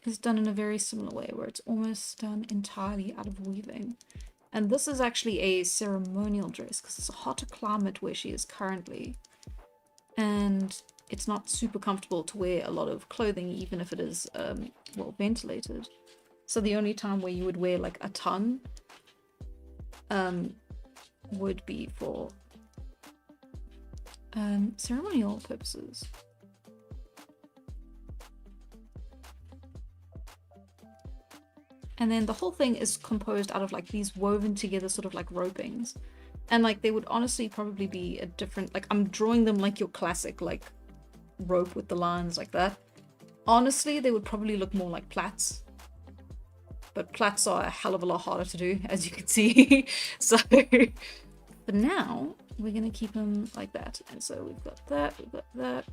A: is done in a very similar way, where it's almost done entirely out of weaving. And this is actually a ceremonial dress, because it's a hotter climate where she is currently. And it's not super comfortable to wear a lot of clothing, even if it is, well ventilated. So the only time where you would wear like a ton would be for ceremonial purposes. And then the whole thing is composed out of like these woven together sort of like ropings. And like they would honestly probably be a different, like I'm drawing them like your classic like rope with the lines like that. Honestly, they would probably look more like plaits. But plaits are a hell of a lot harder to do, as you can see. So, but now we're gonna keep them like that. And so we've got that, we've got that.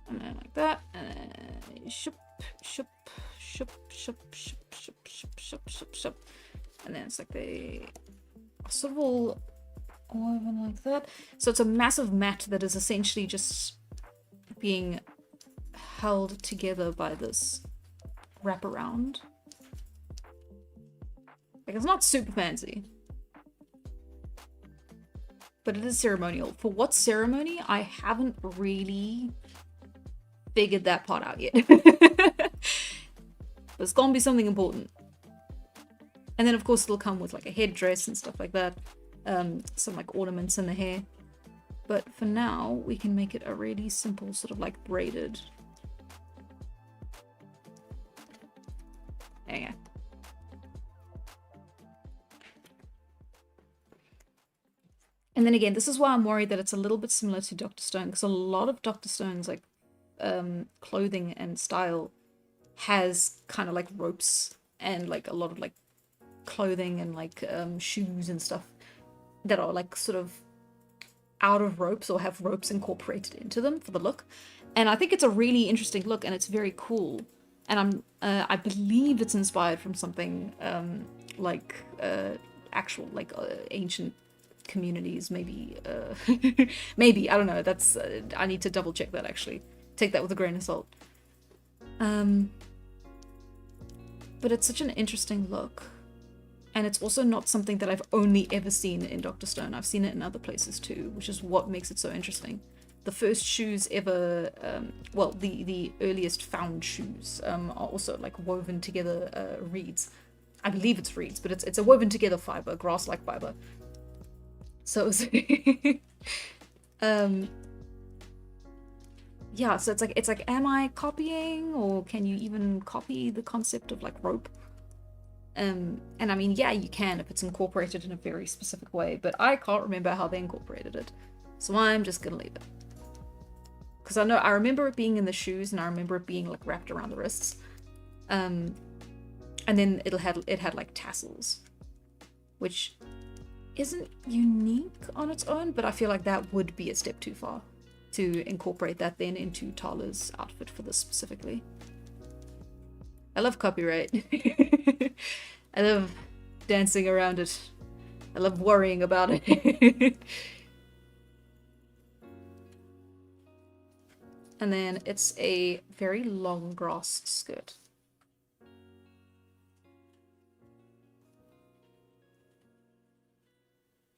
A: And then like that, and then shup, shup, shup, shup, shup, shup, shup, shup, shup, shup. And then it's like they are sort of all woven like that. So it's a massive mat that is essentially just being held together by this wraparound. Like, it's not super fancy, but it is ceremonial. For what ceremony, I haven't really figured that part out yet. But it's gonna be something important. And then of course it'll come with like a headdress and stuff like that. Some like ornaments in the hair. But for now, we can make it a really simple sort of like braided. There you go. And then again, this is why I'm worried that it's a little bit similar to Dr. Stone, because a lot of Dr. Stone's like clothing and style has kind of like ropes and like a lot of like clothing and like shoes and stuff that are like sort of out of ropes or have ropes incorporated into them for the look. And I think it's a really interesting look, and it's very cool. And I believe it's inspired from something like actual like ancient communities, maybe. Maybe, I don't know. That's I need to double check that actually. Take that with a grain of salt. But it's such an interesting look. And it's also not something that I've only ever seen in Dr. Stone. I've seen it in other places too, which is what makes it so interesting. The first shoes ever, well, the earliest found shoes are also like woven together reeds. I believe it's reeds, but it's a woven together fiber, grass-like fiber. So it's yeah, so it's like, am I copying, or can you even copy the concept of like rope? And I mean, yeah, you can if it's incorporated in a very specific way, but I can't remember how they incorporated it. So I'm just gonna leave it. Because I remember it being in the shoes, and I remember it being like wrapped around the wrists. And then it had like tassels, which isn't unique on its own, but I feel like that would be a step too far to incorporate that then into Tala's outfit for this specifically. I love copyright. I love dancing around it. I love worrying about it. And then it's a very long grass skirt.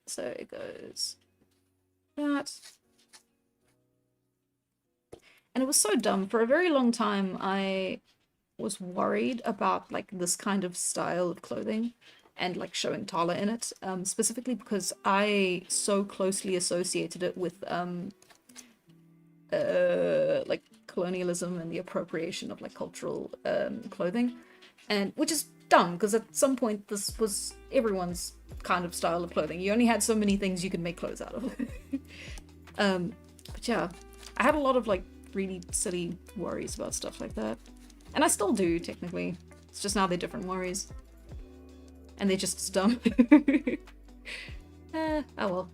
A: So it goes that. And it was so dumb. For a very long time, I was worried about like this kind of style of clothing and like showing Tala in it, specifically because I so closely associated it with like colonialism and the appropriation of like cultural clothing, and which is dumb because at some point this was everyone's kind of style of clothing. You only had so many things you could make clothes out of. But yeah, I had a lot of like really silly worries about stuff like that, and I still do technically. It's just now they're different worries, and they're just as dumb. Oh well.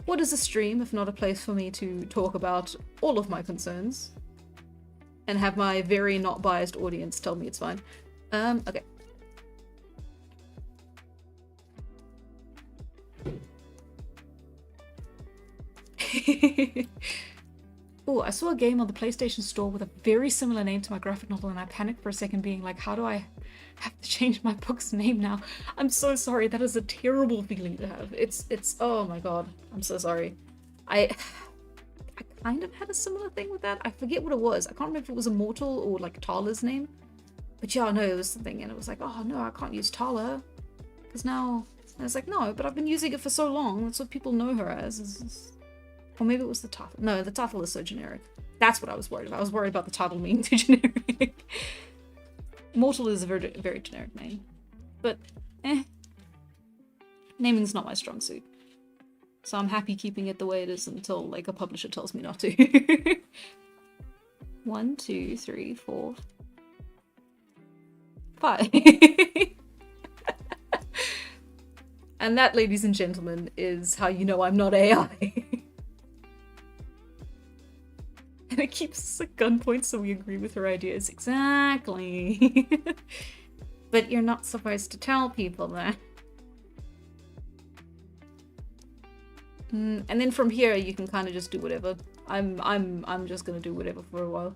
A: What is a stream if not a place for me to talk about all of my concerns and have my very not biased audience tell me it's fine? Okay. Oh, I saw a game on the PlayStation Store with a very similar name to my graphic novel, and I panicked for a second, being like, how do I have to change my book's name now? I'm so sorry. That is a terrible feeling to have. It's oh my god. I'm so sorry. I kind of had a similar thing with that. I forget what it was. I can't remember if it was Immortal or like Tala's name. But yeah, no, it was something, and it was like, oh no, I can't use Tala. Because now... And it's like, no, but I've been using it for so long. That's what people know her as. Or maybe it was the title. No, the title is so generic. That's what I was worried about. I was worried about the title being too generic. Mortal is a very, very generic name. But, naming's not my strong suit. So I'm happy keeping it the way it is until, like, a publisher tells me not to. 1, 2, 3, 4, 5. And that, ladies and gentlemen, is how you know I'm not AI. And it keeps us at gunpoint so we agree with her ideas. Exactly. But you're not supposed to tell people that. And then from here you can kind of just do whatever. I'm just gonna do whatever for a while.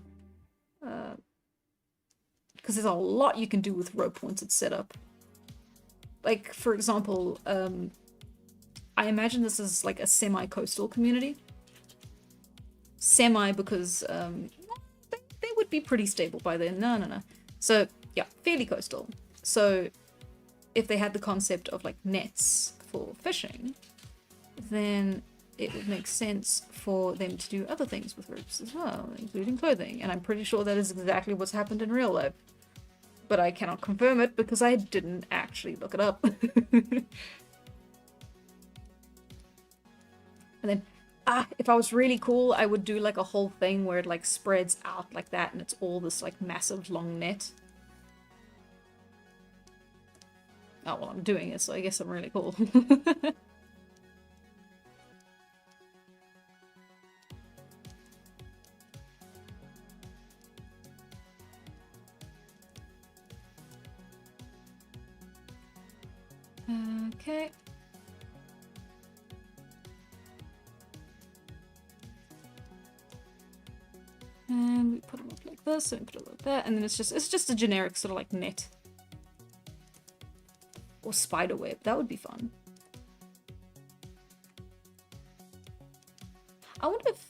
A: Because there's a lot you can do with rope once it's set up. Like, for example, I imagine this is like a semi-coastal community. Semi because they would be pretty stable by then. No. So yeah, fairly coastal. So if they had the concept of like nets for fishing, then it would make sense for them to do other things with ropes as well, including clothing. And I'm pretty sure that is exactly what's happened in real life. But I cannot confirm it because I didn't actually look it up. And then if I was really cool, I would do like a whole thing where it like spreads out like that and it's all this like massive long net. Oh, well, I'm doing it, so I guess I'm really cool. Okay. And we put them up like this, and put it like that, and then it's just a generic sort of like net. Or spider web, that would be fun. I wonder if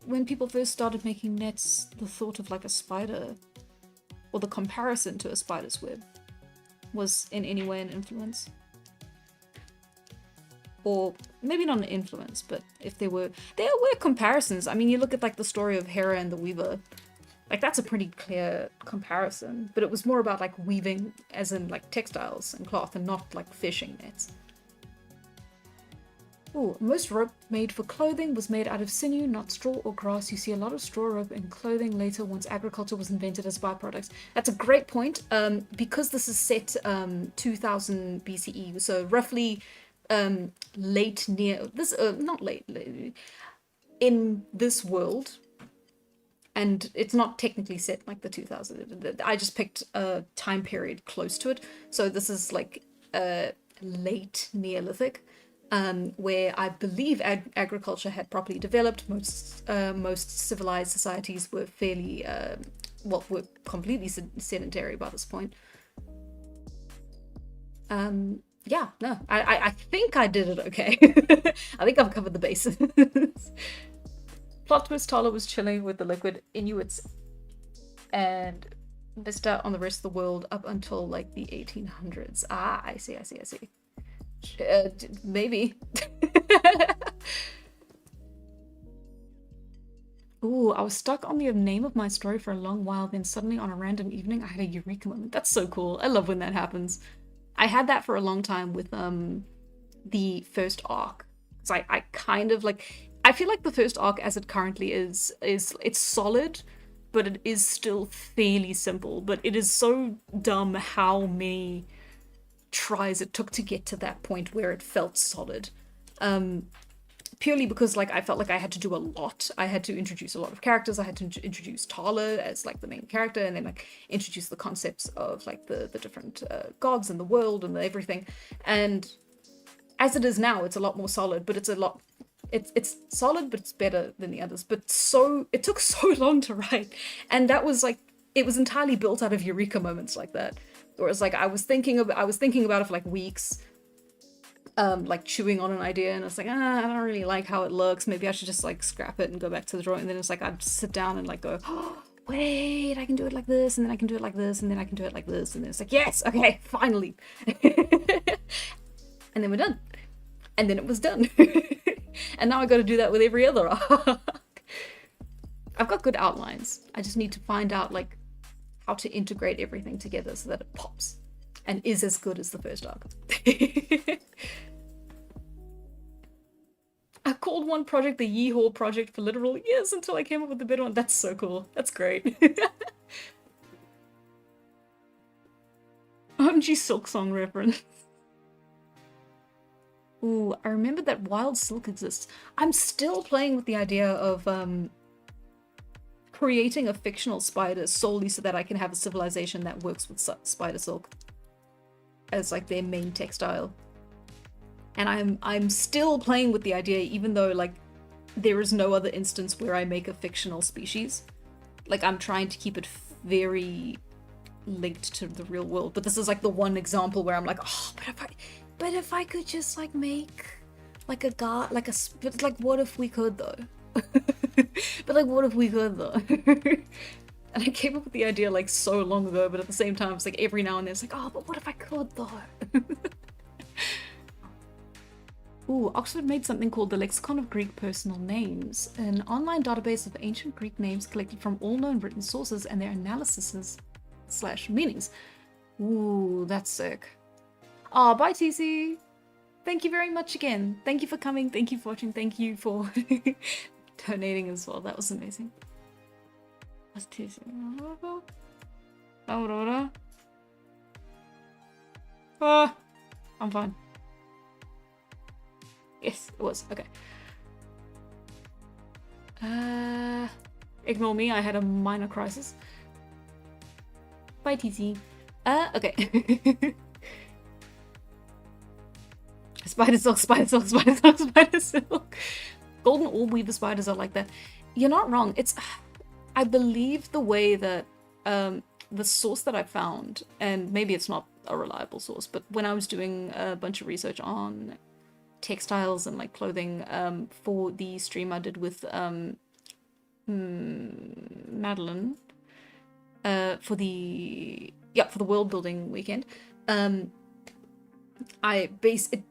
A: when people first started making nets, the thought of like a spider, or the comparison to a spider's web, was in any way an influence. Or maybe not an influence, but if there were comparisons. I mean, you look at like the story of Hera and the Weaver, like that's a pretty clear comparison, but it was more about like weaving as in like textiles and cloth and not like fishing nets. Ooh, most rope made for clothing was made out of sinew, not straw or grass. You see a lot of straw rope in clothing later once agriculture was invented as byproducts. That's a great point. Because this is set 2000 BCE, so roughly late near this not late in this world, and it's not technically set like the 2000. I just picked a time period close to it, so this is like late Neolithic, where I believe agriculture had properly developed. Most civilized societies were fairly were completely sedentary by this point. Yeah, no, I think I did it okay. I think I've covered the bases. Plot twist, Tala was chilling with the liquid Inuits and missed out on the rest of the world up until like the 1800s. Ah, I see. Maybe. Ooh, I was stuck on the name of my story for a long while, then suddenly on a random evening I had a eureka moment. That's so cool. I love when that happens. I had that for a long time with the first arc. So I kind of like, I feel like the first arc as it currently is it's solid, but it is still fairly simple. But it is so dumb how many tries it took to get to that point where it felt solid. Purely because like I felt like I had to do a lot. I had to introduce a lot of characters. I had to introduce Tala as like the main character, and then like introduce the concepts of like the different gods and the world and everything. And as it is now, it's a lot more solid, but it's solid, but it's better than the others. But it took so long to write, and that was like, it was entirely built out of eureka moments like that. Whereas like I was thinking about it for like weeks. Like chewing on an idea, and it's like, I don't really like how it looks. Maybe I should just like scrap it and go back to the drawing. And then it's like I'd sit down and like go, oh, wait, I can do it like this, and then I can do it like this, and then I can do it like this, and then it's like, yes, okay, finally. And then we're done. And then it was done. And now I got to do that with every other arc. I've got good outlines. I just need to find out like how to integrate everything together so that it pops and is as good as the first arc. I called one project the Yeehaw project for literal years until I came up with the better one. That's so cool. That's great. OMG Silk Song reference. Ooh, I remember that Wild Silk exists. I'm still playing with the idea of creating a fictional spider solely so that I can have a civilization that works with spider silk as like their main textile. And I'm still playing with the idea, even though like there is no other instance where I make a fictional species. Like I'm trying to keep it very linked to the real world. But this is like the one example where I'm like, oh, but if I could just like make like a god, like but like what if we could though? But like what if we could though? And I came up with the idea like so long ago, but at the same time it's like every now and then it's like, oh, but what if I could though? Ooh, Oxford made something called the Lexicon of Greek Personal Names, an online database of ancient Greek names collected from all known written sources and their analyses / meanings. Ooh, that's sick. Ah, bye TC! Thank you very much again. Thank you for coming, thank you for watching, thank you for donating as well. That was amazing. What's TC? I'm fine. Yes, it was. Okay. Ignore me, I had a minor crisis. Bye, TC. Okay. Spider silk, spider silk, spider silk, spider silk. Golden orb weaver spiders are like that. You're not wrong. It's... I believe the way that... the source that I found, and maybe it's not a reliable source, but when I was doing a bunch of research on textiles and like clothing for the stream I did with Madeline for the world building weekend, it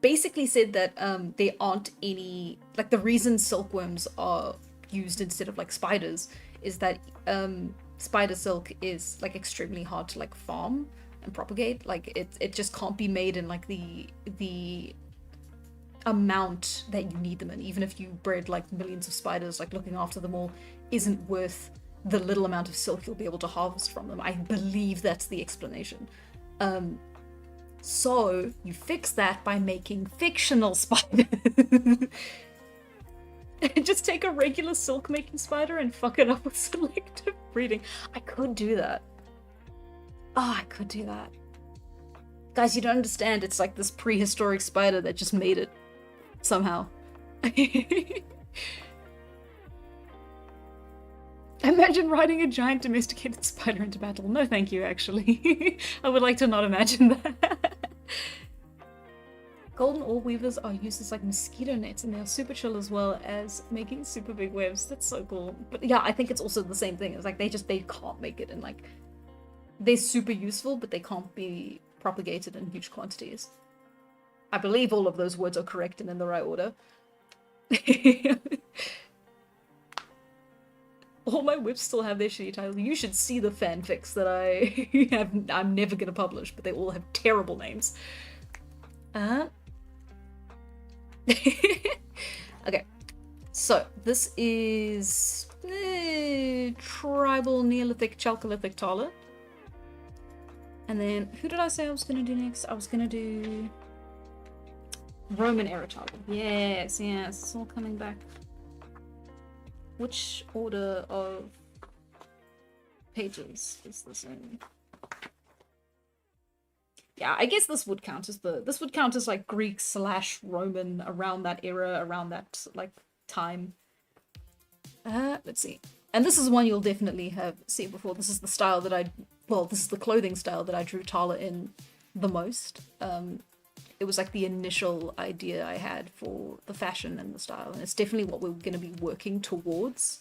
A: basically said that there aren't any, like, the reason silkworms are used instead of like spiders is that spider silk is like extremely hard to like farm and propagate. Like it just can't be made in like the amount that you need them in. Even if you bred like millions of spiders, like looking after them all isn't worth the little amount of silk you'll be able to harvest from them. I believe that's the explanation. So you fix that by making fictional spiders. Just take a regular silk making spider and fuck it up with selective breeding. I could do that. Oh, I could do that. Guys, you don't understand. It's like this prehistoric spider that just made it somehow. Imagine riding a giant domesticated spider into battle. No thank you, actually. I would like to not imagine that. Golden orb weavers are used as like mosquito nets, and they are super chill as well as making super big webs. That's so cool. But yeah, I think it's also the same thing. It's like they can't make it in like, they're super useful, but they can't be propagated in huge quantities. I believe all of those words are correct and in the right order. All my whips still have their shitty titles. You should see the fanfics that I'm never gonna publish, but they all have terrible names. Okay, so this is tribal Neolithic Chalcolithic Tala. And then who did I say I was gonna do next? I was gonna do Roman era Tala. Yes, it's all coming back. Which order of pages is this in? Yeah, I guess this would count as like Greek / Roman, around that era, around that like time. Let's see. And this is one you'll definitely have seen before. This is the style that this is the clothing style that I drew Tala in the most. It was like the initial idea I had for the fashion and the style, and it's definitely what we're going to be working towards.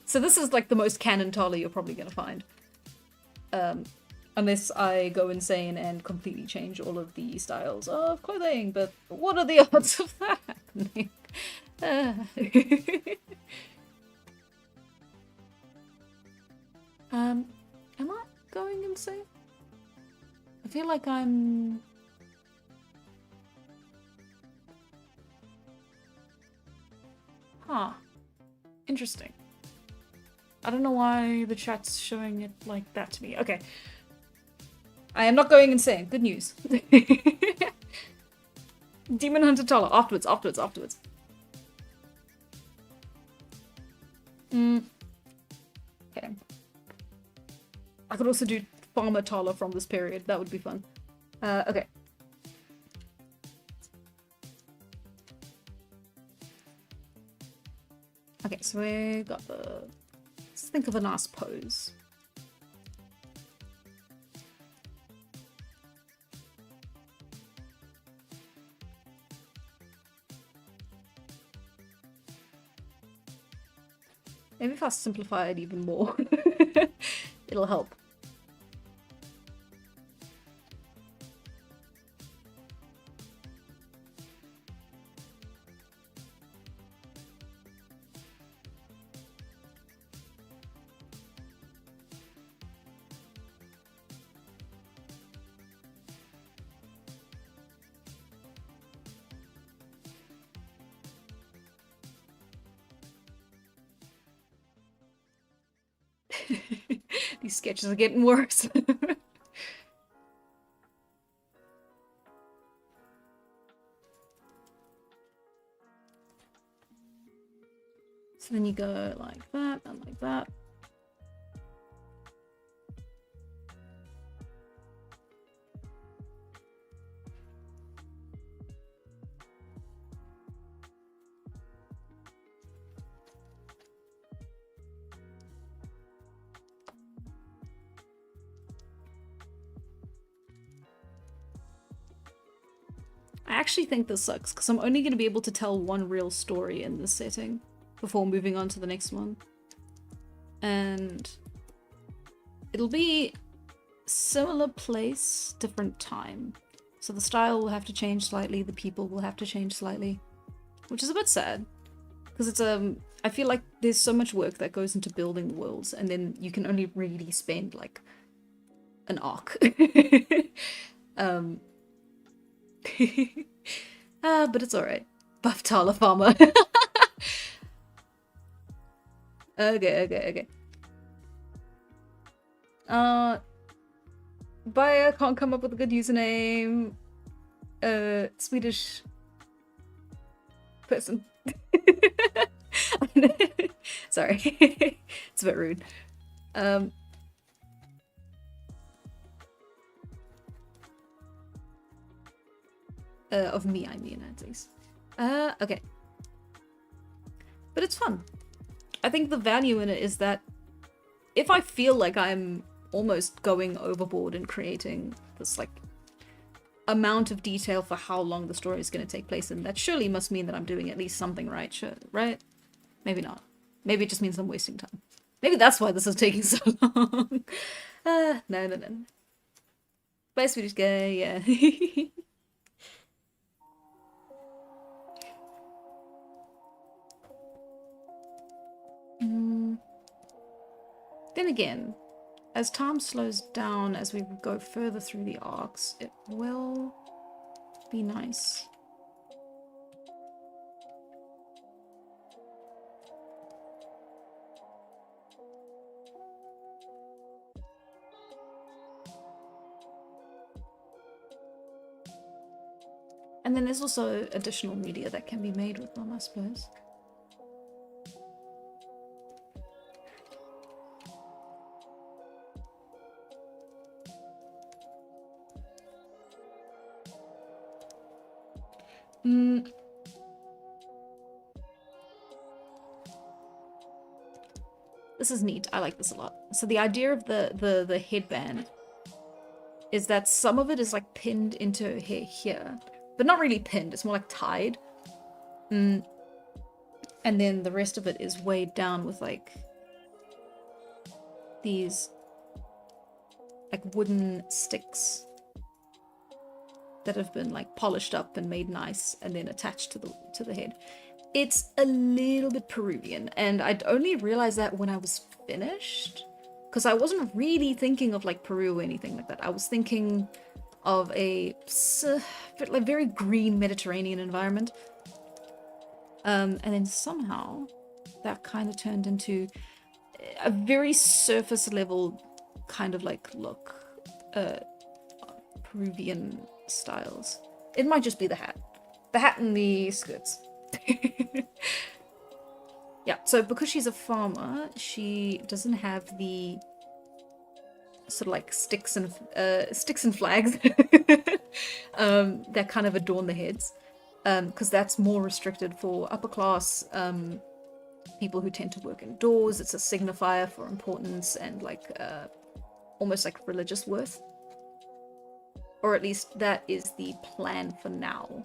A: So this is like the most canon Tala you're probably going to find. Unless I go insane and completely change all of the styles of clothing, but what are the odds of that happening? Am I going insane? I feel like I'm... Huh. Interesting. I don't know why the chat's showing it like that to me. Okay. I am not going insane. Good news. Demon Hunter Tala. Afterwards. Okay. I could also do Farmer Tala from this period. That would be fun. Okay. Okay, so we got the... Let's think of a nice pose. Maybe if I simplify it even more, it'll help. These sketches are getting worse. So then you go like that and like that. I actually think this sucks because I'm only going to be able to tell one real story in this setting before moving on to the next one. And it'll be similar place, different time. So the style will have to change slightly, the people will have to change slightly, which is a bit sad because it's I feel like there's so much work that goes into building the worlds, and then you can only really spend like an arc. But it's alright. Buff Tala Farmer. Okay. Bye, I can't come up with a good username. Swedish person. Sorry. It's a bit rude. Of me, I mean, at least. Okay. But it's fun. I think the value in it is that if I feel like I'm almost going overboard and creating this, like, amount of detail for how long the story is going to take place in. That surely must mean that I'm doing at least something right, sure, right? Maybe not. Maybe it just means I'm wasting time. Maybe that's why this is taking so long. No. Bye, Swedish guy, yeah. Then again, as time slows down, as we go further through the arcs, it will be nice. And then there's also additional media that can be made with them, I suppose. This is neat. I like this a lot. So the idea of the headband is that some of it is like pinned into her hair here, but not really pinned. It's more like tied. And then the rest of it is weighed down with like these like wooden sticks that have been like polished up and made nice and then attached to the head. It's a little bit Peruvian, and I'd only realized that when I was finished, because I wasn't really thinking of like Peru or anything like that. I was thinking of a like very green Mediterranean environment, and then somehow that kind of turned into a very surface level kind of like look, Peruvian styles. It might just be the hat and the skirts. Yeah, so because she's a farmer, she doesn't have the sort of like sticks and flags that kind of adorn the heads, because that's more restricted for upper class people who tend to work indoors. It's a signifier for importance and like almost like religious worth, or at least that is the plan for now.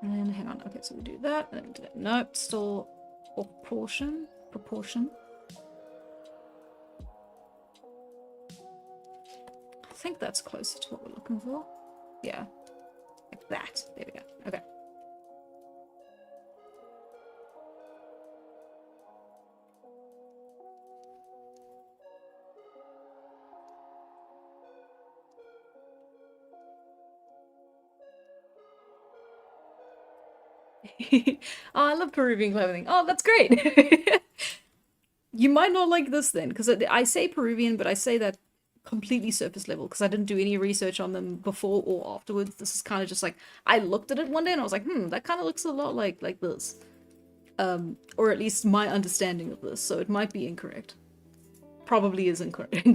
A: And hang on, okay, so we do that, and then nope, still proportion. I think that's closer to what we're looking for. Yeah, like that. There we go. Okay. Oh, I love Peruvian clothing. Oh, that's great. You might not like this then, because I say Peruvian, but I say that completely surface level because I didn't do any research on them before or afterwards. This is kind of just like I looked at it one day and I was like, that kind of looks a lot like this, or at least my understanding of this. So it might be incorrect. Probably is incorrect.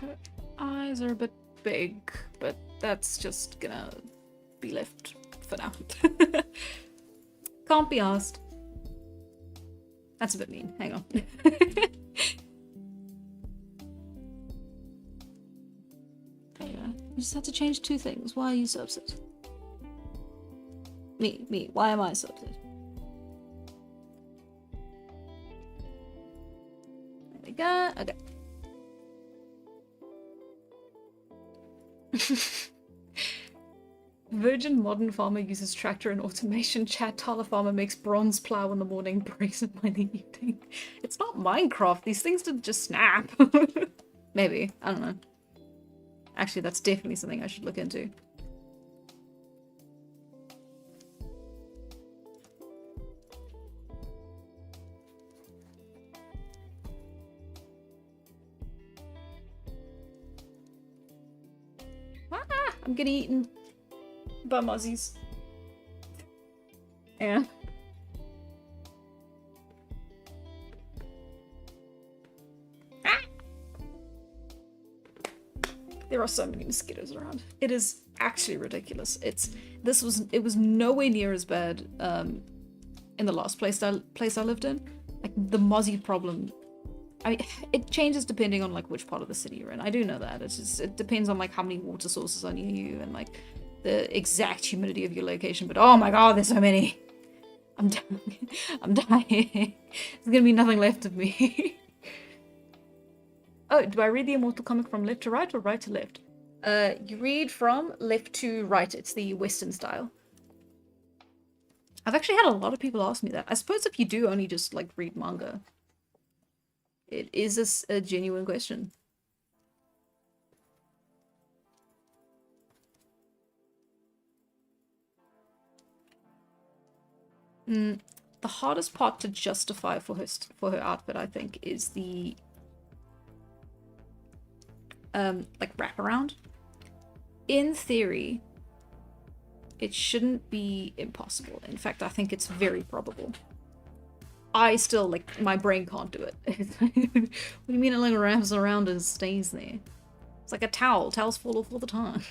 A: Her eyes are a bit big, but that's just gonna be left for now. Can't be asked. That's a bit mean. Hang on. There you go. You just had to change 2 things. Why are you so upset? Me. Why am I so upset? There we go. Okay. Virgin modern farmer uses tractor and automation. Chat Tala farmer makes bronze plow in the morning, breaks it by the evening. It's not Minecraft. These things didn't just snap. Maybe. I don't know. Actually, that's definitely something I should look into. Ah, I'm getting eaten by muzzies. Yeah. Ah! There are so many mosquitoes around. It is actually ridiculous. It was nowhere near as bad in the last place I lived in. Like the mozzie problem, I mean, it changes depending on like which part of the city you're in. I do know that. It depends on like how many water sources are near you and like the exact humidity of your location. But oh my god, there's so many. I'm dying. I'm dying. There's gonna be nothing left of me. Oh, do I read the Immortal comic from left to right or right to left? You read from left to right. It's the Western style. I've actually had a lot of people ask me that. I suppose if you do only just like read manga, it is a genuine question. The hardest part to justify for her outfit, I think, is the like wraparound. In theory, it shouldn't be impossible. In fact, I think it's very probable. I still, like, my brain can't do it. What do you mean it like wraps around and stays there? It's like a towel. Towels fall off all the time.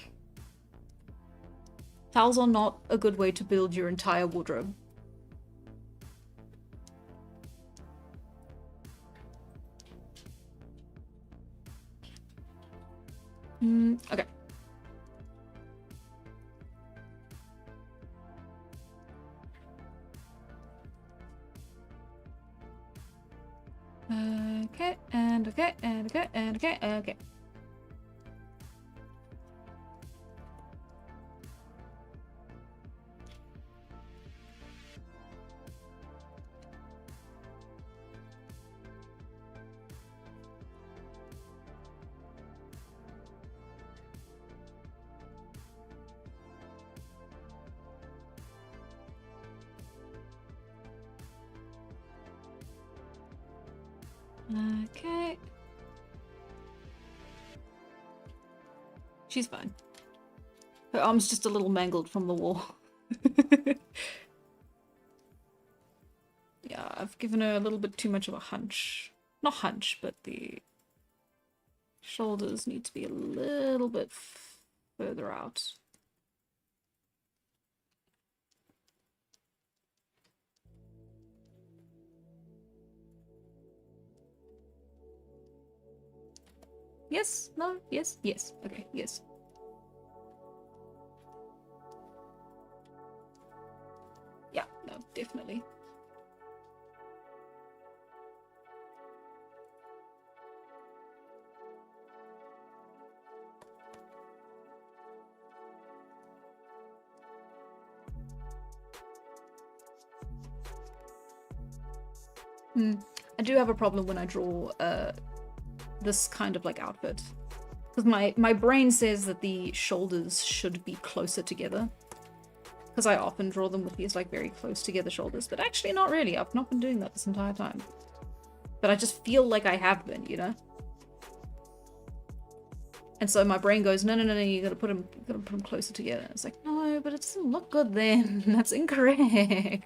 A: Towels are not a good way to build your entire wardrobe. Okay. Okay, and okay, and okay, and okay, and okay. Okay. She's fine. Her arm's just a little mangled from the war. Yeah, I've given her a little bit too much of a hunch. Not hunch, but the shoulders need to be a little bit further out. Yes? No? Yes? Yes. Okay, yes. Yeah, no, definitely. I do have a problem when I draw this kind of like outfit. Because my brain says that the shoulders should be closer together. Because I often draw them with these like very close together shoulders. But actually not really. I've not been doing that this entire time. But I just feel like I have been, you know? And so my brain goes, no, you gotta put them closer together. And it's like, no, but it doesn't look good then. That's incorrect.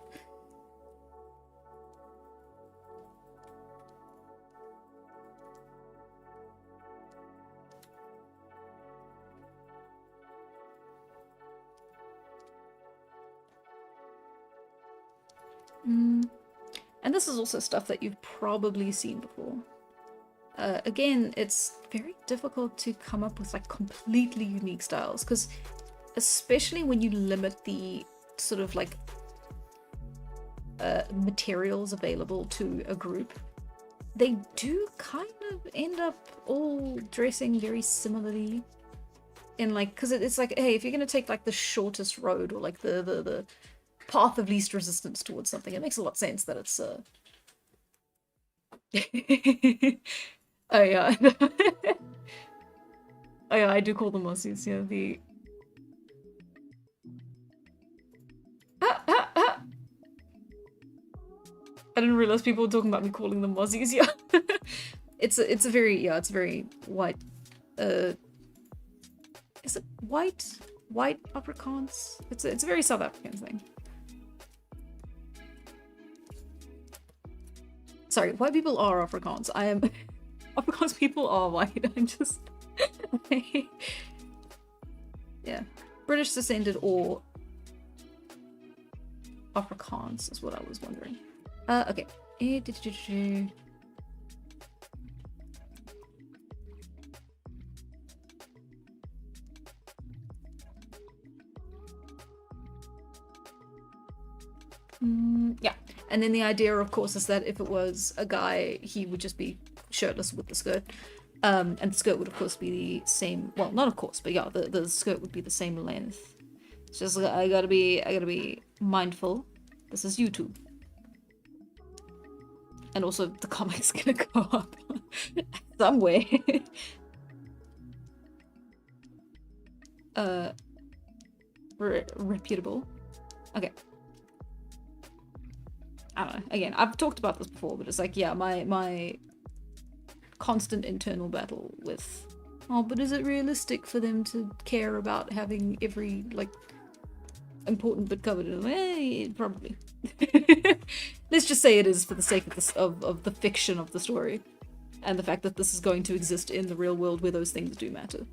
A: And this is also stuff that you've probably seen before. Again, it's very difficult to come up with like completely unique styles, because especially when you limit the sort of like materials available to a group, they do kind of end up all dressing very similarly. in like, because it's like, hey, if you're gonna take like the shortest road or like the path of least resistance towards something, it makes a lot of sense that it's oh yeah. Oh yeah, I do call them Aussies, yeah, the I didn't realize people were talking about me calling them Aussies, yeah. It's a very, yeah, it's very white, is it white? White Afrikaans? It's a very South African thing. Sorry, white people are Afrikaans. I am Afrikaans people are white. I'm just yeah. British descended or Afrikaans is what I was wondering. Okay. Yeah, and then the idea, of course, is that if it was a guy, he would just be shirtless with the skirt, and the skirt would, of course, be the same. Well, not of course, but yeah, the skirt would be the same length. It's just I gotta be mindful. This is YouTube, and also the comic's gonna go up somewhere. Reputable. Okay. I don't know. Again, I've talked about this before, but it's like, yeah, my constant internal battle with, oh, but is it realistic for them to care about having every, like, important bit covered? Probably. Let's just say it is for the sake of this, of the fiction of the story, and the fact that this is going to exist in the real world where those things do matter.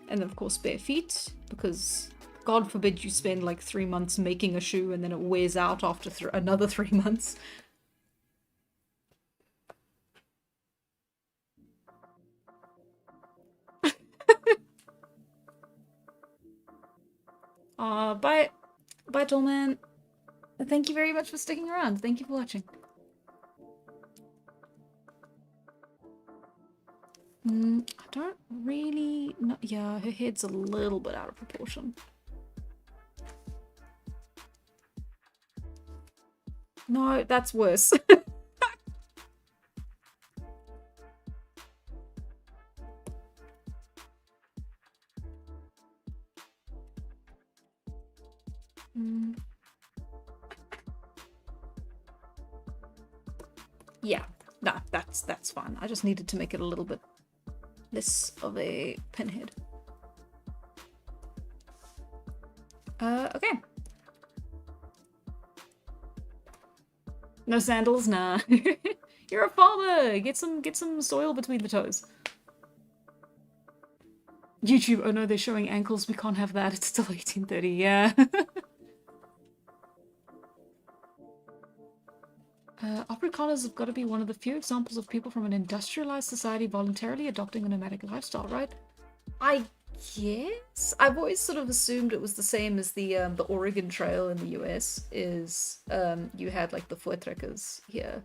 A: And then, of course, bare feet, because God forbid you spend like 3 months making a shoe and then it wears out after another 3 months. Bye, Tollman. Thank you very much for sticking around. Thank you for watching. I don't really know. Yeah, her head's a little bit out of proportion. No, that's worse. Yeah, no, that's fine. I just needed to make it a little bit less of a pinhead. Okay. No sandals, nah. You're a farmer. Get some soil between the toes. YouTube, oh no, they're showing ankles. We can't have that. It's still 1830. Yeah. Afrikaners have got to be one of the few examples of people from an industrialized society voluntarily adopting a nomadic lifestyle, right? I guess. I've always sort of assumed it was the same as the Oregon Trail in the US. Is you had like the Voortrekkers here.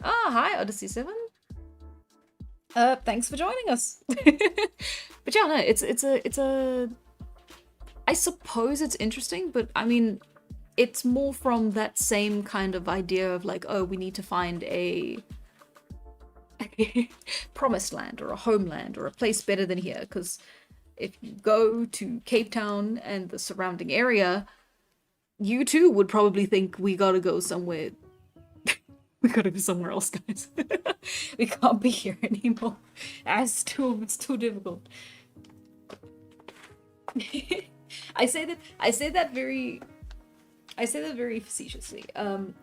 A: Hi, Odyssey 7. Thanks for joining us. But yeah, no, it's a. I suppose it's interesting, but I mean, it's more from that same kind of idea of like, oh, we need to find a promised land or a homeland or a place better than here. Because if you go to Cape Town and the surrounding area, you too would probably think we gotta go somewhere. We gotta go somewhere else, guys. We can't be here anymore. It's too difficult. I say that very facetiously.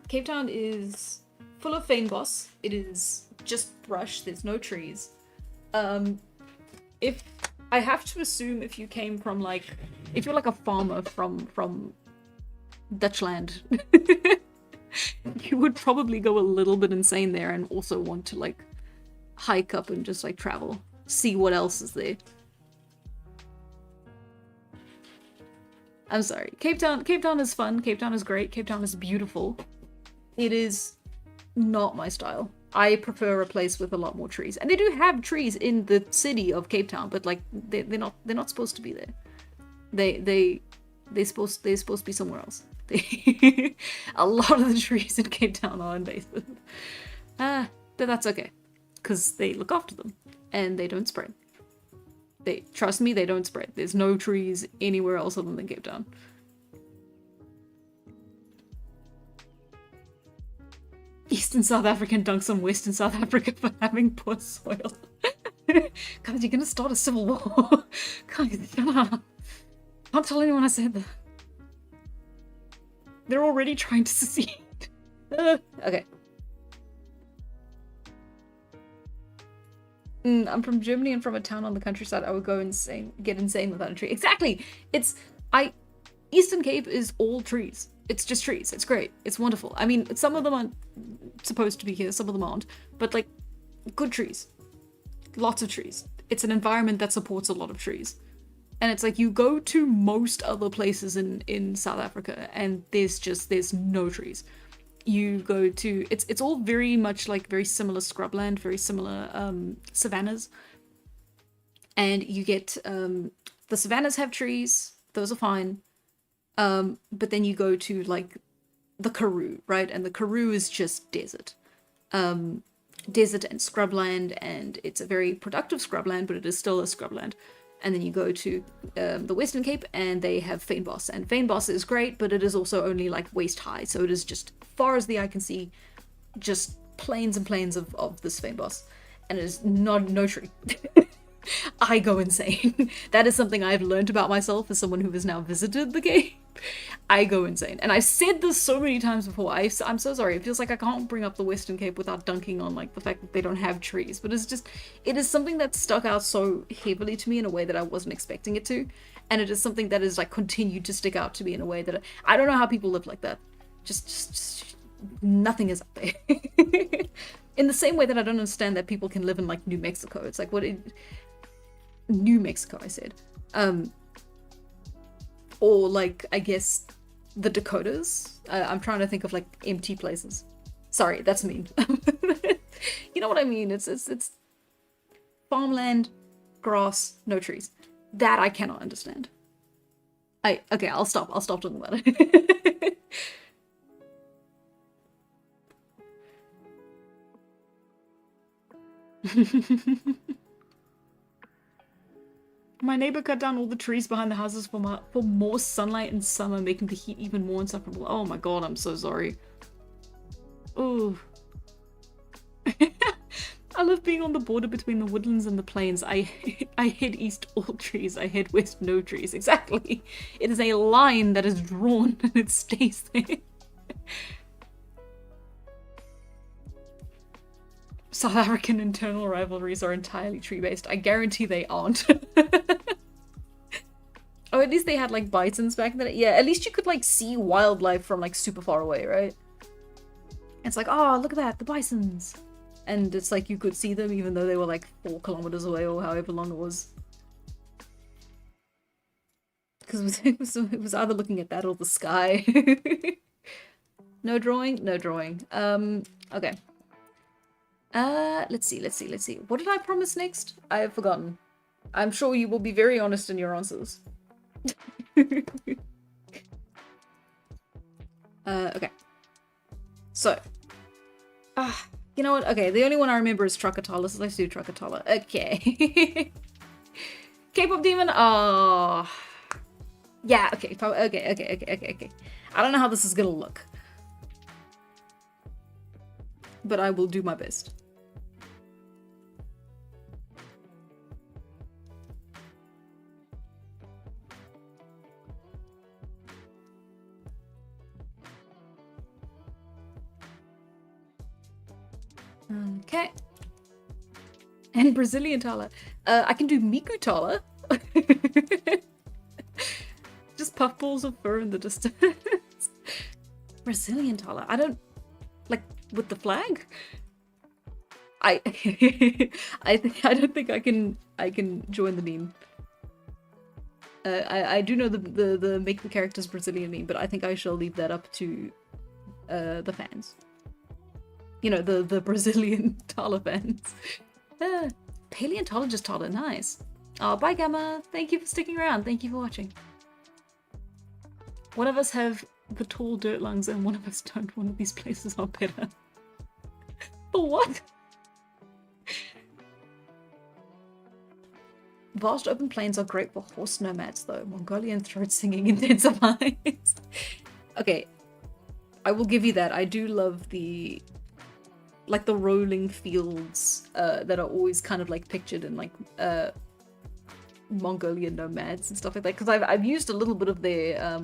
A: Cape Town is full of fynbos. It is just brush. There's no trees. If I have to assume, if you came from like, if you're like a farmer from Dutchland, you would probably go a little bit insane there, and also want to like hike up and just like travel, see what else is there. I'm sorry. Cape Town is fun. Cape Town is great. Cape Town is beautiful. It is not my style. I prefer a place with a lot more trees, and they do have trees in the city of Cape Town, but like they're not supposed to be there. They're supposed to be somewhere else. A lot of the trees in Cape Town are invasive. But that's okay, because they look after them and they don't spread. They trust me, they don't spread. There's no trees anywhere else other than Cape Town. Eastern South African dunks on Western South Africa for having poor soil. Guys, you're gonna start a civil war. Guys, can't tell anyone I said that. They're already trying to secede. Okay. I'm from Germany and from a town on the countryside. I would go insane, get insane without a tree. Exactly. Eastern Cape is all trees. It's just trees. It's great. It's wonderful. I mean, some of them aren't supposed to be here. Some of them aren't. But like, good trees. Lots of trees. It's an environment that supports a lot of trees. And it's like, you go to most other places in South Africa and there's no trees. You go to, it's all very much like very similar scrubland, very similar savannas. And you get, the savannas have trees. Those are fine. But then you go to like the Karoo, right? And the Karoo is just desert. Desert and scrubland, and it's a very productive scrubland, but it is still a scrubland. And then you go to the Western Cape and they have fynbos. And fynbos is great, but it is also only like waist high. So it is just, far as the eye can see, just plains and plains of this fynbos. And it is no tree. I go insane. That is something I've learned about myself as someone who has now visited the Cape. I go insane. And I've said this so many times before. I'm so sorry. It feels like I can't bring up the Western Cape without dunking on like the fact that they don't have trees. But it is something that stuck out so heavily to me in a way that I wasn't expecting it to. And it is something that is like continued to stick out to me in a way that I don't know how people live like that. Just nothing is up there. In the same way that I don't understand that people can live in like New Mexico. It's like, New Mexico, I said. Or like, I guess, the Dakotas. I'm trying to think of like empty places. Sorry, that's mean. You know what I mean? It's farmland, grass, no trees. That I cannot understand. Okay, I'll stop talking about it. My neighbor cut down all the trees behind the houses for more sunlight in summer, making the heat even more insufferable. Oh my god, I'm so sorry. Ooh. I love being on the border between the woodlands and the plains. I head east, all trees. I head west, no trees. Exactly. It is a line that is drawn and it stays there. South African internal rivalries are entirely tree-based. I guarantee they aren't. Oh, at least they had like bisons back then. Yeah, at least you could like see wildlife from like super far away, right? It's like, oh, look at that, the bisons. And it's like you could see them even though they were like 4 kilometers away or however long it was. Because it was either looking at that or the sky. No drawing? No drawing. Okay. Let's see. What did I promise next? I have forgotten. I'm sure you will be very honest in your answers. Okay. So. You know what? Okay, the only one I remember is Truckatala, so let's do Truckatala. Okay. K-pop demon? Oh. Yeah, okay. Okay. I don't know how this is gonna look. But I will do my best. Okay. And Brazilian Tala. I can do Miku Tala. Just puffballs of fur in the distance. Brazilian Tala. I don't... Like, with the flag? I don't think I can join the meme. I do know the make the characters Brazilian meme, but I think I shall leave that up to the fans. You know, the Brazilian Tala fans. Paleontologist Tala, nice. Oh, bye Gamma. Thank you for sticking around. Thank you for watching. One of us have the tall dirt lungs and one of us don't. One of these places are better. For what? Vast open plains are great for horse nomads though. Mongolian throat singing intensifies. Okay, I will give you that. I do love the like the rolling fields that are always kind of like pictured in like Mongolian nomads and stuff like that, because I've used a little bit of their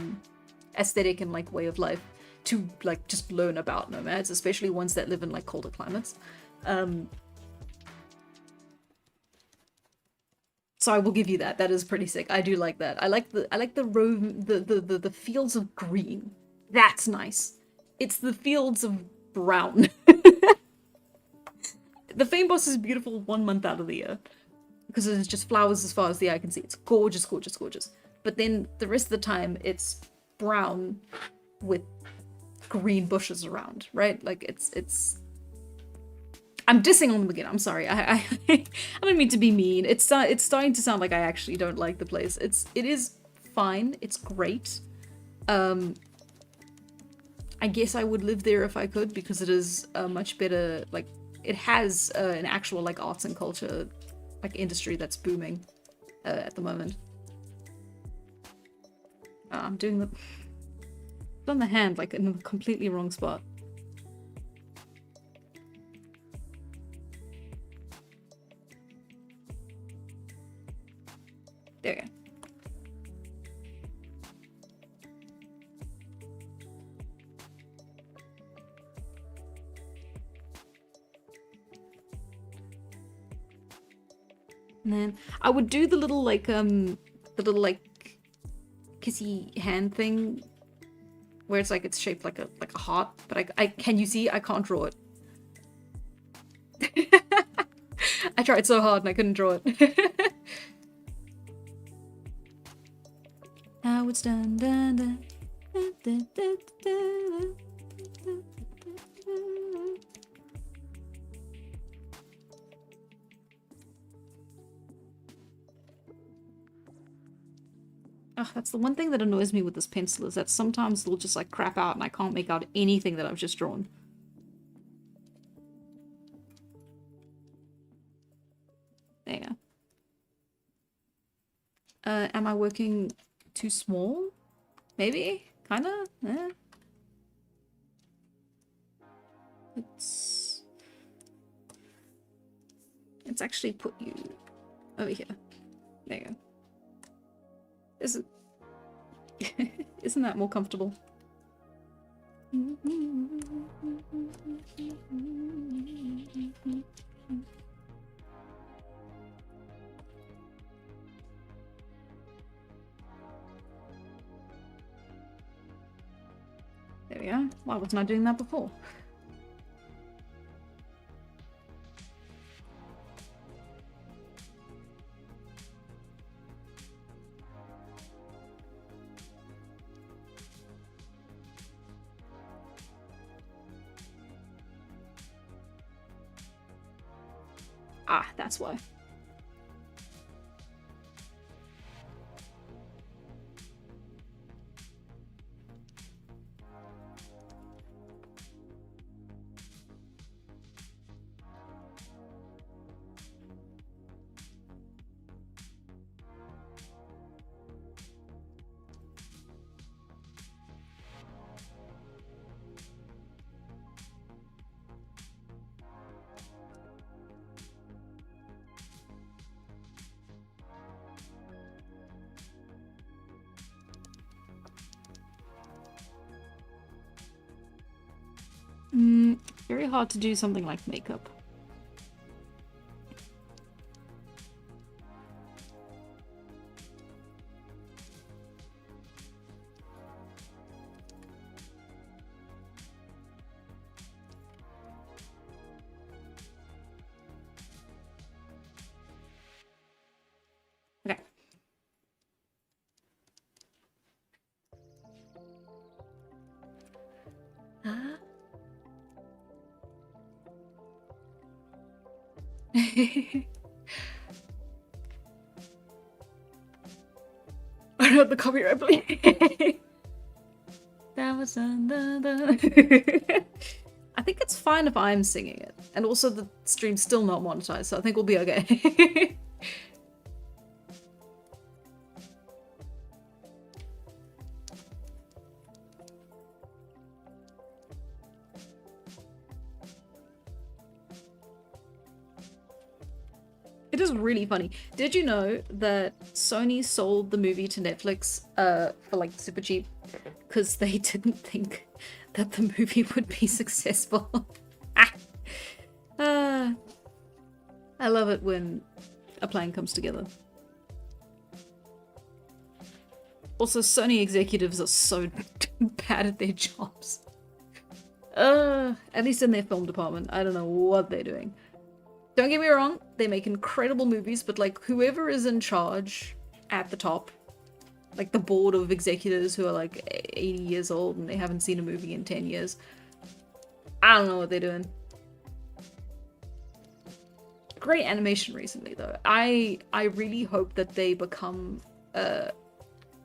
A: aesthetic and like way of life to like just learn about nomads, especially ones that live in like colder climates. So I will give you that. That is pretty sick. I do like that. I like the fields of green. That's nice. It's the fields of brown. The Fameboss is beautiful 1 month out of the year because it is just flowers as far as the eye can see. It's gorgeous, gorgeous, gorgeous. But then the rest of the time, it's brown with green bushes around, right? Like it's. I'm dissing on them again. I'm sorry. I don't mean to be mean. It's starting to sound like I actually don't like the place. It is fine. It's great. I guess I would live there if I could because it is a much better, like, it has an actual like arts and culture like industry that's booming at the moment. I'm doing the hand like in the completely wrong spot. There we go. And then I would do the little like kissy hand thing where it's like it's shaped like a heart, but I can you see I can't draw it. I tried so hard and I couldn't draw it. Now it's done, done, done. Ugh, that's the one thing that annoys me with this pencil is that sometimes it'll just like crap out and I can't make out anything that I've just drawn. There you go. Am I working too small? Maybe? Kinda? Eh. Let's actually put you over here. There you go. Isn't that more comfortable? There we go. Why wasn't I doing that before? Ah, that's why. Very hard to do something like makeup. Okay. I heard the copyright play. That was I think it's fine if I'm singing it. And also the stream's still not monetized, so I think we'll be okay. It is really funny. Did you know that Sony sold the movie to Netflix for like super cheap because they didn't think that the movie would be successful? I love it when a plan comes together. Also, Sony executives are so bad at their jobs. At least in their film department. I don't know what they're doing. Don't get me wrong, they make incredible movies, but like whoever is in charge at the top, like the board of executives who are like 80 years old and they haven't seen a movie in 10 years, I don't know what they're doing. Great animation recently though. I really hope that they become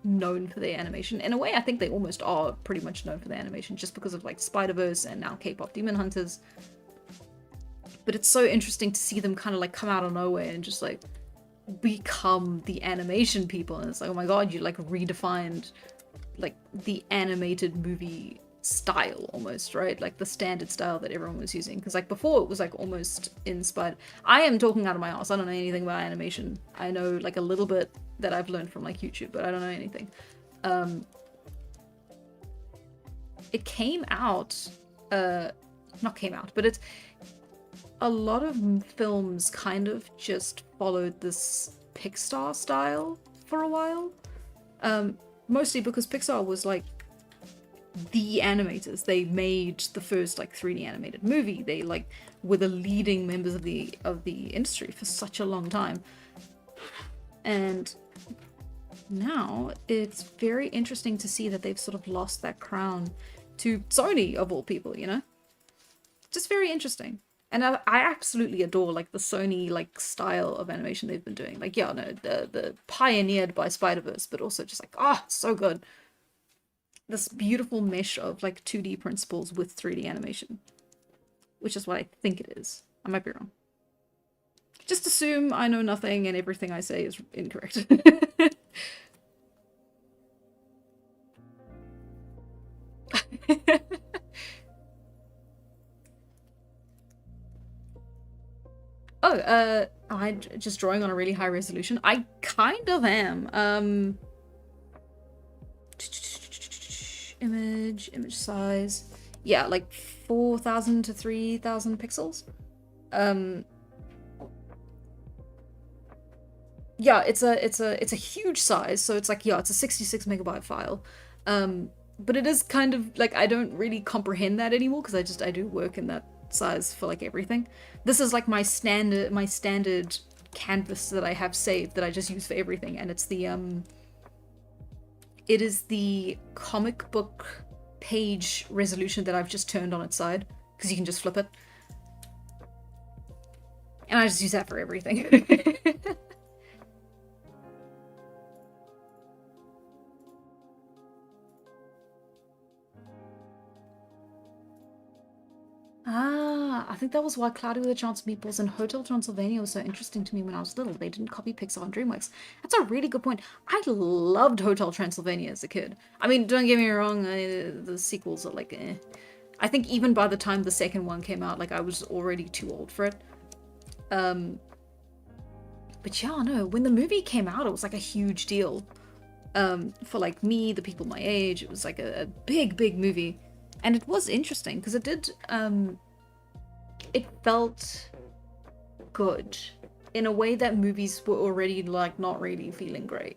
A: known for their animation. In a way, I think they almost are pretty much known for their animation just because of like Spider-Verse and now K-pop Demon Hunters. But it's so interesting to see them kind of like come out of nowhere and just like become the animation people. And it's like, oh my god, you like redefined like the animated movie style almost, right? Like the standard style that everyone was using. Because like before it was like almost inspired. I am talking out of my ass. I don't know anything about animation. I know like a little bit that I've learned from like YouTube, but I don't know anything. It came out, not came out, but it's a lot of films kind of just followed this Pixar style for a while. Mostly because Pixar was like the animators. They made the first like 3D animated movie. They like were the leading members of the industry for such a long time. And now it's very interesting to see that they've sort of lost that crown to Sony of all people, you know? Just very interesting. And I absolutely adore like the Sony like style of animation they've been doing. Like, yeah, no, the pioneered by Spider-Verse, but also just like, so good. This beautiful mesh of like 2D principles with 3D animation, which is what I think it is. I might be wrong. Just assume I know nothing and everything I say is incorrect. I just drawing on a really high resolution. I kind of am. Image size. Yeah, like 4,000 to 3,000 pixels. Yeah, it's a huge size, so it's like, yeah, it's a 66 megabyte file. But it is kind of like, I don't really comprehend that anymore because I do work in that size for like everything. This is like my standard canvas that I have saved that I just use for everything, and it's the it is the comic book page resolution that I've just turned on its side because you can just flip it, and I just use that for everything. I think that was why Cloudy with a Chance of Meatballs and Hotel Transylvania was so interesting to me when I was little. They didn't copy Pixar and DreamWorks. That's a really good point. I loved Hotel Transylvania as a kid. I mean, don't get me wrong, the sequels are like, eh. I think even by the time the second one came out, like I was already too old for it. But yeah, no, when the movie came out, it was like a huge deal. For like me, the people my age, it was like a big movie. And it was interesting because it did, it felt good in a way that movies were already like not really feeling great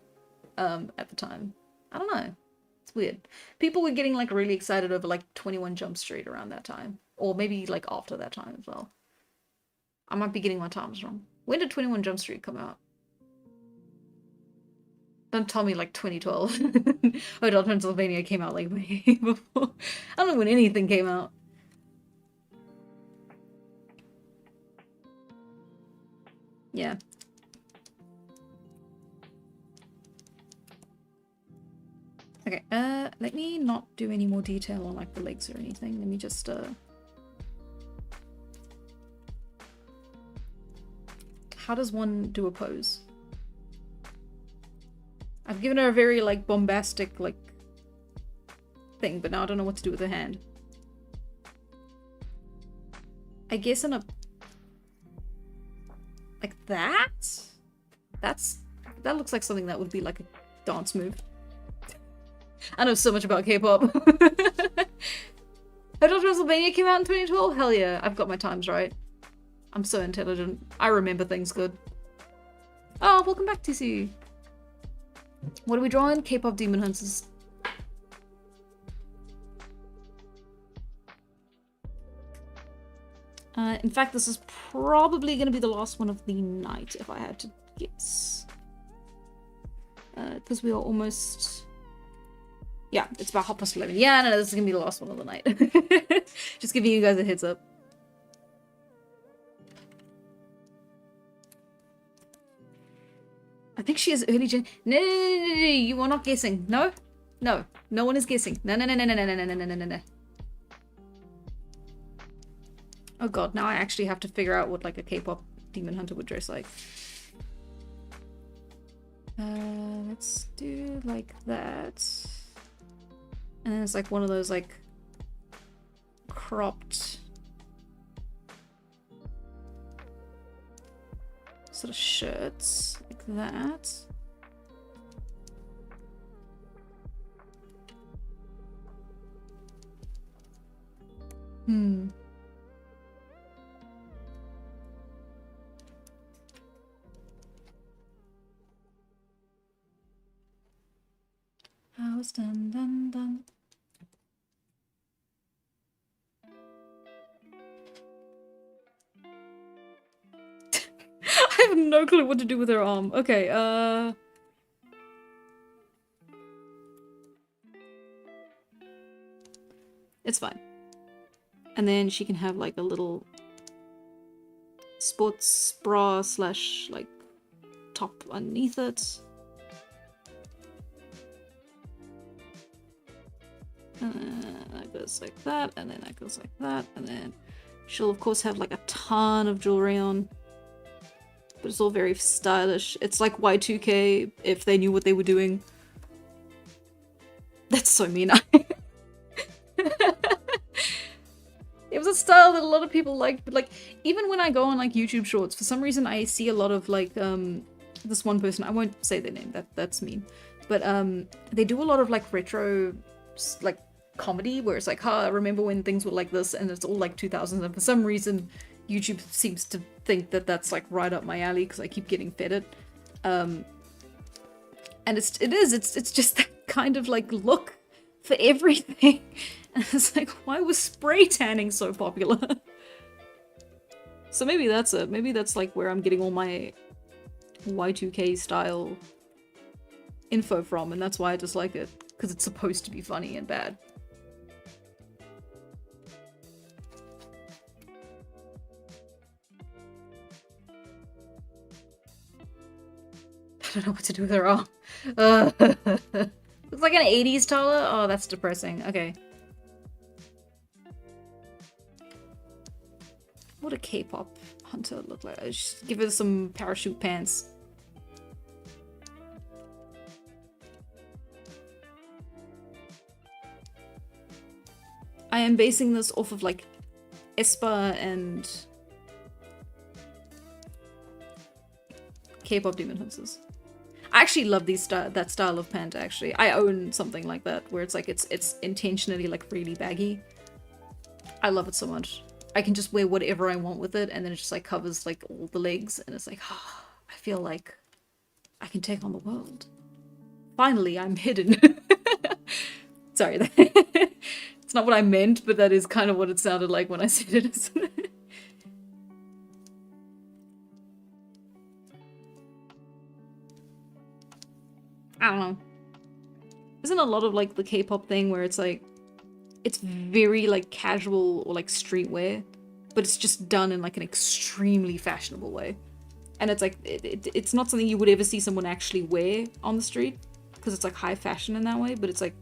A: at the time. I don't know. It's weird. People were getting like really excited over like 21 Jump Street around that time. Or maybe like after that time as well. I might be getting my times wrong. When did 21 Jump Street come out? Don't tell me like 2012. Hotel Transylvania came out like way before. I don't know when anything came out. Yeah. Okay, let me not do any more detail on like the legs or anything. Let me just how does one do a pose? I've given her a very like bombastic like thing, but now I don't know what to do with her hand. I guess in a like that? That looks like something that would be like a dance move. I know so much about K-pop. Hotel Transylvania came out in 2012? Hell yeah, I've got my times right. I'm so intelligent. I remember things good. Oh, welcome back, TC. What are we drawing? K-pop Demon Hunters. In fact, this is probably going to be the last one of the night, if I had to guess. Because we are almost... Yeah, it's about 11:30. Yeah, no, this is going to be the last one of the night. Just giving you guys a heads up. I think she is early gen. No, you are not guessing. No, no, no one is guessing. No. Oh god, now I actually have to figure out what like a K-pop demon hunter would dress like. Let's do like that. And then it's like one of those like cropped sort of shirts like that. House dun. I have no clue what to do with her arm. Okay, it's fine. And then she can have like a little sports bra slash like top underneath it. That goes like that, and then that goes like that, and then she'll of course have like a ton of jewelry on. But it's all very stylish. It's like Y2K if they knew what they were doing. That's so mean. It was a style that a lot of people liked, but like even when I go on like YouTube shorts, for some reason I see a lot of like this one person, I won't say their name, that's mean. But they do a lot of like retro like comedy where it's like, I remember when things were like this, and it's all like 2000s, and for some reason YouTube seems to think that that's like right up my alley because I keep getting fed it. And it's just that kind of like look for everything. And it's like, why was spray tanning so popular? So maybe that's it. Maybe that's like where I'm getting all my Y2K style info from, and that's why I dislike it, because it's supposed to be funny and bad. I don't know what to do with her arm. Looks like an 80s toddler? Oh, that's depressing. Okay. What a K-pop hunter look like? I just give her some parachute pants. I am basing this off of like aespa and K-pop demon hunters. I actually love that style of pant. Actually, I own something like that where it's like it's intentionally like really baggy. I love it so much. I can just wear whatever I want with it, and then it just like covers like all the legs, and it's like, oh, I feel like I can take on the world. Finally, I'm hidden. Sorry, it's not what I meant, but that is kind of what it sounded like when I said it, isn't it? I don't know. Isn't a lot of like the K-pop thing where it's like, it's very like casual or like streetwear, but it's just done in like an extremely fashionable way. And it's like, it's not something you would ever see someone actually wear on the street, because it's like high fashion in that way, but it's like,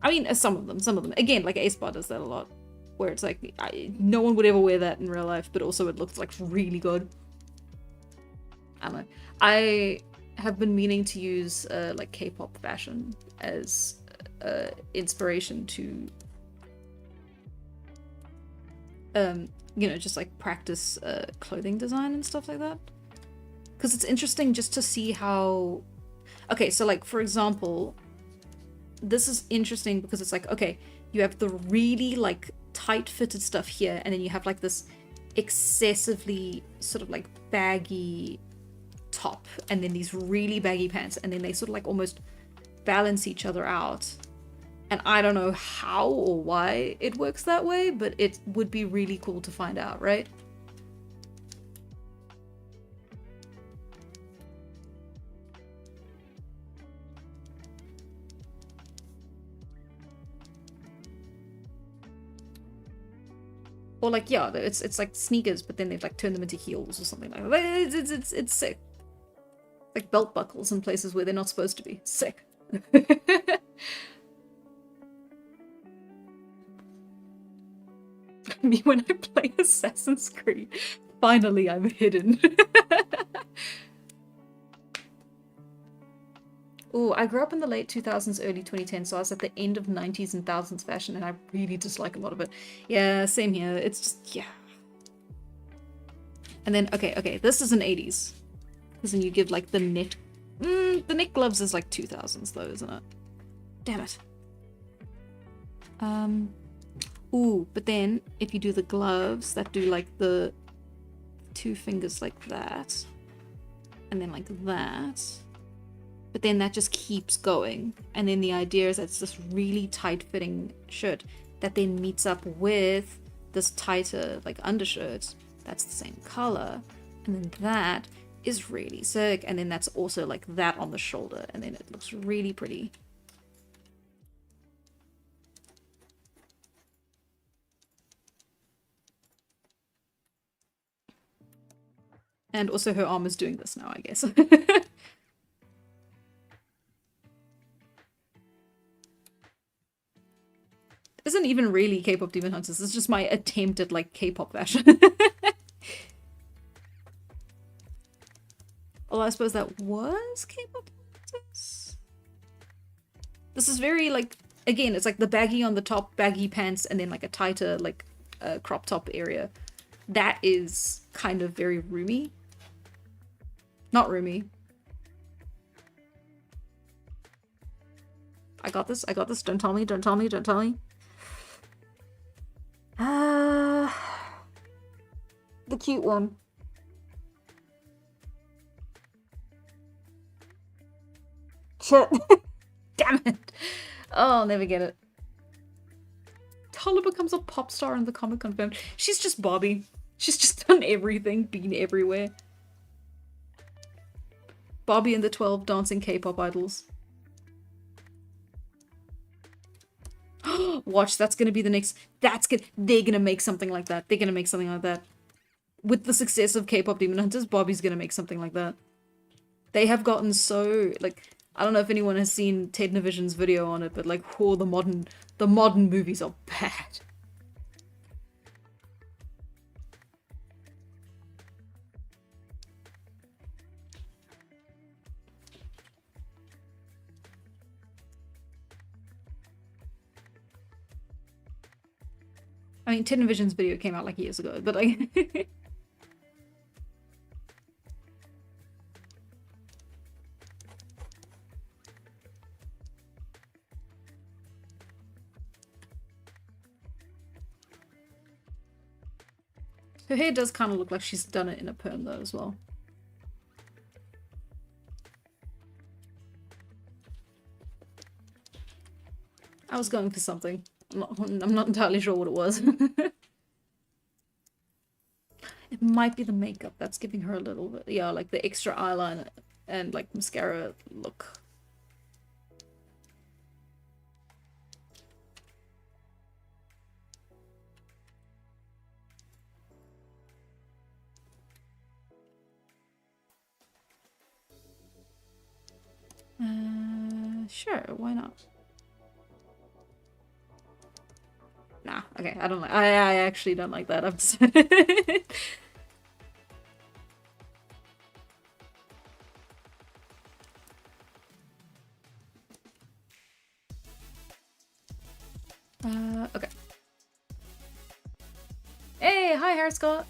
A: I mean, some of them. Again, like Ace-Bar does that a lot, where it's like, no one would ever wear that in real life, but also it looks like really good. I don't know. I have been meaning to use like K-pop fashion as inspiration to you know, just like practice clothing design and stuff like that, because it's interesting just to see how, okay, so like for example, this is interesting because it's like, okay, you have the really like tight fitted stuff here, and then you have like this excessively sort of like baggy top, and then these really baggy pants, and then they sort of like almost balance each other out. And I don't know how or why it works that way, but it would be really cool to find out, right? Or like, yeah, it's like sneakers, but then they've like turned them into heels or something like that. It's sick. Like belt buckles in places where they're not supposed to be. Sick. Me when I play Assassin's Creed. Finally, I'm hidden. Ooh, I grew up in the late 2000s, early 2010s, so I was at the end of 90s and thousands fashion, and I really dislike a lot of it. Yeah, same here. It's just, yeah. And then, okay, this is an 80s. Because then you give like the knit. The knit gloves is like 2000s though, isn't it? Damn it. Ooh, but then if you do the gloves that do like the two fingers like that, and then like that, but then that just keeps going, and then the idea is that it's this really tight fitting shirt that then meets up with this tighter like undershirt that's the same color, and then that is really sick, and then that's also like that on the shoulder, and then it looks really pretty. And also her arm is doing this now, I guess. Isn't even really K-pop Demon Hunters. It's just my attempt at like K-pop fashion. Well, I suppose that was K-pop Demon Hunters. This is very like, again, it's like the baggy on the top, baggy pants, and then like a tighter like crop top area. That is kind of very roomy. Not roomy. I got this. Don't tell me. The cute one. Shit. Damn it. Oh, I'll never get it. Tala becomes a pop star in the comic confirmed. She's just Bobby. She's just done everything, been everywhere. Bobby and the 12 dancing K-pop idols. Watch, that's gonna be the next. They're gonna make something like that. With the success of K-pop Demon Hunters, Bobby's gonna make something like that. They have gotten so like, I don't know if anyone has seen Ted Navision's video on it, but like, oh, the modern movies are bad. I mean, Ted Navision's video came out like years ago, but like... Her hair does kind of look like she's done it in a perm though as well. I was going for something. I'm not entirely sure what it was. It might be the makeup that's giving her a little bit, yeah, like the extra eyeliner and like mascara look. Sure, why not? Nah, okay, I don't like. I actually don't like that. I've decided. Okay. Hey, hi, Hair Scott.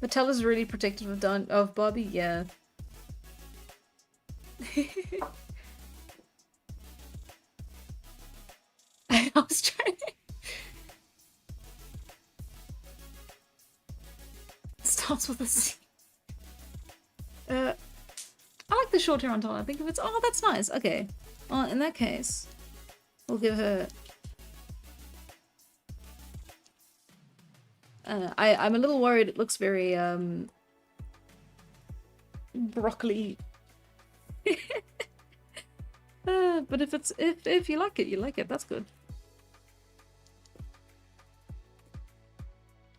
A: Mattel is really protective of Bobby. Yeah. I was trying. Starts with a C. I like the short hair on top. I think if it's that's nice. Okay. Well, in that case, we'll give her. I'm a little worried. It looks very broccoli. But if you like it, you like it. That's good.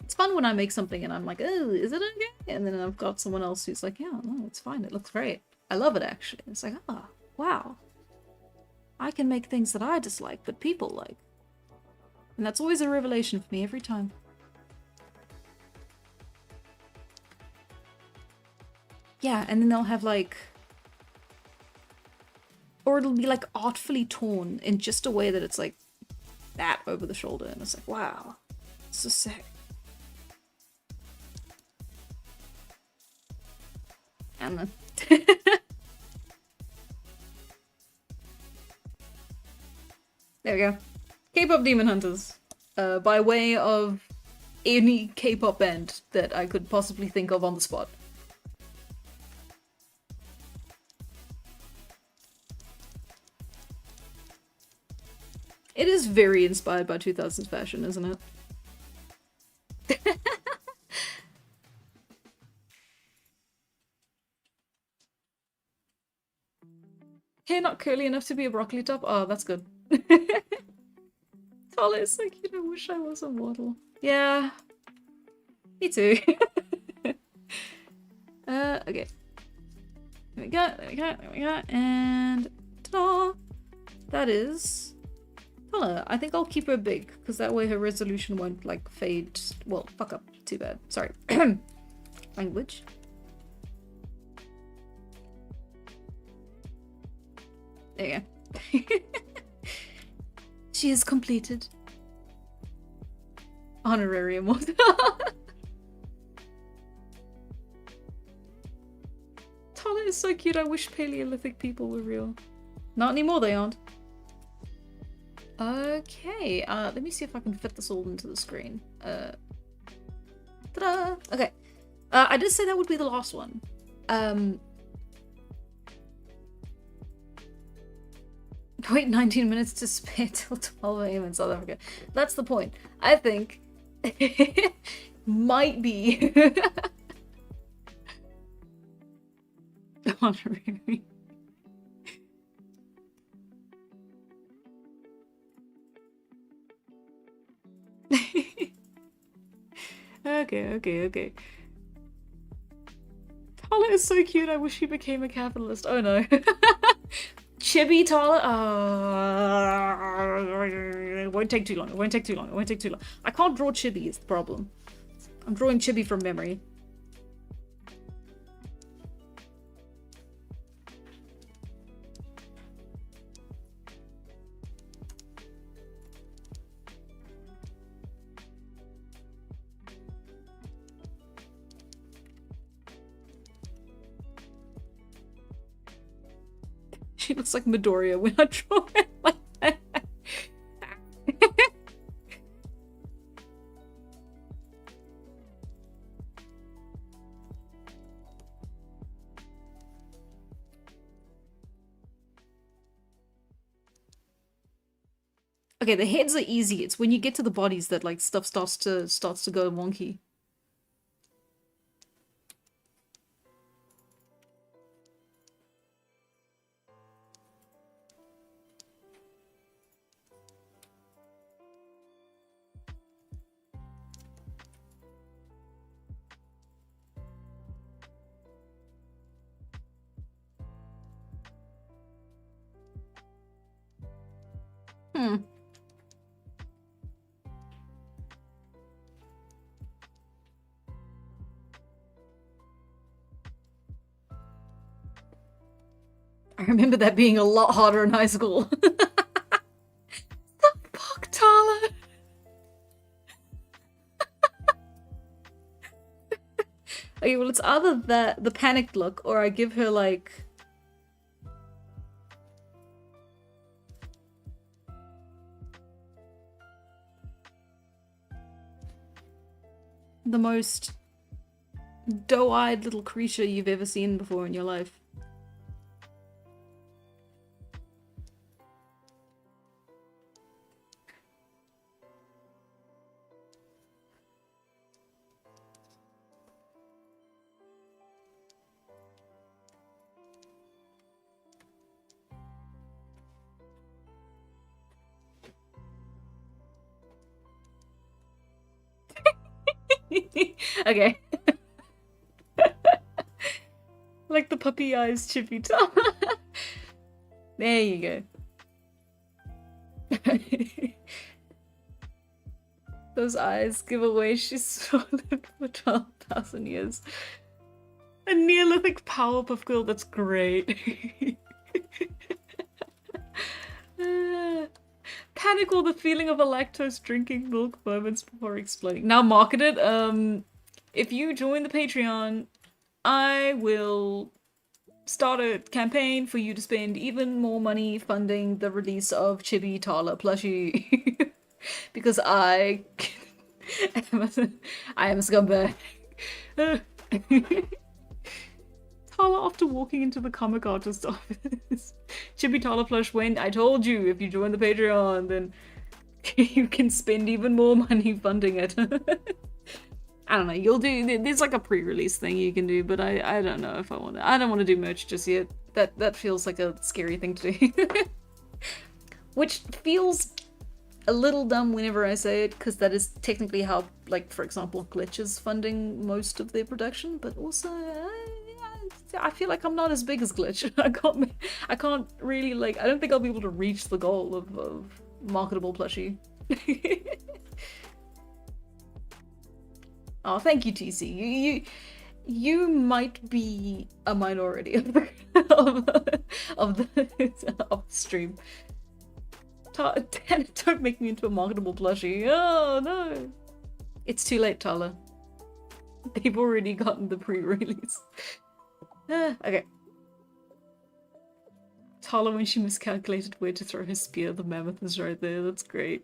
A: It's fun when I make something and I'm like, oh, is it okay? And then I've got someone else who's like, yeah, no, it's fine. It looks great. I love it actually. It's like, wow. I can make things that I dislike, but people like. And that's always a revelation for me every time. Yeah, and then they'll have like, or it'll be like artfully torn in just a way that it's like that over the shoulder, and it's like, wow, it's so sick. And then there we go. K-pop Demon Hunters. By way of any K-pop band that I could possibly think of on the spot. It is very inspired by 2000s fashion, isn't it? Hair not curly enough to be a broccoli top? Oh, that's good. Tall is so cute. I wish I was a model. Yeah. Me too. Okay. There we go, there we go, there we go. And ta-da! That is color. I think I'll keep her big, because that way her resolution won't like fade. Well, fuck up. Too bad. Sorry. Language. There you go. She is completed. Honorarium. Tala is so cute. I wish Paleolithic people were real. Not anymore, they aren't. Okay, let me see if I can fit this all into the screen. Ta-da! Okay. I did say that would be the last one. Wait 19 minutes to spare till 12 AM in South Africa. That's the point. I think might be honorary. Okay. Tala is so cute. I wish he became a capitalist. Oh no. Chibi Tala. It won't take too long. It won't take too long. It won't take too long. I can't draw Chibi is the problem. I'm drawing Chibi from memory. She looks like Midoriya when I draw it like that. Okay, the heads are easy. It's when you get to the bodies that like stuff starts to go wonky. Hmm. I remember that being a lot harder in high school. The fuck, Tala? Okay, well, it's either the panicked look, or I give her, like... the most doe-eyed little creature you've ever seen before in your life. Okay. Like the puppy eyes, Chippy Tom. There you go. Those eyes give away she's swallowed for 12,000 years. A Neolithic Powerpuff Girl, that's great. Panic or the feeling of a lactose drinking milk moments before exploding. Now market it. If you join the Patreon, I will start a campaign for you to spend even more money funding the release of Chibi Tala plushie. Because I am a scumbag. Tala after walking into the comic artist office. Chibi Tala plush went, I told you, if you join the Patreon, then you can spend even more money funding it. I don't know, you'll do, there's like a pre-release thing you can do, but I don't know if I want to. I don't want to do merch just yet. That feels like a scary thing to do. Which feels a little dumb whenever I say it, because that is technically how, like, for example, Glitch is funding most of their production, but also I feel like I'm not as big as Glitch. I can't really, like, I don't think I'll be able to reach the goal of marketable plushie. Oh, thank you, TC. You might be a minority of the stream. Don't make me into a marketable plushie. Oh no. It's too late, Tala. They've already gotten the pre-release. Okay. Tala, when she miscalculated where to throw her spear, the mammoth is right there. That's great.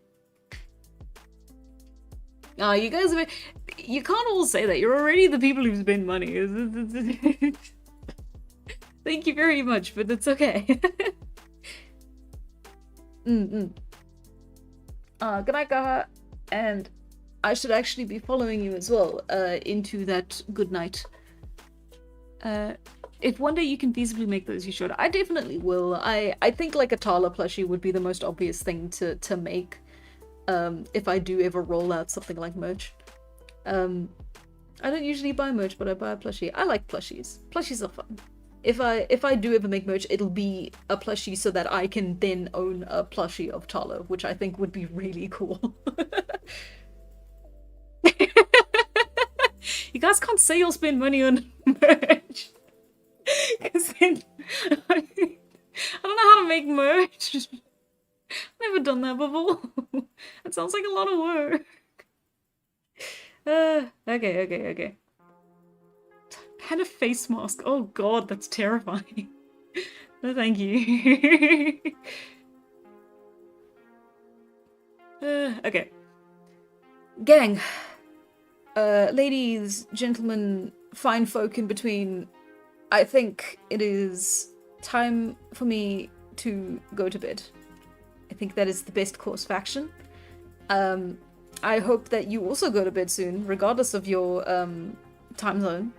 A: Oh, you guys are... You can't all say that. You're already the people who spend money. Thank you very much, but it's okay. Good night, Gaha. And I should actually be following you as well into that good night. If one day you can feasibly make those, you should. I definitely will. I think like a Tala plushie would be the most obvious thing to make. If I do ever roll out something like merch. I don't usually buy merch, but I buy a plushie. I like plushies. Plushies are fun. If I do ever make merch, it'll be a plushie so that I can then own a plushie of Tala, which I think would be really cool. You guys can't say you'll spend money on merch. Because then I don't know how to make merch. Never done that before. It sounds like a lot of work. Okay. And a face mask. Oh god, that's terrifying. No, thank you. Okay. Gang. Ladies, gentlemen, fine folk in between, I think it is time for me to go to bed. I think that is the best course of action. I hope that you also go to bed soon, regardless of your time zone.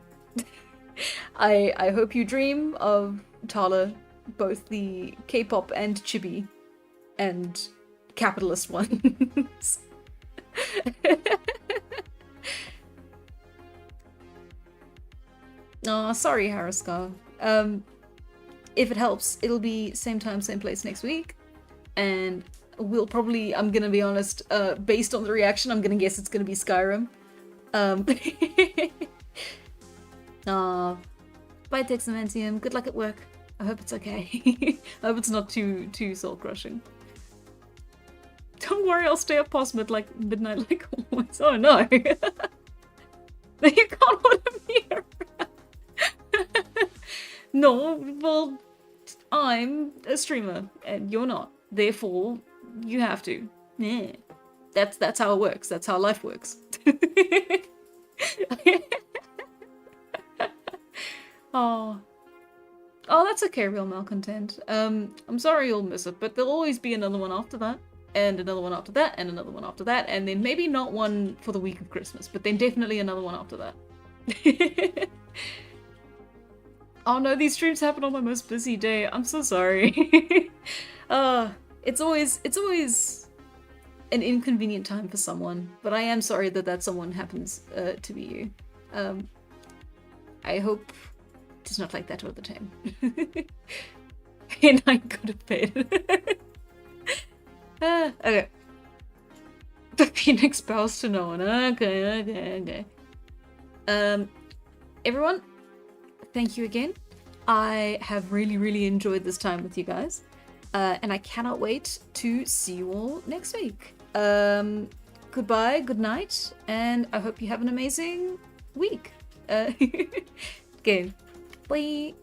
A: I hope you dream of Tala, both the K-pop and chibi, and capitalist ones. Aw, sorry, Haraskar. If it helps, it'll be same time, same place next week. And we'll probably, I'm gonna be honest, based on the reaction, I'm gonna guess it's gonna be Skyrim. Aw. Bye, Texamentium. Good luck at work. I hope it's okay. I hope it's not too soul-crushing. Don't worry, I'll stay up past midnight like always. Oh no! You can't order me around. No, well, I'm a streamer and you're not. Therefore, you have to. Yeah. That's how it works. That's how life works. Oh. Oh, that's okay, real malcontent. I'm sorry you'll miss it, but there'll always be another one after that, and another one after that, and another one after that, and then maybe not one for the week of Christmas, but then definitely another one after that. Oh no, these streams happen on my most busy day. I'm so sorry. It's always an inconvenient time for someone, but I am sorry that someone happens to be you. I hope it's not like that all the time. And I go to bed. Okay. The Phoenix bows to no one. Okay. Everyone, thank you again. I have really enjoyed this time with you guys. And I cannot wait to see you all next week. Goodbye, good night, and I hope you have an amazing week. Okay. Bye.